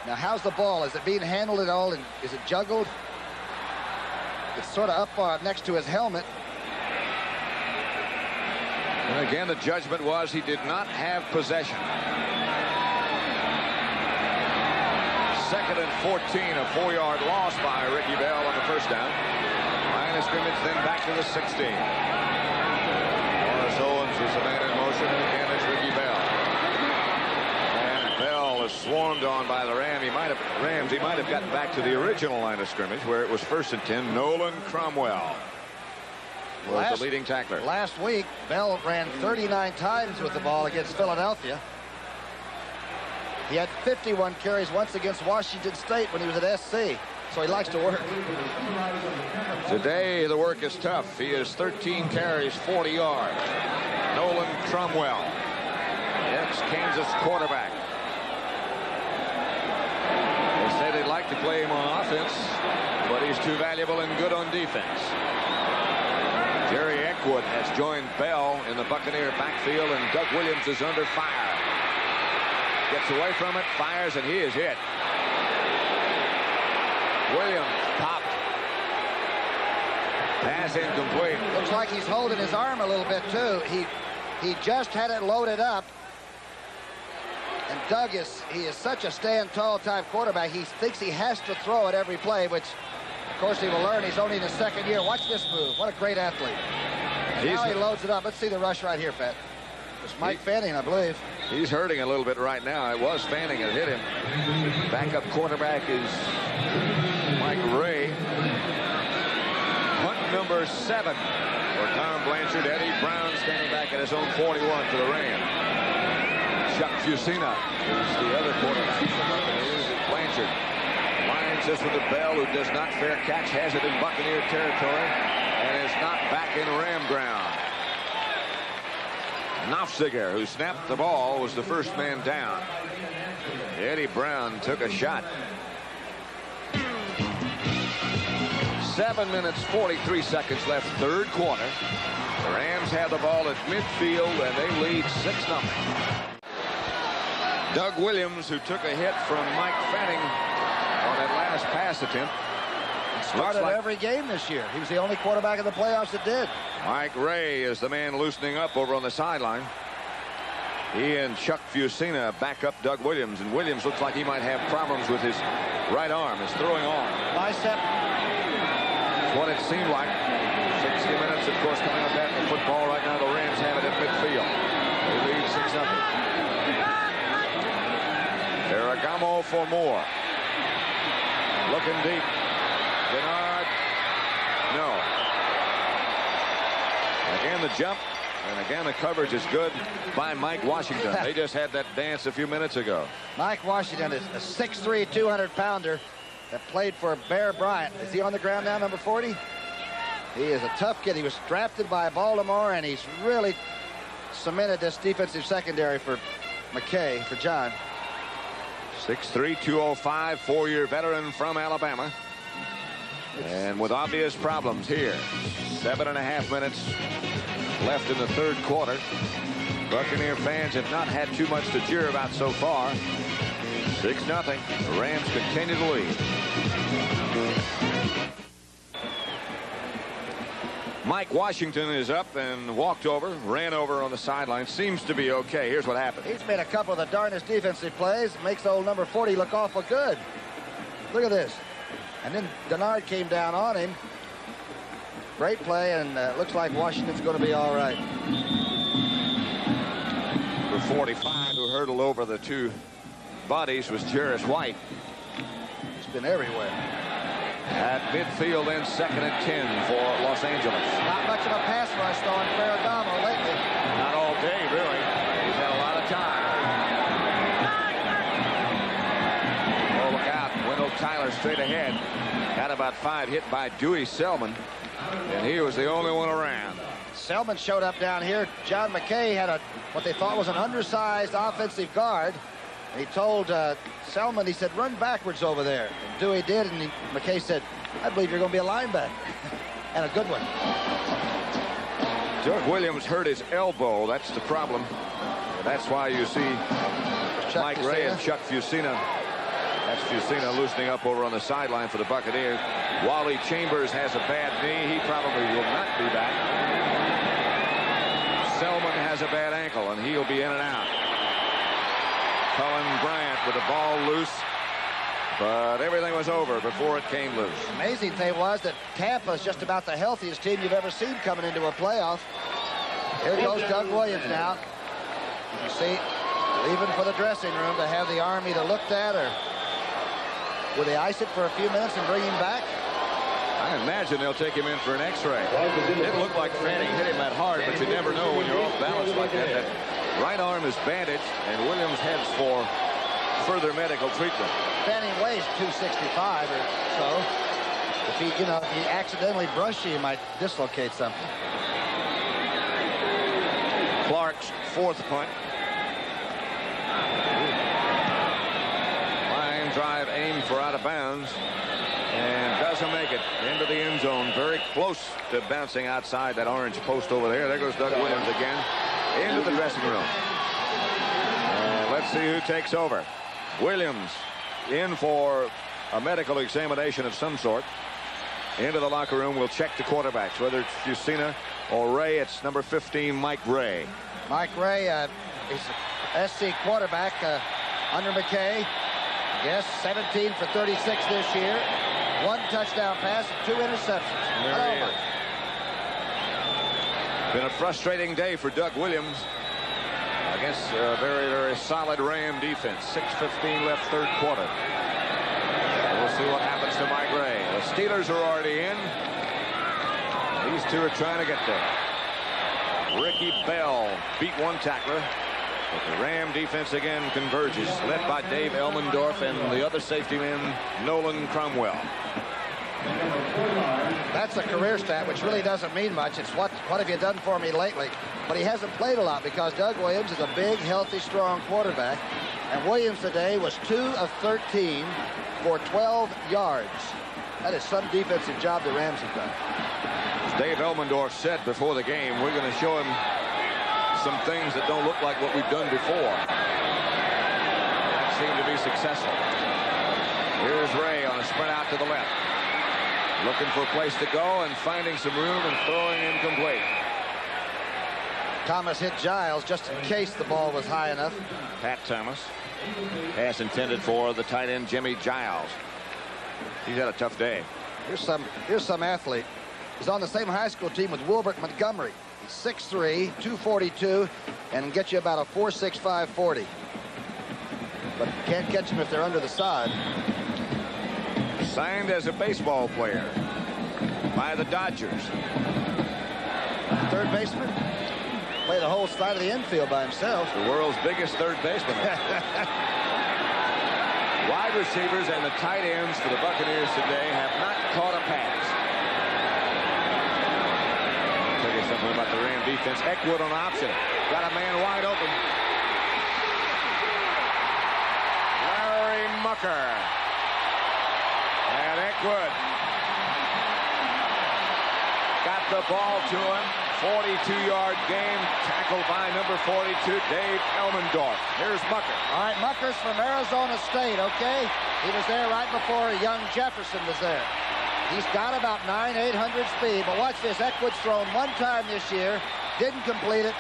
Now, how's the ball? Is it being handled at all? And is it juggled? It's sort of up next to his helmet. And again, the judgment was he did not have possession. 2nd and 14, a 4-yard loss by Ricky Bell on the first down. Line of scrimmage, then back to the 16. Morris Owens was the man in motion, and again it's Ricky Bell. And Bell is swarmed on by the Rams. He might have gotten back to the original line of scrimmage where it was 1st and 10. Nolan Cromwell was the leading tackler. Last week, Bell ran 39 times with the ball against Philadelphia. He had 51 carries once against Washington State when he was at SC, so he likes to work. Today, the work is tough. He has 13 carries, 40 yards. Nolan Cromwell, ex-Kansas quarterback. They say they'd like to play him on offense, but he's too valuable and good on defense. Jerry Eckwood has joined Bell in the Buccaneer backfield, and Doug Williams is under fire. Gets away from it, fires, and he is hit. Williams popped. Pass incomplete. Looks like he's holding his arm a little bit, too. He just had it loaded up. And Doug he is such a stand-tall type quarterback. He thinks he has to throw it every play, which, of course, he will learn. He's only in his 2nd year. Watch this move. What a great athlete. Now he loads it up. Let's see the rush right here, Pat. It's Mike Fanning, I believe. He's hurting a little bit right now. It was Fanning that hit him. Backup quarterback is Mike Ray. Punt number 7 for Tom Blanchard. Eddie Brown standing back at his own 41 for the Rams. Chuck Fusina is the other quarterback. Blanchard lines this with the Bell, who does not fair catch, has it in Buccaneer territory, and is not back in Ram ground. Nofziger, who snapped the ball, was the first man down. Eddie Brown took a shot. 7 minutes, 43 seconds left, 3rd quarter. The Rams have the ball at midfield, and they lead 6-0. Doug Williams, who took a hit from Mike Fanning on that last pass attempt. Started every game this year. He was the only quarterback in the playoffs that did. Mike Ray is the man loosening up over on the sideline. He and Chuck Fusina back up Doug Williams, and Williams looks like he might have problems with his right arm, his throwing arm. Bicep. That's what it seemed like. 60 minutes, of course, coming up after football. Right now, the Rams have it at midfield. They lead 6-0. Ferragamo for Moore. Looking deep. Bernard, no. Again, the jump, and again, the coverage is good by Mike Washington. They just had that dance a few minutes ago. Mike Washington is a 6'3", 200-pounder that played for Bear Bryant. Is he on the ground now, number 40? He is a tough kid. He was drafted by Baltimore, and he's really cemented this defensive secondary for McKay, for John. 6'3", 205, 4-year veteran from Alabama. And with obvious problems here. 7.5 minutes left in the 3rd quarter. Buccaneer fans have not had too much to cheer about so far. 6-0. The Rams continue to lead. Mike Washington is up and walked over, ran over on the sideline. Seems to be okay. Here's what happened. He's made a couple of the darndest defensive plays. Makes old number 40 look awful good. Look at this. And then Denard came down on him. Great play, and looks like Washington's going to be all right. The 45 who hurdled over the 2 bodies was Jarris White. He's been everywhere. At midfield, then 2nd and 10 for Los Angeles. Not much of a pass rush on Ferragamo lately. Not all day, really. He's had a lot of time. Oh, look out. Wendell Tyler straight ahead. Had about 5 hit by Dewey Selman, and he was the only one around. Selman showed up down here. John McKay had what they thought was an undersized offensive guard. And he told Selman, he said, run backwards over there. And Dewey did, and McKay said, I believe you're going to be a linebacker. And a good one. Doug Williams hurt his elbow. That's the problem. And that's why you see Mike Ray and Chuck Fusina. That's Fusina loosening up over on the sideline for the Buccaneers. Wally Chambers has a bad knee. He probably will not be back. Selman has a bad ankle, and he'll be in and out. Cullen Bryant with the ball loose. But everything was over before it came loose. The amazing thing was that Tampa is just about the healthiest team you've ever seen coming into a playoff. Here goes Doug Williams now. You see, leaving for the dressing room to have the arm either looked at, or will they ice it for a few minutes and bring him back? I imagine they'll take him in for an x-ray. It didn't look like Fanning hit him that hard, but you never know when you're off balance like that. That right arm is bandaged, and Williams heads for further medical treatment. Fanning weighs 265 or so. If he, if he accidentally brushed you, he might dislocate something. Clark's fourth punt. Line drive aimed for out of bounds. And doesn't make it into the end zone. Very close to bouncing outside that orange post over there. There goes Doug Williams again into the dressing room. And let's see who takes over. Williams in for a medical examination of some sort. Into the locker room. We'll check the quarterbacks, whether it's Fusina or Ray. It's number 15, Mike Ray. Mike Ray is an SC quarterback under McKay. Yes, 17 for 36 this year. 1 touchdown pass, 2 interceptions. There he is. Been a frustrating day for Doug Williams against a very, very solid Ram defense. 6:15 left, third quarter. We'll see what happens to Mike Ray. The Steelers are already in. These two are trying to get there. Ricky Bell beat one tackler. But the Ram defense again converges, led by Dave Elmendorf and the other safety man, Nolan Cromwell. That's a career stat, which really doesn't mean much. It's what have you done for me lately? But he hasn't played a lot because Doug Williams is a big, healthy, strong quarterback. And Williams today was 2 of 13 for 12 yards. That is some defensive job the Rams have done. As Dave Elmendorf said before the game, we're going to show him some things that don't look like what we've done before. That seemed to be successful. Here's Ray on a sprint out to the left. Looking for a place to go and finding some room and throwing incomplete. Thomas hit Giles just in case the ball was high enough. Pat Thomas. Pass intended for the tight end Jimmy Giles. He's had a tough day. Here's some athlete. He's on the same high school team with Wilbert Montgomery. 6'3", 242, and get you about a 4.65 40. But can't catch them if they're under the side. Signed as a baseball player by the Dodgers. Third baseman. Play the whole side of the infield by himself. The world's biggest third baseman. Wide receivers and the tight ends for the Buccaneers today have not caught a pass. Tell you something about the Ram defense. Eckwood on option. Got a man wide open. Larry Mucker. And Eckwood got the ball to him. 42-yard game, tackled by number 42, Dave Elmendorf. Here's Mucker. All right, Mucker's from Arizona State, okay? He was there right before young Jefferson was there. He's got about 900 speed, but watch this. Eckwood's thrown one time this year, didn't complete it,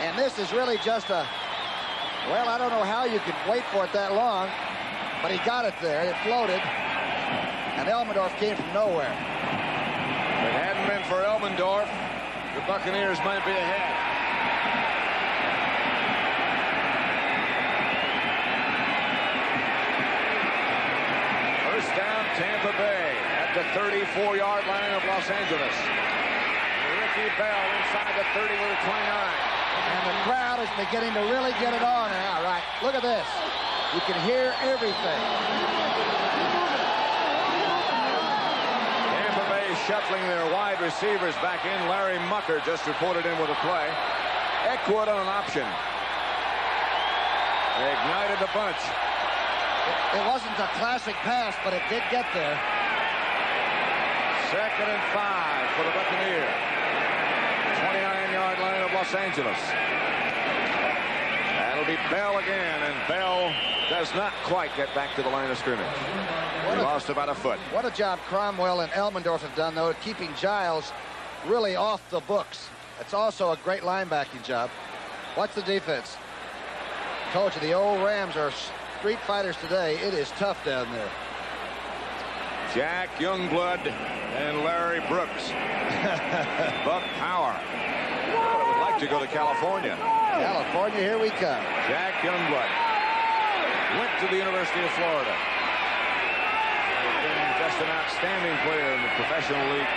and this is really just a, well, I don't know how you could wait for it that long, but he got it there. It floated, and Elmendorf came from nowhere. If it hadn't been for Elmendorf, the Buccaneers might be ahead. First down, Tampa Bay at the 34-yard line of Los Angeles. Ricky Bell inside the 30 with a 29. And the crowd is beginning to really get it on now. Right, look at this. You can hear everything. Tampa Bay shuffling their wide receivers back in. Larry Mucker just reported in with a play. Eckwood on an option. They ignited the bunch. It wasn't a classic pass, but it did get there. 2nd and 5 for the Buccaneers. 29-yard line of Los Angeles. That'll be Bell again, and Bell does not quite get back to the line of scrimmage. He lost about a foot. What a job Cromwell and Elmendorf have done, though, keeping Giles really off the books. It's also a great linebacking job. Watch the defense. Told you, the old Rams are street fighters today. It is tough down there. Jack Youngblood and Larry Brooks. Buck Power. I would like to go to California. California, here we come. Jack Youngblood went to the University of Florida. He's been just an outstanding player in the professional league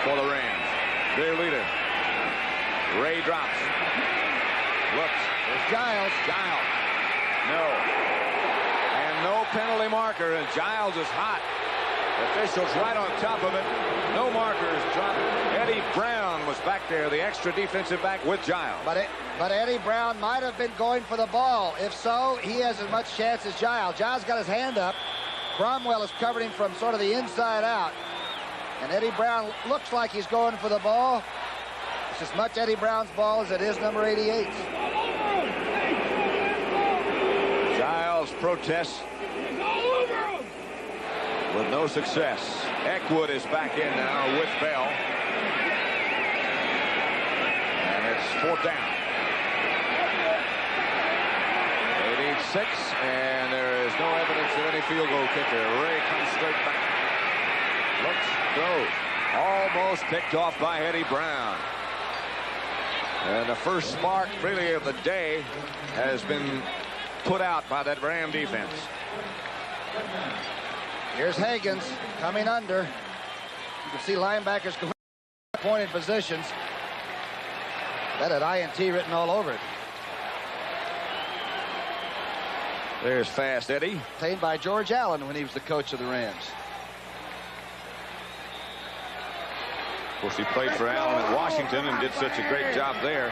for the Rams. Their leader. Ray drops. Looks. There's Giles. Giles. No. And no penalty marker, and Giles is hot. Officials right on top of it. No markers dropped. Eddie Brown was back there, the extra defensive back with Giles. But Eddie Brown might have been going for the ball. If so, he has as much chance as Giles. Giles got his hand up. Cromwell is covering him from sort of the inside out. And Eddie Brown looks like he's going for the ball. It's as much Eddie Brown's ball as it is number 88. Giles protests with no success. Eckwood is back in now with Bell. And it's 4th down. They need 6, and there is no evidence of any field goal kicker. Ray comes straight back. Looks, throws. Almost picked off by Eddie Brown. And the first spark, really, of the day has been put out by that Ram defense. Here's Higgins coming under. You can see linebackers going pointed positions. That had INT written all over it. There's Fast Eddie. Played by George Allen when he was the coach of the Rams. Of course, he played for Allen at Washington and did such a great job there.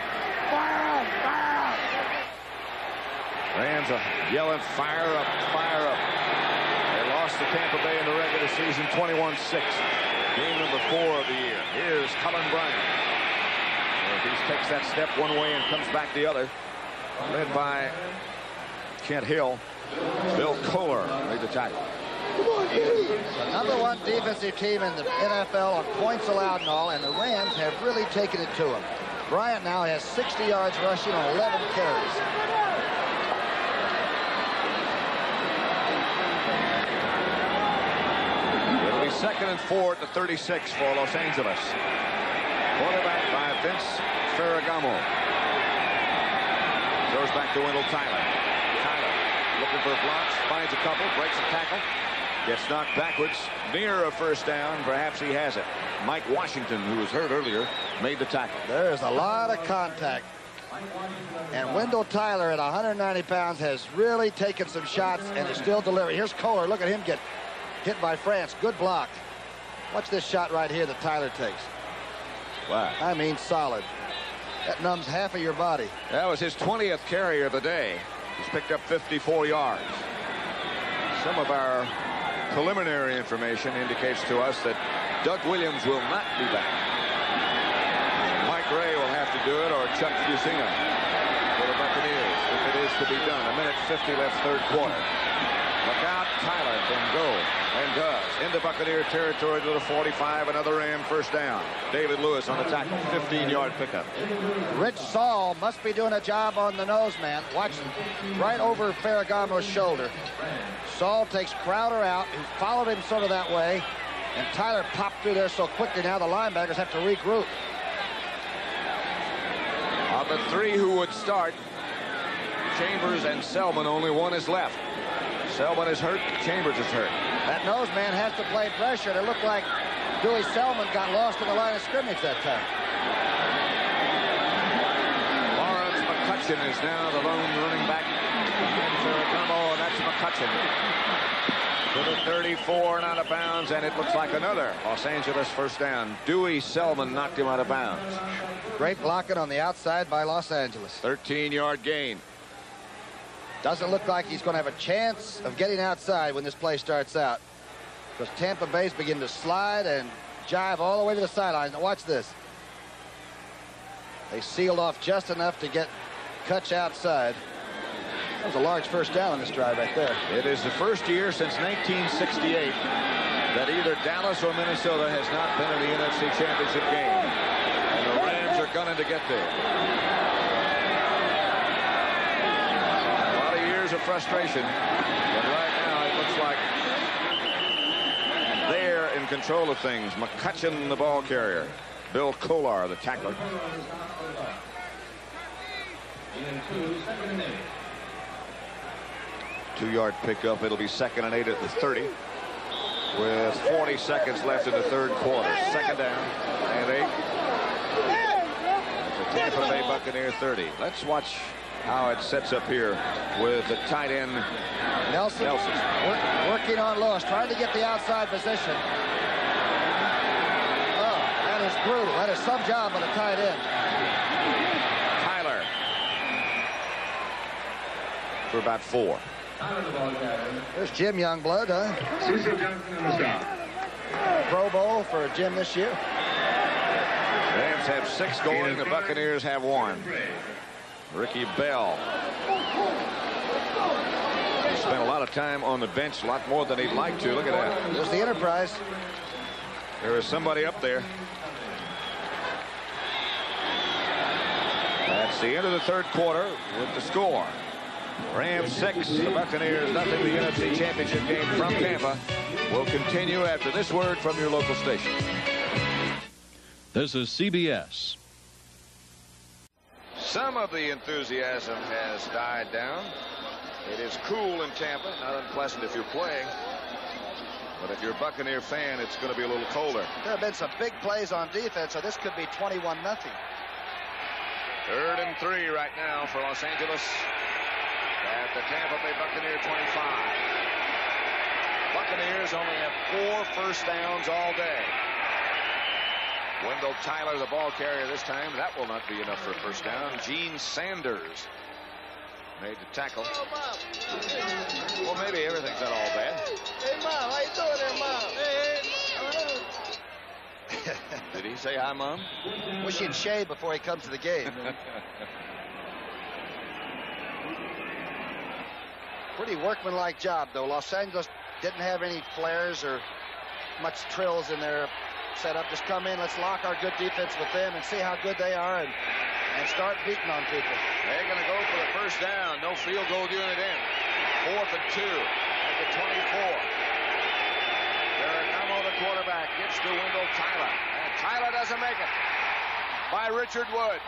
Rams are yelling, fire up, fire up. They lost to Tampa Bay in the regular season, 21-6. Game number 4 of the year. Here's Cullen Bryant. He takes that step one way and comes back the other. Led by Kent Hill. Bill Kohler made the tackle. The number 1 defensive team in the NFL on points allowed and all, and the Rams have really taken it to them. Bryant now has 60 yards rushing on 11 carries. It'll be 2nd and 4 at the 36 for Los Angeles. Quarterback by Vince Ferragamo. Throws back to Wendell Tyler. Tyler looking for blocks, finds a couple, breaks a tackle. Gets knocked backwards, near a first down. Perhaps he has it. Mike Washington, who was hurt earlier, made the tackle. There's a lot of contact. And Wendell Tyler at 190 pounds has really taken some shots and is still delivering. Here's Kohler. Look at him get hit by France. Good block. Watch this shot right here that Tyler takes. Wow. I mean, solid. That numbs half of your body. That was his 20th carry of the day. He's picked up 54 yards. Some of our preliminary information indicates to us that Doug Williams will not be back. Mike Ray will have to do it, or Chuck Fusina for the Buccaneers, if it is to be done. 1:50 left, 3rd quarter. Look out, Tyler can go, and does. Into Buccaneer territory to the 45, another Ram first down. David Lewis on the tackle, 15-yard pickup. Rich Saul must be doing a job on the nose man. Watch right over Ferragamo's shoulder. Saul takes Crowder out, who followed him sort of that way, and Tyler popped through there so quickly now the linebackers have to regroup. Of the 3 who would start, Chambers and Selman, only one is left. Selman is hurt, Chambers is hurt. That nose man has to play pressure, and it looked like Dewey Selman got lost in the line of scrimmage that time. Lawrence McCutcheon is now the lone running back And that's McCutcheon. To the 34 and out of bounds, and it looks like another Los Angeles first down. Dewey Selman knocked him out of bounds. Great blocking on the outside by Los Angeles. 13-yard gain. Doesn't look like he's going to have a chance of getting outside when this play starts out, because Tampa Bay's begin to slide and jive all the way to the sidelines. Now watch this. They sealed off just enough to get Kutch outside. That was a large first down on this drive right there. It is the first year since 1968 that either Dallas or Minnesota has not been in the NFC Championship game. And the Rams are gunning to get there. A lot of years of frustration. But right now it looks like they're in control of things. McCutcheon, the ball carrier. Bill Kolar, the tackler. 2-yard pickup. It'll be 2nd and 8 at the 30 with 40 seconds left in the third quarter. 2nd down and 8 at the Tampa Bay Buccaneer 30. Let's watch how it sets up here with the tight end Nelson. Working on Lewis, trying to get the outside position. Oh, that is brutal. That is some job on the tight end. Tyler for about 4. There's Jim Youngblood, huh? Pro Bowl for Jim this year. Rams have 6 going. The Buccaneers have 1. Ricky Bell. He spent a lot of time on the bench, a lot more than he'd like to. Look at that. There's the Enterprise. There is somebody up there. That's the end of the third quarter with the score. Rams 6, the Buccaneers nothing. The NFC Championship game from Tampa will continue after this word from your local station. This is CBS. Some of the enthusiasm has died down. It is cool in Tampa, not unpleasant if you're playing. But if you're a Buccaneer fan, it's going to be a little colder. There have been some big plays on defense, so this could be 21-0. 3rd and 3 right now for Los Angeles at the Tampa Bay Buccaneer 25. Buccaneers only have 4 first downs all day. Wendell Tyler, the ball carrier this time. That will not be enough for a first down. Gene Sanders made the tackle. Well, maybe everything's not all bad. Hey, Mom, how you doing there, Mom? Hey. Did he say hi, Mom? Wish he'd shave before he comes to the game. Pretty workmanlike job, though. Los Angeles didn't have any flares or much trills in their setup. Just come in, let's lock our good defense with them and see how good they are and start beating on people. They're going to go for the first down. No field goal unit in. 4th and 2 at the 24. Ferragamo, the quarterback, gets to Wendell Tyler. And Tyler doesn't make it. By Richard Wood.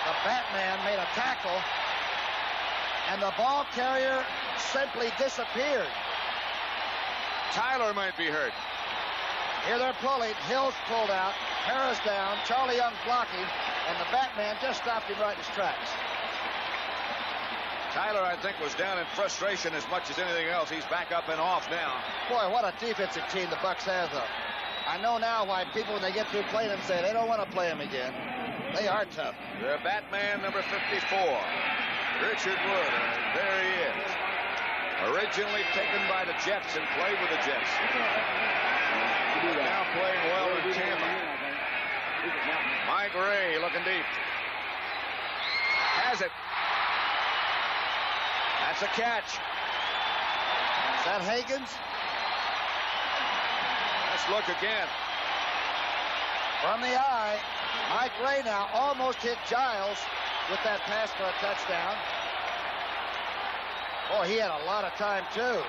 The Batman made a tackle, and the ball carrier simply disappeared. Tyler might be hurt. Here they're pulling. Hill's pulled out. Harris down. Charlie Young's blocking. And the Batman just stopped him right in his tracks. Tyler, I think, was down in frustration as much as anything else. He's back up and off now. Boy, what a defensive team the Bucs have, though. I know now why people, when they get through playing them, say they don't want to play him again. They are tough. The Batman, number 54. Richard Wood. There he is. Originally taken by the Jets and played with the Jets. Now playing well in Tampa. Mike Ray looking deep. Has it. That's a catch. Is that Higgins? Let's look again. From the eye, Mike Ray now almost hit Giles with that pass for a touchdown. Boy, he had a lot of time, too.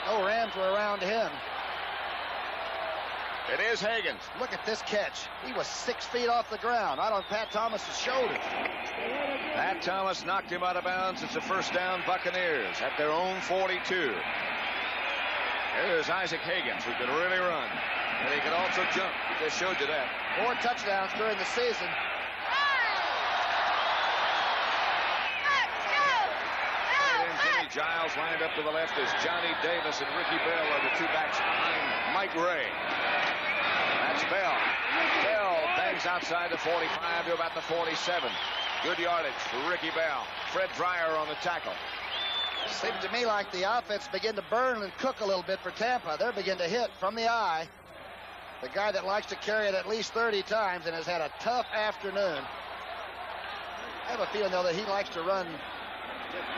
No Rams were around him. It is Higgins. Look at this catch. He was 6 feet off the ground, right on Pat Thomas's shoulder. Pat Thomas knocked him out of bounds. It's a first down, Buccaneers at their own 42. There's Isaac Higgins, who can really run. And he can also jump. He just showed you that. 4 touchdowns during the season. Giles lined up to the left as Johnny Davis and Ricky Bell are the two backs behind Mike Ray. That's Bell. Bell bangs outside the 45 to about the 47. Good yardage for Ricky Bell. Fred Dreyer on the tackle. Seemed to me like the offense began to burn and cook a little bit for Tampa. They're beginning to hit from the eye. The guy that likes to carry it at least 30 times and has had a tough afternoon. I have a feeling, though, that he likes to run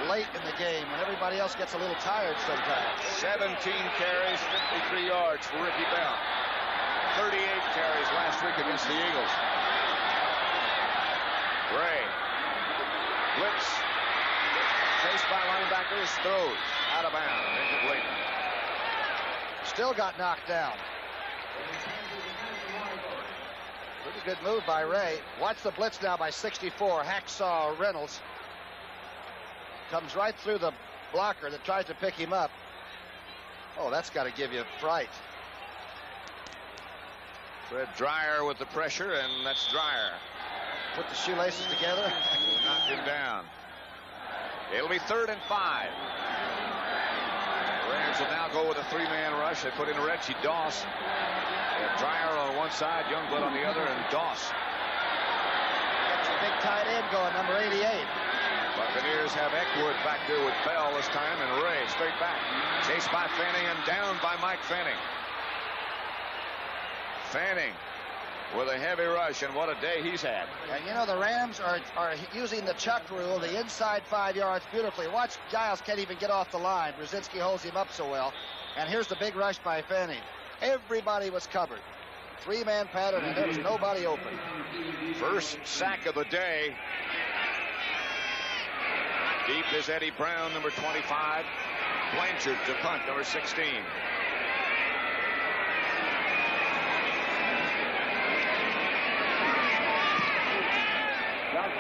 late in the game when everybody else gets a little tired sometimes. 17 carries, 53 yards for Ricky Bell. 38 carries last week against the Eagles. Ray. Blitz. Chased by linebackers. Throws. Out of bounds. Incomplete. Still got knocked down. Pretty good move by Ray. Watch the blitz now by 64. Hacksaw Reynolds. Comes right through the blocker that tries to pick him up. Oh, that's got to give you fright. Fred Dreyer with the pressure, and that's Dreyer. Put the shoelaces together. Knocked him down. It'll be 3rd and 5. The Rams will now go with a 3-man rush. They put in Reggie Doss. Dreyer on one side, Youngblood on the other, and Doss. Got your big tight end going, number 88. Buccaneers have Eckwood back there with Bell this time, and Ray straight back. Chased by Fanning and down by Mike Fanning. Fanning with a heavy rush, and what a day he's had. And you know, the Rams are using the chuck rule, the inside 5 yards, beautifully. Watch, Giles can't even get off the line. Brzezinski holds him up so well. And here's the big rush by Fanning. Everybody was covered. 3-man pattern, and there was nobody open. First sack of the day. Deep is Eddie Brown, number 25. Blanchard to punt, number 16.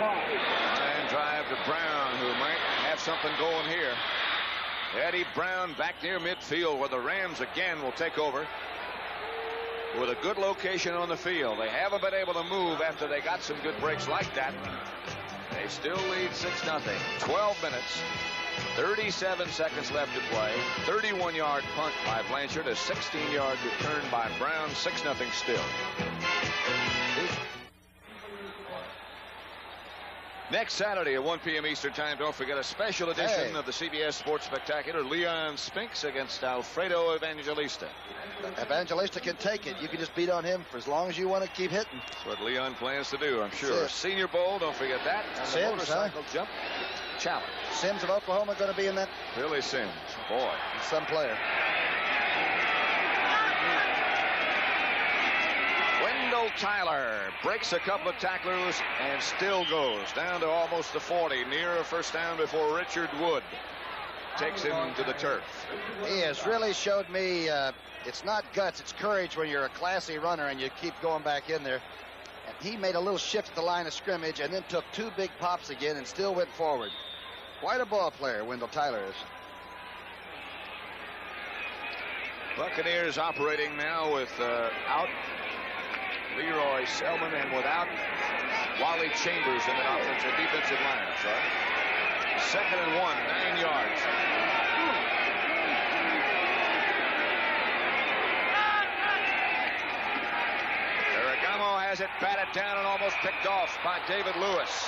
And drive to Brown, who might have something going here. Eddie Brown back near midfield, where the Rams again will take over with a good location on the field. They haven't been able to move after they got some good breaks like that. They still lead 6-0. 12 minutes, 37 seconds left to play. 31-yard punt by Blanchard, a 16-yard return by Brown. 6-0 still. Next Saturday at 1 p.m. Eastern Time, don't forget a special edition of the CBS Sports Spectacular. Leon Spinks against Alfredo Evangelista. Evangelista can take it. You can just beat on him for as long as you want to keep hitting. That's what Leon plans to do, I'm sure. Senior Bowl, don't forget that. And the motorcycle jump challenge. Sims of Oklahoma going to be in that? Billy Sims, boy. He's some player. Wendell Tyler breaks a couple of tacklers and still goes down to almost the 40, near a first down before Richard Wood takes him to the turf. He has really showed me it's not guts, it's courage when you're a classy runner and you keep going back in there. And he made a little shift at the line of scrimmage and then took 2 big pops again and still went forward. Quite a ball player, Wendell Tyler is. Buccaneers operating now with out Leroy Selman and without Wally Chambers in that offensive defensive line. So 2nd and 1, 9 yards. Ferragamo has it batted down and almost picked off by David Lewis.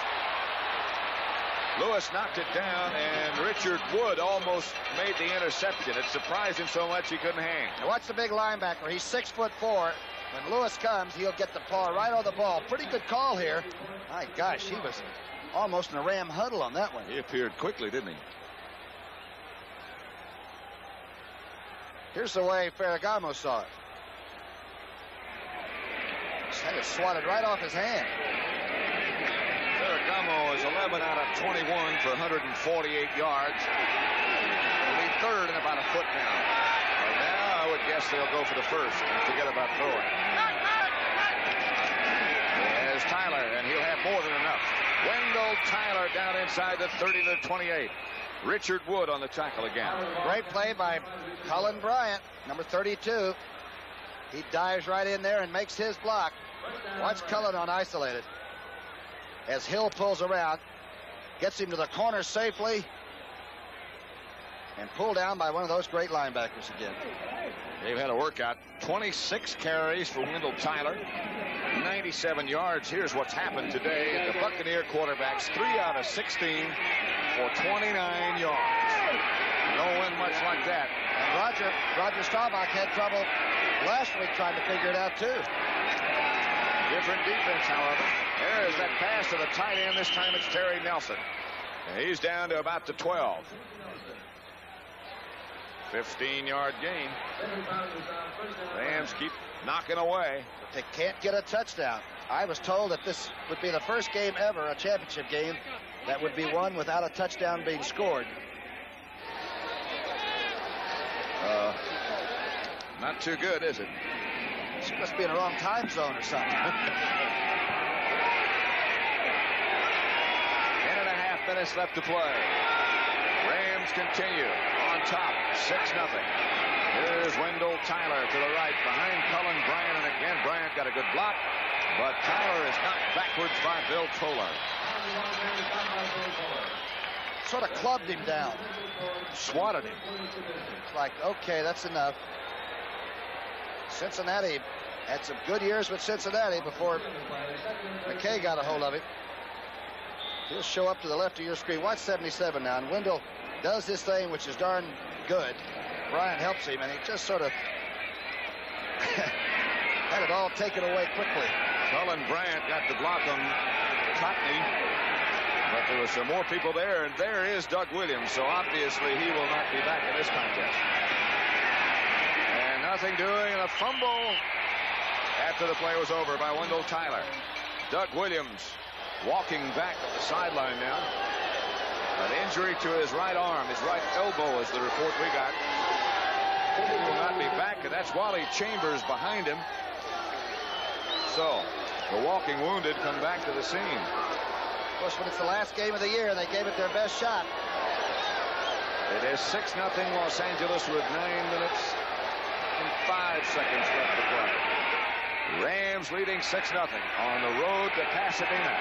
Lewis knocked it down, and Richard Wood almost made the interception. It surprised him so much he couldn't hang. Now watch the big linebacker. He's 6'4". When Lewis comes, he'll get the paw right on the ball. Pretty good call here. My gosh, he was almost in a Ram huddle on that one. He appeared quickly, didn't he? Here's the way Ferragamo saw it. Just had it swatted right off his hand. Ferragamo is 11 out of 21 for 148 yards. He'll be 3rd and about a foot now. And now I would guess they'll go for the first and forget about throwing. There's Tyler, and he'll have more than enough. Wendell Tyler down inside the 30 to 28. Richard Wood on the tackle again. Great play by Cullen Bryant, number 32. He dives right in there and makes his block. Watch Cullen on isolated. As Hill pulls around, gets him to the corner safely. and pulled down by one of those great linebackers again. They've had a workout. 26 carries for Wendell Tyler. 97 yards. Here's what's happened today. The Buccaneer quarterbacks 3 out of 16 for 29 yards. Don't win much like that. And Roger Staubach had trouble last week trying to figure it out too. Different defense, however. There is that pass to the tight end. This time it's Terry Nelson. And he's down to about the 12. 15-yard gain. Rams keep knocking away. But they can't get a touchdown. I was told that this would be the first game ever, a championship game, that would be won without a touchdown being scored. Not too good, is it? She must be in the wrong time zone or something. 10.5 minutes left to play. Rams continue on top, 6-0. Here's Wendell Tyler to the right, behind Cullen Bryant, and again Bryant got a good block, but Tyler is knocked backwards by Bill Toller. Sort of clubbed him down. Swatted him. It's like, okay, that's enough. Cincinnati had some good years with Cincinnati before McKay got a hold of it. He'll show up to the left of your screen. Watch 77 now, and Wendell does this thing, which is darn good. Bryant helps him, and he just sort of had it all taken away quickly. Cullen Bryant got the block on Cockney, but there were some more people there, and there is Doug Williams, so obviously he will not be back in this contest. And nothing doing, and a fumble after the play was over by Wendell Tyler. Doug Williams walking back up the sideline now. An injury to his right arm, his right elbow is the report we got. He will not be back, and that's Wally Chambers behind him. So, the walking wounded come back to the scene. Of course, when it's the last game of the year, they gave it their best shot. It is 6-0 Los Angeles with 9 minutes and 5 seconds left to play. Rams leading 6-0 on the road to Pasadena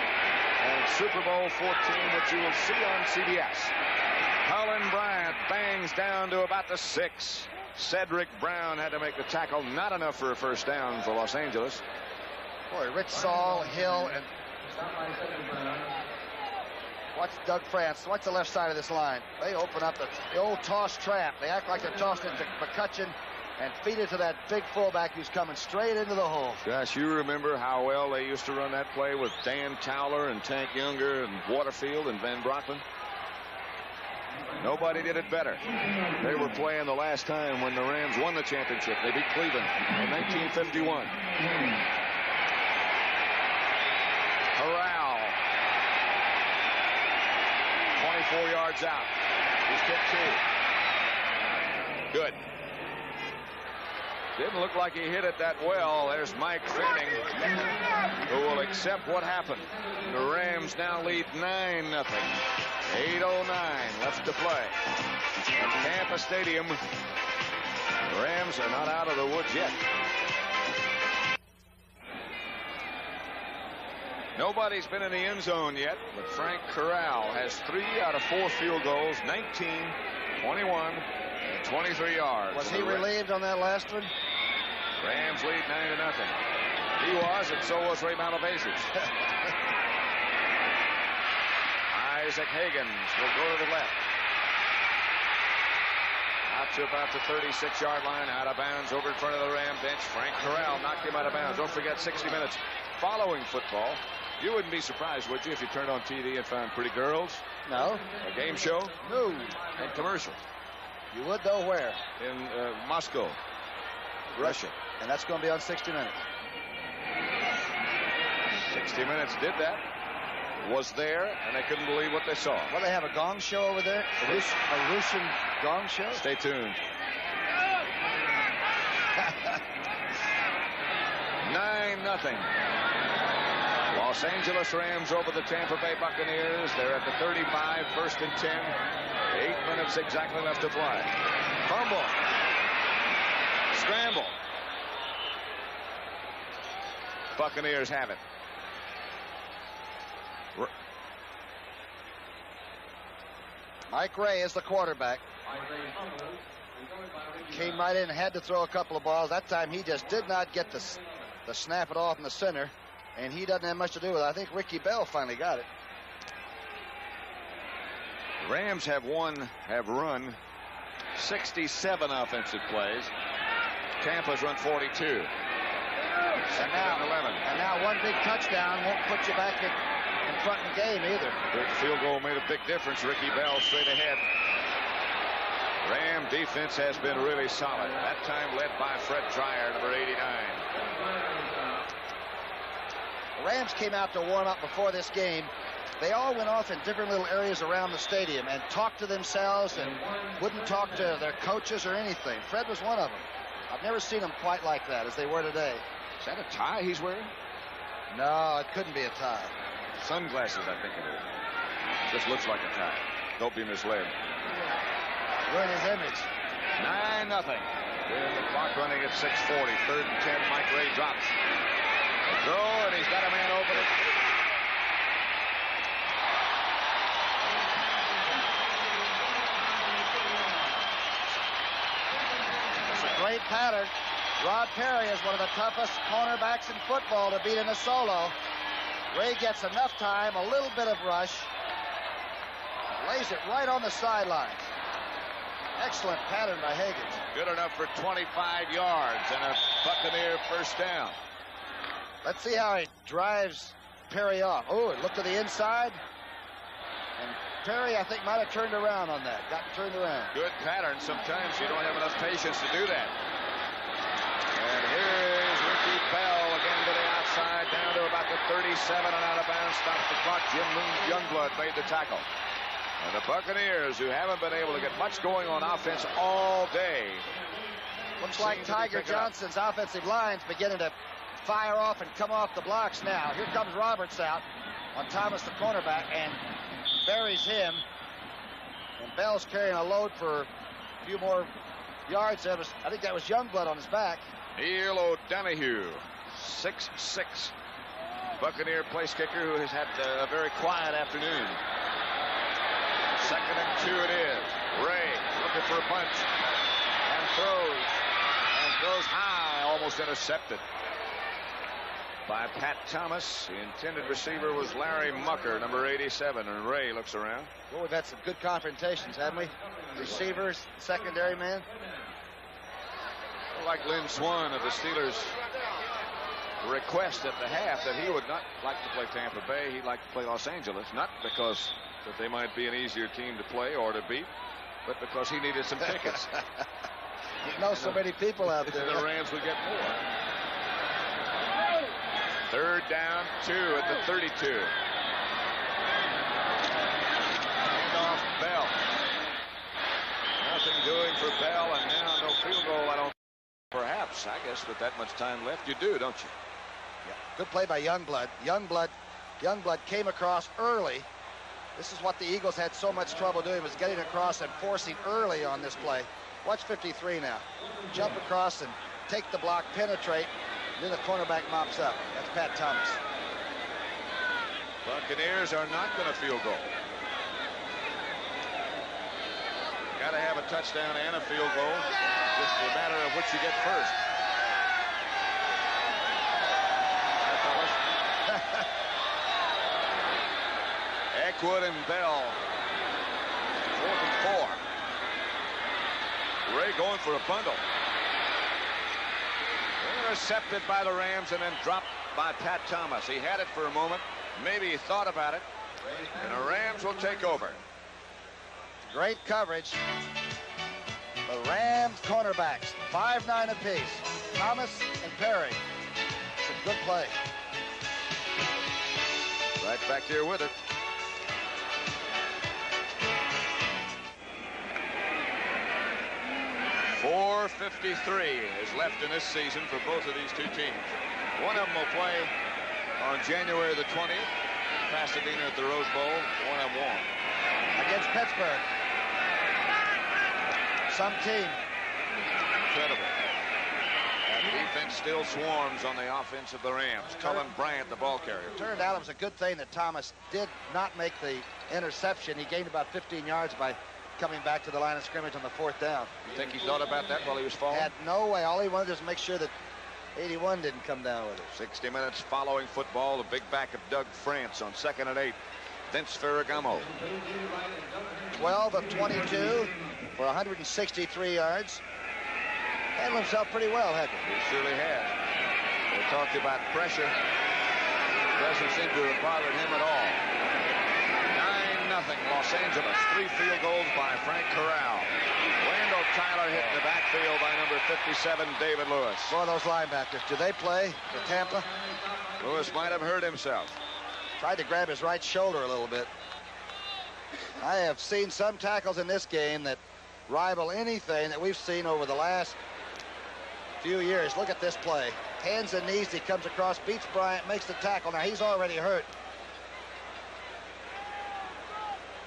and Super Bowl 14, which you will see on CBS. Cullen Bryant bangs down to about the 6. Cedric Brown had to make the tackle. Not enough for a first down for Los Angeles. Boy, Rich Saul, Hill, and watch Doug France. Watch the left side of this line. They open up the old toss trap. They act like they're tossing it to McCutcheon and feed it to that big fullback who's coming straight into the hole. Gosh, you remember how well they used to run that play with Dan Towler and Tank Younger and Waterfield and Van Brockman? Nobody did it better. They were playing the last time when the Rams won the championship. They beat Cleveland in 1951. Corral. 24 yards out. He's kicked 2. Good. Didn't look like he hit it that well. There's Mike Fanning, who will accept what happened. The Rams now lead 9-0. 8:09 left to play. At Tampa Stadium, the Rams are not out of the woods yet. Nobody's been in the end zone yet, but Frank Corral has 3 out of 4 field goals, 19, 21, and 23 yards. Was he relieved on that last one? Rams lead 9-0. He was, and so was Ray Malavasius. Isaac Higgins will go to the left. Out to about the 36-yard line, out of bounds over in front of the Ram bench. Frank Corral knocked him out of bounds. Don't forget 60 minutes following football. You wouldn't be surprised, would you, if you turned on TV and found pretty girls? No. A game show? No. And commercial. You would, though, where? In Moscow, Russia. And that's going to be on 60 Minutes. 60 Minutes did that. Was there, and they couldn't believe what they saw. Well, they have a gong show over there? A Russian gong show? Stay tuned. 9-0. Los Angeles Rams over the Tampa Bay Buccaneers. They're at the 35, 1st and 10. 8 minutes exactly left to play. Fumble. Scramble. Buccaneers have it. Mike Ray is the quarterback. Came right in and had to throw a couple of balls. That time he just did not get the snap it off in the center, and he doesn't have much to do with it. I think Ricky Bell finally got it. The Rams have run 67 offensive plays. Tampa's run 42. And now one big touchdown won't put you back in front of the game either. Big field goal made a big difference. Ricky Bell straight ahead. Ram defense has been really solid. That time led by Fred Dreyer, number 89. The Rams came out to warm up before this game. They all went off in different little areas around the stadium and talked to themselves and wouldn't talk to their coaches or anything. Fred was one of them. I've never seen them quite like that as they were today. Is that a tie he's wearing? No, it couldn't be a tie. Sunglasses, I think it is. Just looks like a tie. Don't be misled. Ruin his image. 9-0. With the clock running at 6:40. 3rd and 10. Mike Ray drops. The throw, and he's got a man open. It's a great pattern. Rod Perry is one of the toughest cornerbacks in football to beat in a solo. Ray gets enough time, a little bit of rush. Lays it right on the sidelines. Excellent pattern by Higgins. Good enough for 25 yards and a Buccaneer first down. Let's see how he drives Perry off. Oh, it looked to the inside. And Perry, I think, might have turned around on that. Got turned around. Good pattern. Sometimes you don't have enough patience to do that. And here is Ricky Bell again to the outside, down to about the 37 and out of bounds. Stops the clock. Jim Youngblood made the tackle. And the Buccaneers, who haven't been able to get much going on offense all day. Looks like Tiger Johnson's offensive line's beginning to fire off and come off the blocks now. Here comes Roberts out on Thomas, the cornerback, and buries him. And Bell's carrying a load for a few more yards. I think that was Youngblood on his back. Neil O'Donohue, 6'6", Buccaneer place kicker who has had a very quiet afternoon. 2nd and 2 it is. Ray looking for a punch and throws high, almost intercepted by Pat Thomas. The intended receiver was Larry Mucker, number 87, and Ray looks around. Well, we've had some good confrontations, haven't we? Receivers, secondary man. Like Lynn Swann of the Steelers request at the half that he would not like to play Tampa Bay. He'd like to play Los Angeles, not because that they might be an easier team to play or to beat, but because he needed some tickets. You know so many people out there. The Rams would get more. 3rd down, 2 at the 32. Handoff Bell. Nothing doing for Bell, and now no field goal. I don't. Perhaps, I guess, with that much time left, you do, don't you? Yeah. Good play by Youngblood. Youngblood came across early. This is what the Eagles had so much trouble doing, was getting across and forcing early on this play. Watch 53 now. Jump across and take the block, penetrate, then the cornerback mops up. That's Pat Thomas. Buccaneers are not going to field goal. Got to have a touchdown and a field goal. Just a matter of which you get first. Eckwood and Bell. 4th and 4. Ray going for a bundle. Intercepted by the Rams and then dropped by Pat Thomas. He had it for a moment. Maybe he thought about it. And the Rams will take over. Great coverage. The Rams cornerbacks, 5'9" apiece. Thomas and Perry. It's a good play. Right back there with it. .453 is left in this season for both of these two teams. One of them will play on January the 20th in Pasadena at the Rose Bowl. One of them won't. Against Pittsburgh. Some team. Incredible. That defense still swarms on the offense of the Rams. Cullen Bryant, the ball carrier. It turned out it was a good thing that Thomas did not make the interception. He gained about 15 yards by coming back to the line of scrimmage on the 4th down. You think he thought about that while he was falling? Had no way. All he wanted was to make sure that 81 didn't come down with it. 60 minutes following football. The big back of Doug France on 2nd and 8. Vince Ferragamo. 12 of 22 for 163 yards. Handled himself pretty well, hasn't he? He surely has. We talked about pressure. Doesn't seem to have bothered him at all. 9-0 Los Angeles. 3 field goals by Frank Corral. Wendell Tyler hit in the backfield by number 57, David Lewis. Boy, those linebackers, do they play for Tampa? Lewis might have hurt himself. Tried to grab his right shoulder a little bit. I have seen some tackles in this game that rival anything that we've seen over the last few years. Look at this play. Hands and knees, he comes across, beats Bryant, makes the tackle. Now, he's already hurt.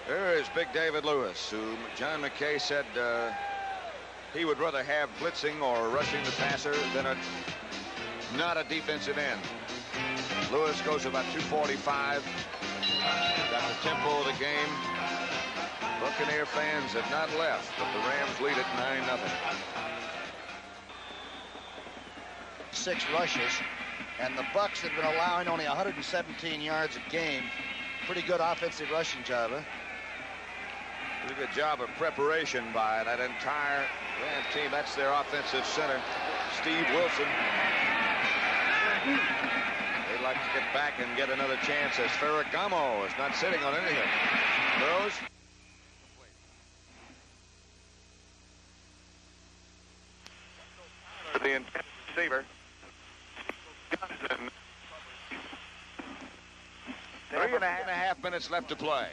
There is big David Lewis, who John McKay said he would rather have blitzing or rushing the passer than not a defensive end. Lewis goes about 245. Got the tempo of the game. Buccaneer fans have not left, but the Rams lead it 9-0. 6 rushes, and the Bucks have been allowing only 117 yards a game. Pretty good offensive rushing job, huh? Pretty good job of preparation by that entire Ram team. That's their offensive center, Steve Wilson. They'd like to get back and get another chance as Ferragamo is not sitting on anything. Throws. The intended receiver. Johnson. 3.5 minutes left to play.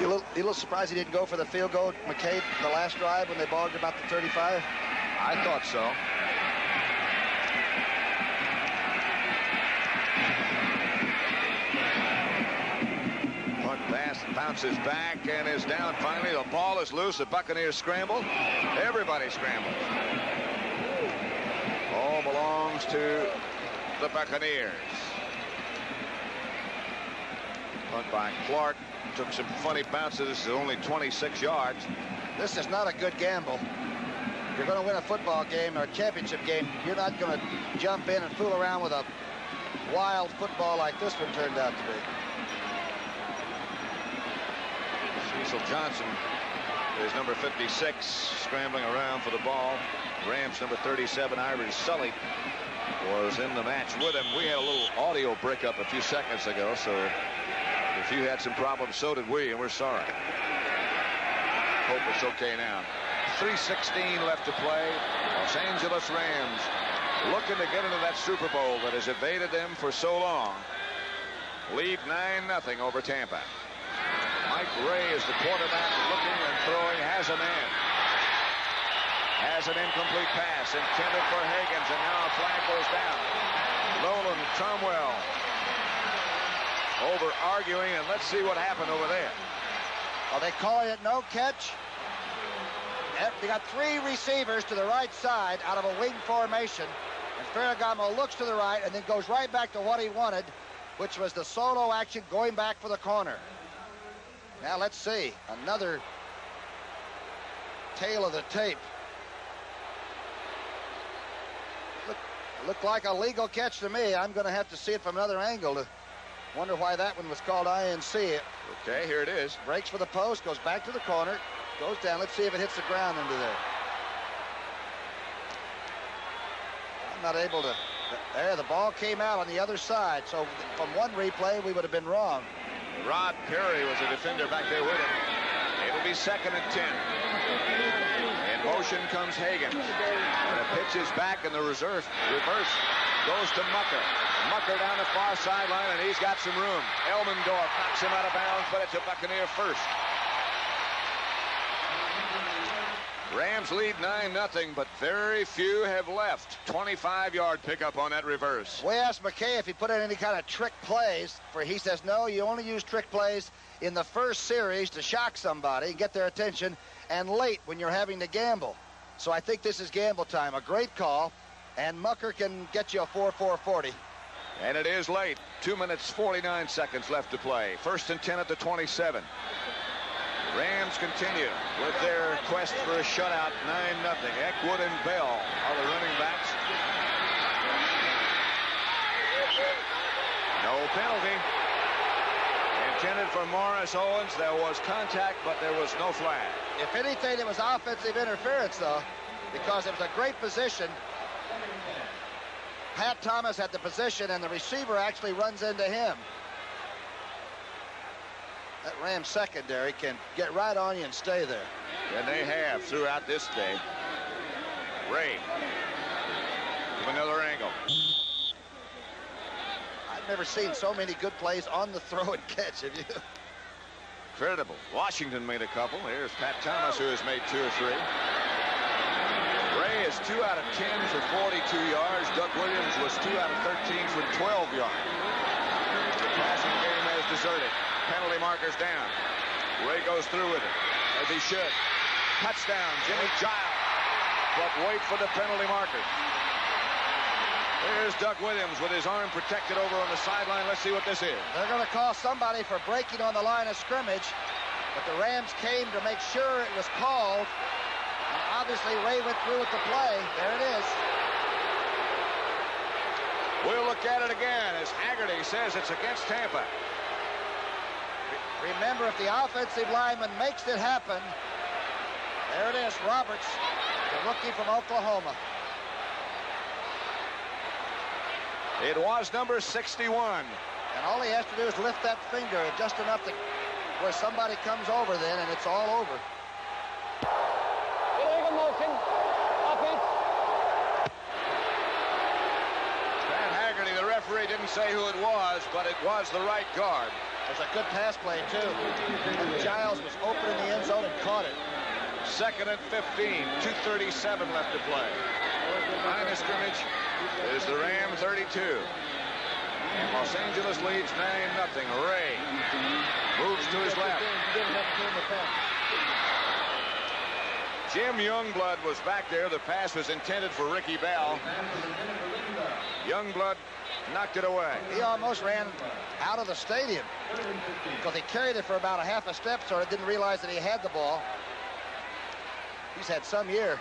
You a little surprised he didn't go for the field goal, McKay, the last drive when they balled about the 35? I thought so. Punt pass bounces back and is down finally. The ball is loose. The Buccaneers scramble. Everybody scrambles. Ball belongs to the Buccaneers. Punt by Clark. Took some funny bounces. This is only 26 yards. This is not a good gamble. If you're going to win a football game or a championship game, you're not going to jump in and fool around with a wild football like this one turned out to be. Cecil Johnson is number 56, scrambling around for the ball. Rams number 37, Irish Sully, was in the match with him. We had a little audio breakup a few seconds ago, so if you had some problems, so did we, and we're sorry. Hope it's okay now. 3:16 left to play. Los Angeles Rams looking to get into that Super Bowl that has evaded them for so long. Lead 9-0 over Tampa. Mike Ray is the quarterback, looking and throwing, has a man. Has an incomplete pass intended for Higgins, and now a flag goes down. Nolan Tromwell over arguing, and let's see what happened over there. Are they calling it no catch? They got 3 receivers to the right side out of a wing formation, and Ferragamo looks to the right and then goes right back to what he wanted, which was the solo action going back for the corner. Now let's see another tail of the tape. Looked like a legal catch to me. I'm going to have to see it from another angle to wonder why that one was called INC. Okay, here it is. Breaks for the post, goes back to the corner, goes down. Let's see if it hits the ground into there. I'm not able to. There, the ball came out on the other side. So from one replay, we would have been wrong. Rod Perry was a defender back there with him. It'll be 2nd and 10. In motion comes Higgins. And the pitch is back, and the reverse goes to Mucker. Mucker down the far sideline, and he's got some room. Elmendorf knocks him out of bounds, but it's a Buccaneer first. Rams lead 9-0, but very few have left. 25-yard pickup on that reverse. We asked McKay if he put in any kind of trick plays. He says, no, you only use trick plays in the first series to shock somebody, get their attention, and late when you're having to gamble. So I think this is gamble time. A great call, And Mucker can get you a 4.440. And it is late. 2 minutes, 49 seconds left to play. 1st and 10 at the 27. Rams continue with their quest for a shutout, 9-0. Eckwood and Bell are the running backs. No penalty. Intended for Morris Owens. There was contact, but there was no flag. If anything, it was offensive interference, though, because it was a great position. Pat Thomas had the position, and the receiver actually runs into him. That Rams secondary can get right on you and stay there. And they have throughout this day. Ray from another angle. I've never seen so many good plays on the throw and catch, have you? Incredible. Washington made a couple. Here's Pat Thomas, who has made 2 or 3. Ray is 2 out of 10 for 42 yards. Doug Williams was 2 out of 13 for 12 yards. The passing game has deserted. Penalty markers down. Ray goes through with it, as he should. Touchdown, Jimmy Giles. But wait for the penalty marker. There's Doug Williams with his arm protected over on the sideline. Let's see what this is. They're going to call somebody for breaking on the line of scrimmage, but the Rams came to make sure it was called. And obviously, Ray went through with the play. There it is. We'll look at it again as Haggerty says it's against Tampa. Remember, if the offensive lineman makes it happen, there it is, Roberts, the rookie from Oklahoma. It was number 61. And all he has to do is lift that finger just enough to where somebody comes over then, and it's all over. Illegal motion. Offense. Pat Haggerty, the referee, didn't say who it was, but it was the right guard. It was a good pass play, too. And Giles was open in the end zone and caught it. 2nd and 15, 2:37 left to play. Line of scrimmage is the Ram 32. Los Angeles leads 9-0. Ray moves to his left. Jim Youngblood was back there. The pass was intended for Ricky Bell. Youngblood knocked it away. He almost ran out of the stadium because he carried it for about a half a step, so he didn't realize that he had the ball. He's had some year.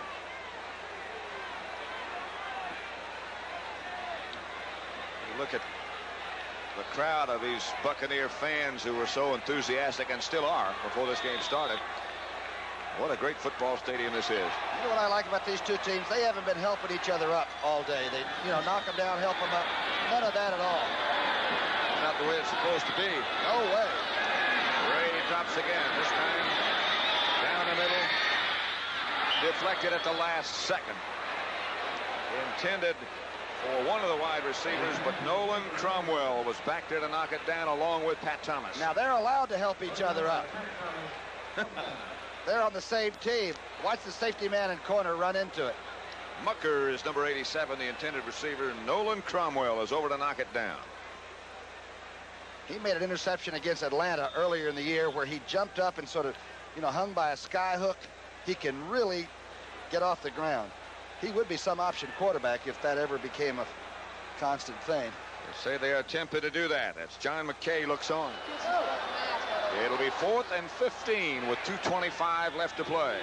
You look at the crowd of these Buccaneer fans who were so enthusiastic and still are before this game started. What a great football stadium this is. You know what I like about these two teams? They haven't been helping each other up all day. They, knock them down, help them up. None of that at all. Not the way it's supposed to be. No way. Ray drops again. This time down the middle. Deflected at the last second. Intended for one of the wide receivers, but Nolan Cromwell was back there to knock it down along with Pat Thomas. Now they're allowed to help each other up. They're on the same team. Watch the safety man and corner run into it. Mucker is number 87, the intended receiver. Nolan Cromwell is over to knock it down. He made an interception against Atlanta earlier in the year where he jumped up and sort of, hung by a sky hook. He can really get off the ground. He would be some option quarterback if that ever became a constant thing. They say they are attempting to do that. That's John McKay looks on. It'll be 4th and 15 with 2:25 left to play.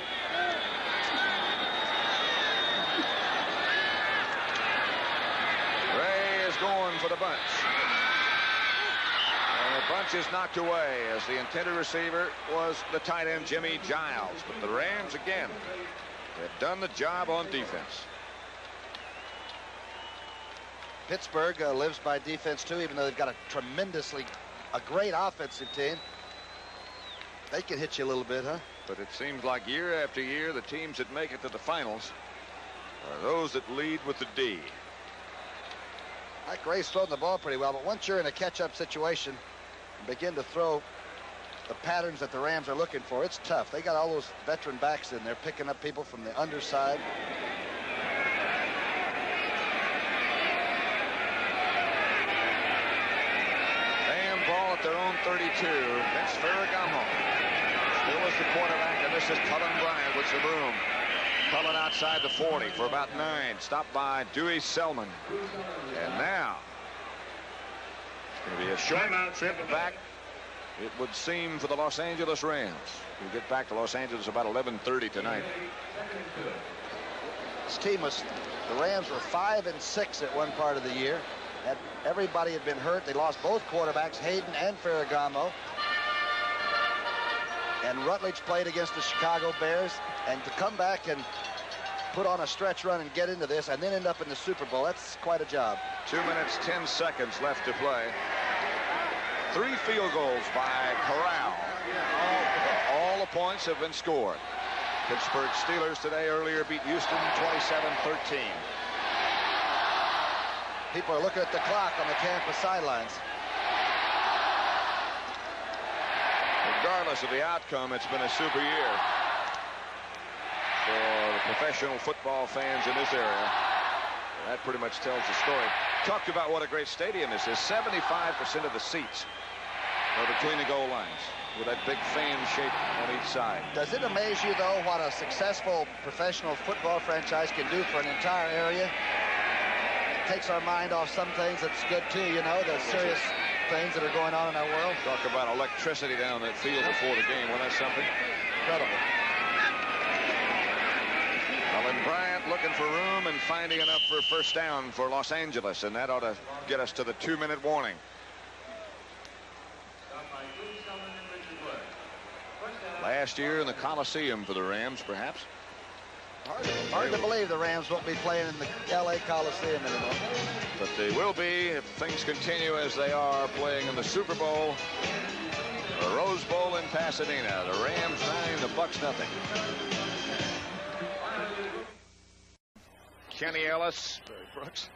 Ray is going for the bunch. And the bunch is knocked away as the intended receiver was the tight end Jimmy Giles. But the Rams again have done the job on defense. Pittsburgh lives by defense too, even though they've got a great offensive team. They can hit you a little bit, huh? But it seems like year after year, the teams that make it to the finals are those that lead with the D. Mike Ray's throwing the ball pretty well, but once you're in a catch-up situation and begin to throw the patterns that the Rams are looking for, it's tough. They got all those veteran backs in there picking up people from the underside. Ball at their own 32. Vince Ferragamo still is the quarterback, and this is Cullen Bryant with some room. Cullen outside the 40 for about 9. Stopped by Dewey Selman. And now it's going to be a short trip back, it would seem, for the Los Angeles Rams. We'll get back to Los Angeles about 11:30 tonight. This team was, the Rams were 5-6 at one part of the year. Everybody had been hurt. They lost both quarterbacks, Hayden and Ferragamo. And Rutledge played against the Chicago Bears. And to come back and put on a stretch run and get into this and then end up in the Super Bowl, that's quite a job. 2 minutes, 10 seconds left to play. 3 field goals by Corral. All the points have been scored. Pittsburgh Steelers today earlier beat Houston 27-13. People are looking at the clock on the Tampa sidelines. Regardless of the outcome, it's been a super year for the professional football fans in this area. That pretty much tells the story. Talked about what a great stadium this is. 75% of the seats are between the goal lines, with that big fan shape on each side. Does it amaze you, though, what a successful professional football franchise can do for an entire area? It takes our mind off some things that's good, too, you know, the serious things that are going on in our world. Talk about electricity down that field before the game. Wasn't that something? Incredible. Colin Bryant looking for room and finding enough for first down for Los Angeles, and that ought to get us to the 2-minute warning. Last year in the Coliseum for the Rams, perhaps. Hard to believe the Rams won't be playing in the L.A. Coliseum anymore. But they will be if things continue as they are, playing in the Super Bowl, the Rose Bowl in Pasadena. The Rams 9, the Bucks nothing. Kenny Ellis,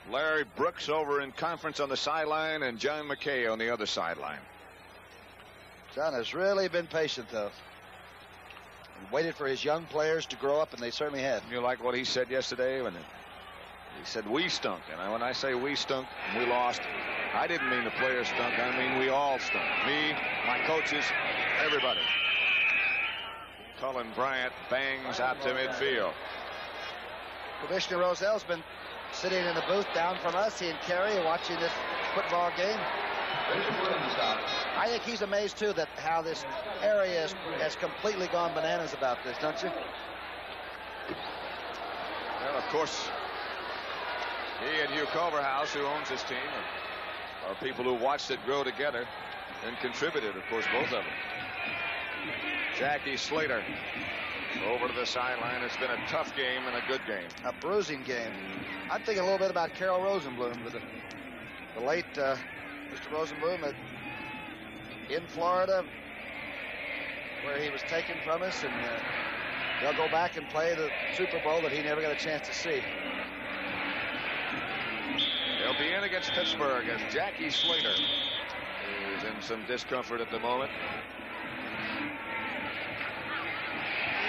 Larry Brooks over in conference on the sideline, and John McKay on the other sideline. John has really been patient, though. Waited for his young players to grow up, and they certainly have. You like what he said yesterday when he said we stunk? And when I say we stunk and we lost, I didn't mean the players stunk. I mean we all stunk. Me, my coaches, everybody. Colin Bryant bangs out to midfield. Commissioner Rozell's been sitting in the booth down from us, he and Kerry, watching this football game. I think he's amazed, too, that how this area has completely gone bananas about this, don't you? Well, of course, he and Hugh Culverhouse, who owns this team, are people who watched it grow together and contributed, of course, both of them. Jackie Slater over to the sideline. It's been a tough game and a good game. A bruising game. I'm thinking a little bit about Carroll Rosenblum, the late Mr. Rosenblum in Florida, where he was taken from us, and they'll go back and play the Super Bowl that he never got a chance to see. They'll be in against Pittsburgh as Jackie Slater is in some discomfort at the moment.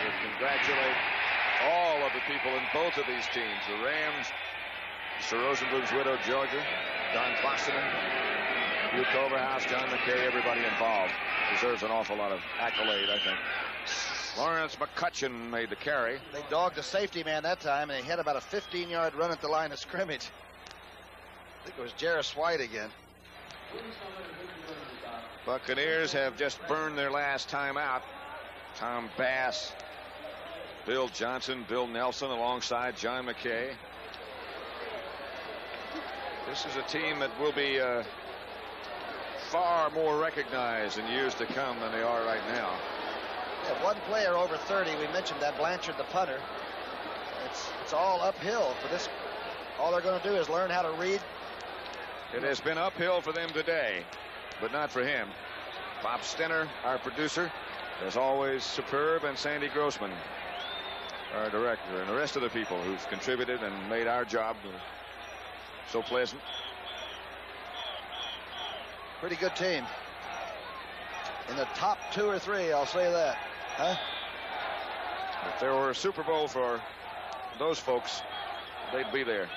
We congratulate all of the people in both of these teams. The Rams, Mr. Rosenblum's widow, Georgia, Don Klosterman, Hugh Culverhouse, John McKay, everybody involved deserves an awful lot of accolade, I think. Lawrence McCutcheon made the carry. They dogged the safety man that time, and he had about a 15-yard run at the line of scrimmage. I think it was Jarris White again. Buccaneers have just burned their last time out. Tom Bass, Bill Johnson, Bill Nelson alongside John McKay. This is a team that will be far more recognized in years to come than they are right now. Yeah, one player over 30. We mentioned that, Blanchard, the punter. It's all uphill for this. All they're going to do is learn how to read. It has been uphill for them today, but not for him. Bob Stenner, our producer, as always, superb, and Sandy Grossman, our director, and the rest of the people who've contributed and made our job so pleasant. Pretty good team. In the top 2 or 3, I'll say that. Huh? If there were a Super Bowl for those folks, they'd be there.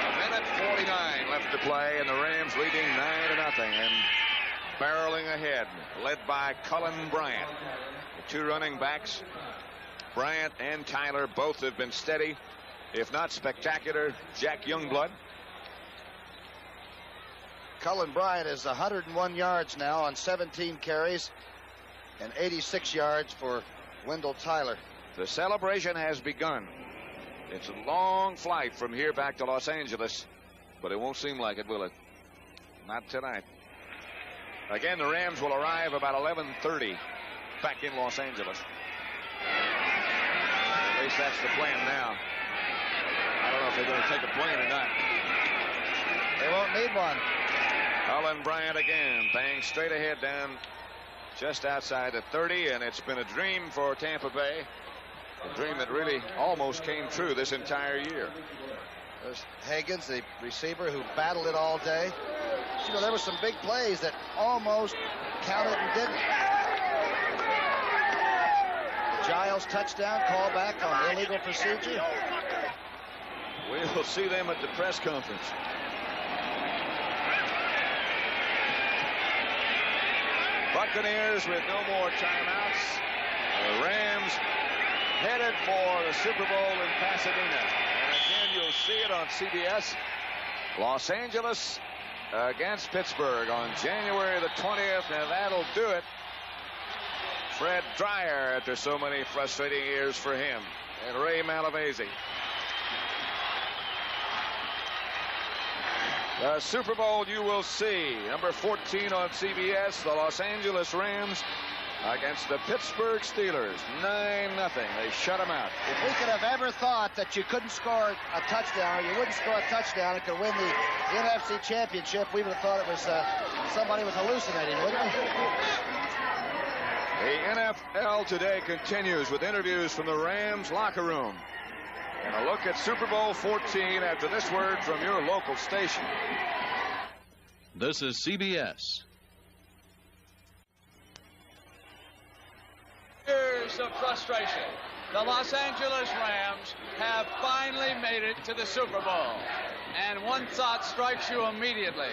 A minute 49 left to play, and the Rams leading 9-0 and barreling ahead, led by Cullen Bryant. The two running backs, Bryant and Tyler, both have been steady, if not spectacular. Jack Youngblood. Cullen Bryant is 101 yards now on 17 carries and 86 yards for Wendell Tyler. The celebration has begun. It's a long flight from here back to Los Angeles, but it won't seem like it, will it? Not tonight. Again, the Rams will arrive about 11:30 back in Los Angeles. At least that's the plan now. I don't know if they're going to take a plane or not. They won't need one. Cullen Bryant again, bang straight ahead down just outside the 30, and it's been a dream for Tampa Bay. A dream that really almost came true this entire year. There's Higgins, the receiver who battled it all day. You know, there were some big plays that almost counted and didn't. The Giles touchdown call back on illegal procedure. We'll see them at the press conference. Buccaneers with no more timeouts. The Rams headed for the Super Bowl in Pasadena. And again, you'll see it on CBS. Los Angeles against Pittsburgh on January the 20th, and that'll do it. Fred Dreyer, after so many frustrating years for him, and Ray Malavasi. The Super Bowl you will see. Number 14 on CBS, the Los Angeles Rams against the Pittsburgh Steelers. 9-0. They shut them out. If we could have ever thought that you couldn't score a touchdown, or you wouldn't score a touchdown and could win the NFC Championship, we would have thought it was somebody was hallucinating, wouldn't we? The NFL today continues with interviews from the Rams locker room. And a look at Super Bowl 14 after this word from your local station. This is CBS. Years of frustration. The Los Angeles Rams have finally made it to the Super Bowl. And one thought strikes you immediately.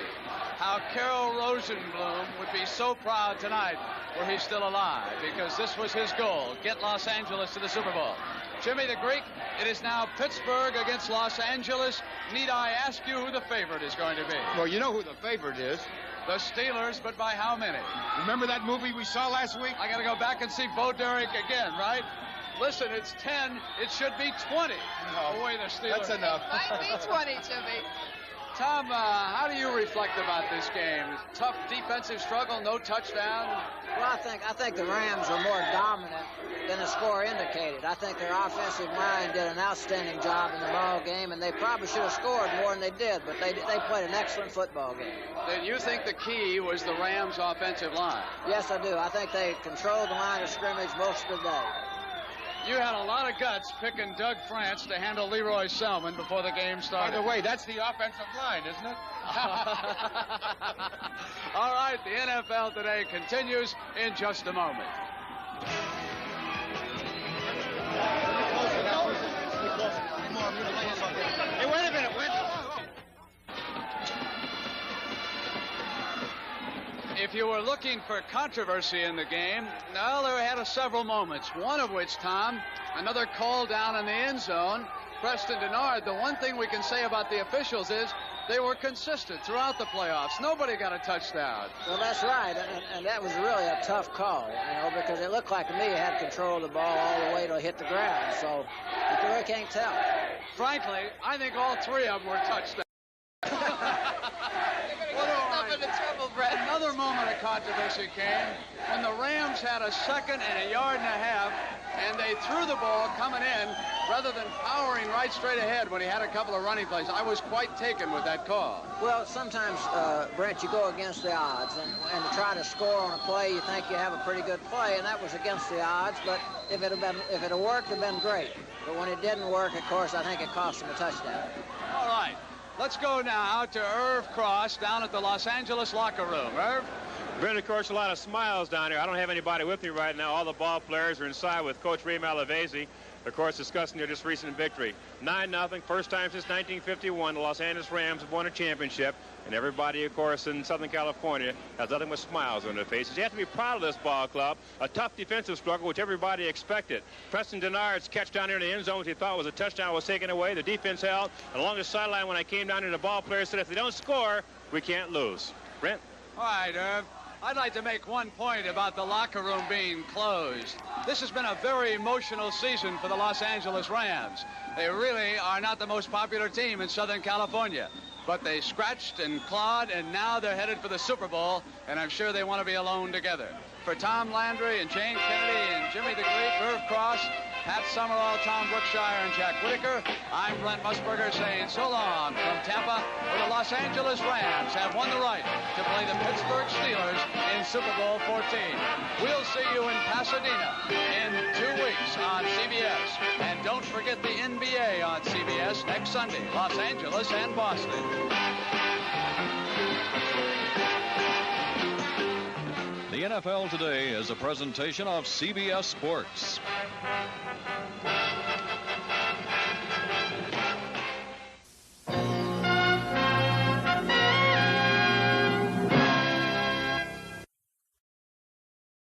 How Carroll Rosenblum would be so proud tonight were he still alive, because this was his goal, get Los Angeles to the Super Bowl. Jimmy the Greek, it is now Pittsburgh against Los Angeles. Need I ask you who the favorite is going to be? Well, you know who the favorite is. The Steelers, but by how many? Remember that movie we saw last week? I got to go back and see Bo Derek again, right? Listen, it's 10. It should be 20. No, away the Steelers. That's enough. Might be 20, Jimmy. Tom, how do you reflect about this game? Tough defensive struggle, no touchdown. Well, I think the Rams were more dominant than the score indicated. I think their offensive line did an outstanding job in the ball game, and they probably should have scored more than they did, but they played an excellent football game. Then you think the key was the Rams' offensive line? Yes, I do. I think they controlled the line of scrimmage most of the day. You had a lot of guts picking Doug France to handle Leroy Selman before the game started. By the way, that's the offensive line, isn't it? All right, the NFL today continues in just a moment. Hey, wait a minute. If you were looking for controversy in the game, well, there had several moments. One of which, Tom, another call down in the end zone. Preston Denard, the one thing we can say about the officials is they were consistent throughout the playoffs. Nobody got a touchdown. Well, that's right, and that was really a tough call, because it looked like to me he had control of the ball all the way to hit the ground, so you really can't tell. Frankly, I think all three of them were touchdowns. Another moment of controversy came when the Rams had a second and a yard and a half, and they threw the ball coming in rather than powering right straight ahead when he had a couple of running plays. I was quite taken with that call. Well, sometimes, Brent, you go against the odds, and to try to score on a play, you think you have a pretty good play, and that was against the odds. But if it had worked, it'd been great. But when it didn't work, of course, I think it cost him a touchdown. All right. Let's go now to Irv Cross down at the Los Angeles locker room. Irv? Brent, of course, a lot of smiles down here. I don't have anybody with me right now. All the ball players are inside with Coach Ray Malavasi, of course, discussing their just recent victory. 9-0, first time since 1951 the Los Angeles Rams have won a championship. And everybody, of course, in Southern California has nothing but smiles on their faces. You have to be proud of this ball club. A tough defensive struggle, which everybody expected. Preston Denard's catch down here in the end zone, which he thought was a touchdown, was taken away. The defense held. And along the sideline, when I came down here, the ball players said, if they don't score, we can't lose. Brent? All right, Irv. I'd like to make one point about the locker room being closed. This has been a very emotional season for the Los Angeles Rams. They really are not the most popular team in Southern California. But they scratched and clawed, and now they're headed for the Super Bowl, and I'm sure they want to be alone together. For Tom Landry and Jane Kennedy and Jimmy the Greek, Irv Cross, Pat Summerall, Tom Brookshire, and Jack Whitaker, I'm Brent Musburger saying so long from Tampa, where the Los Angeles Rams have won the right to play the Pittsburgh Steelers in Super Bowl 14. We'll see you in Pasadena in 2 weeks on CBS. And don't forget the NBA on CBS next Sunday, Los Angeles and Boston. The NFL Today is a presentation of CBS Sports.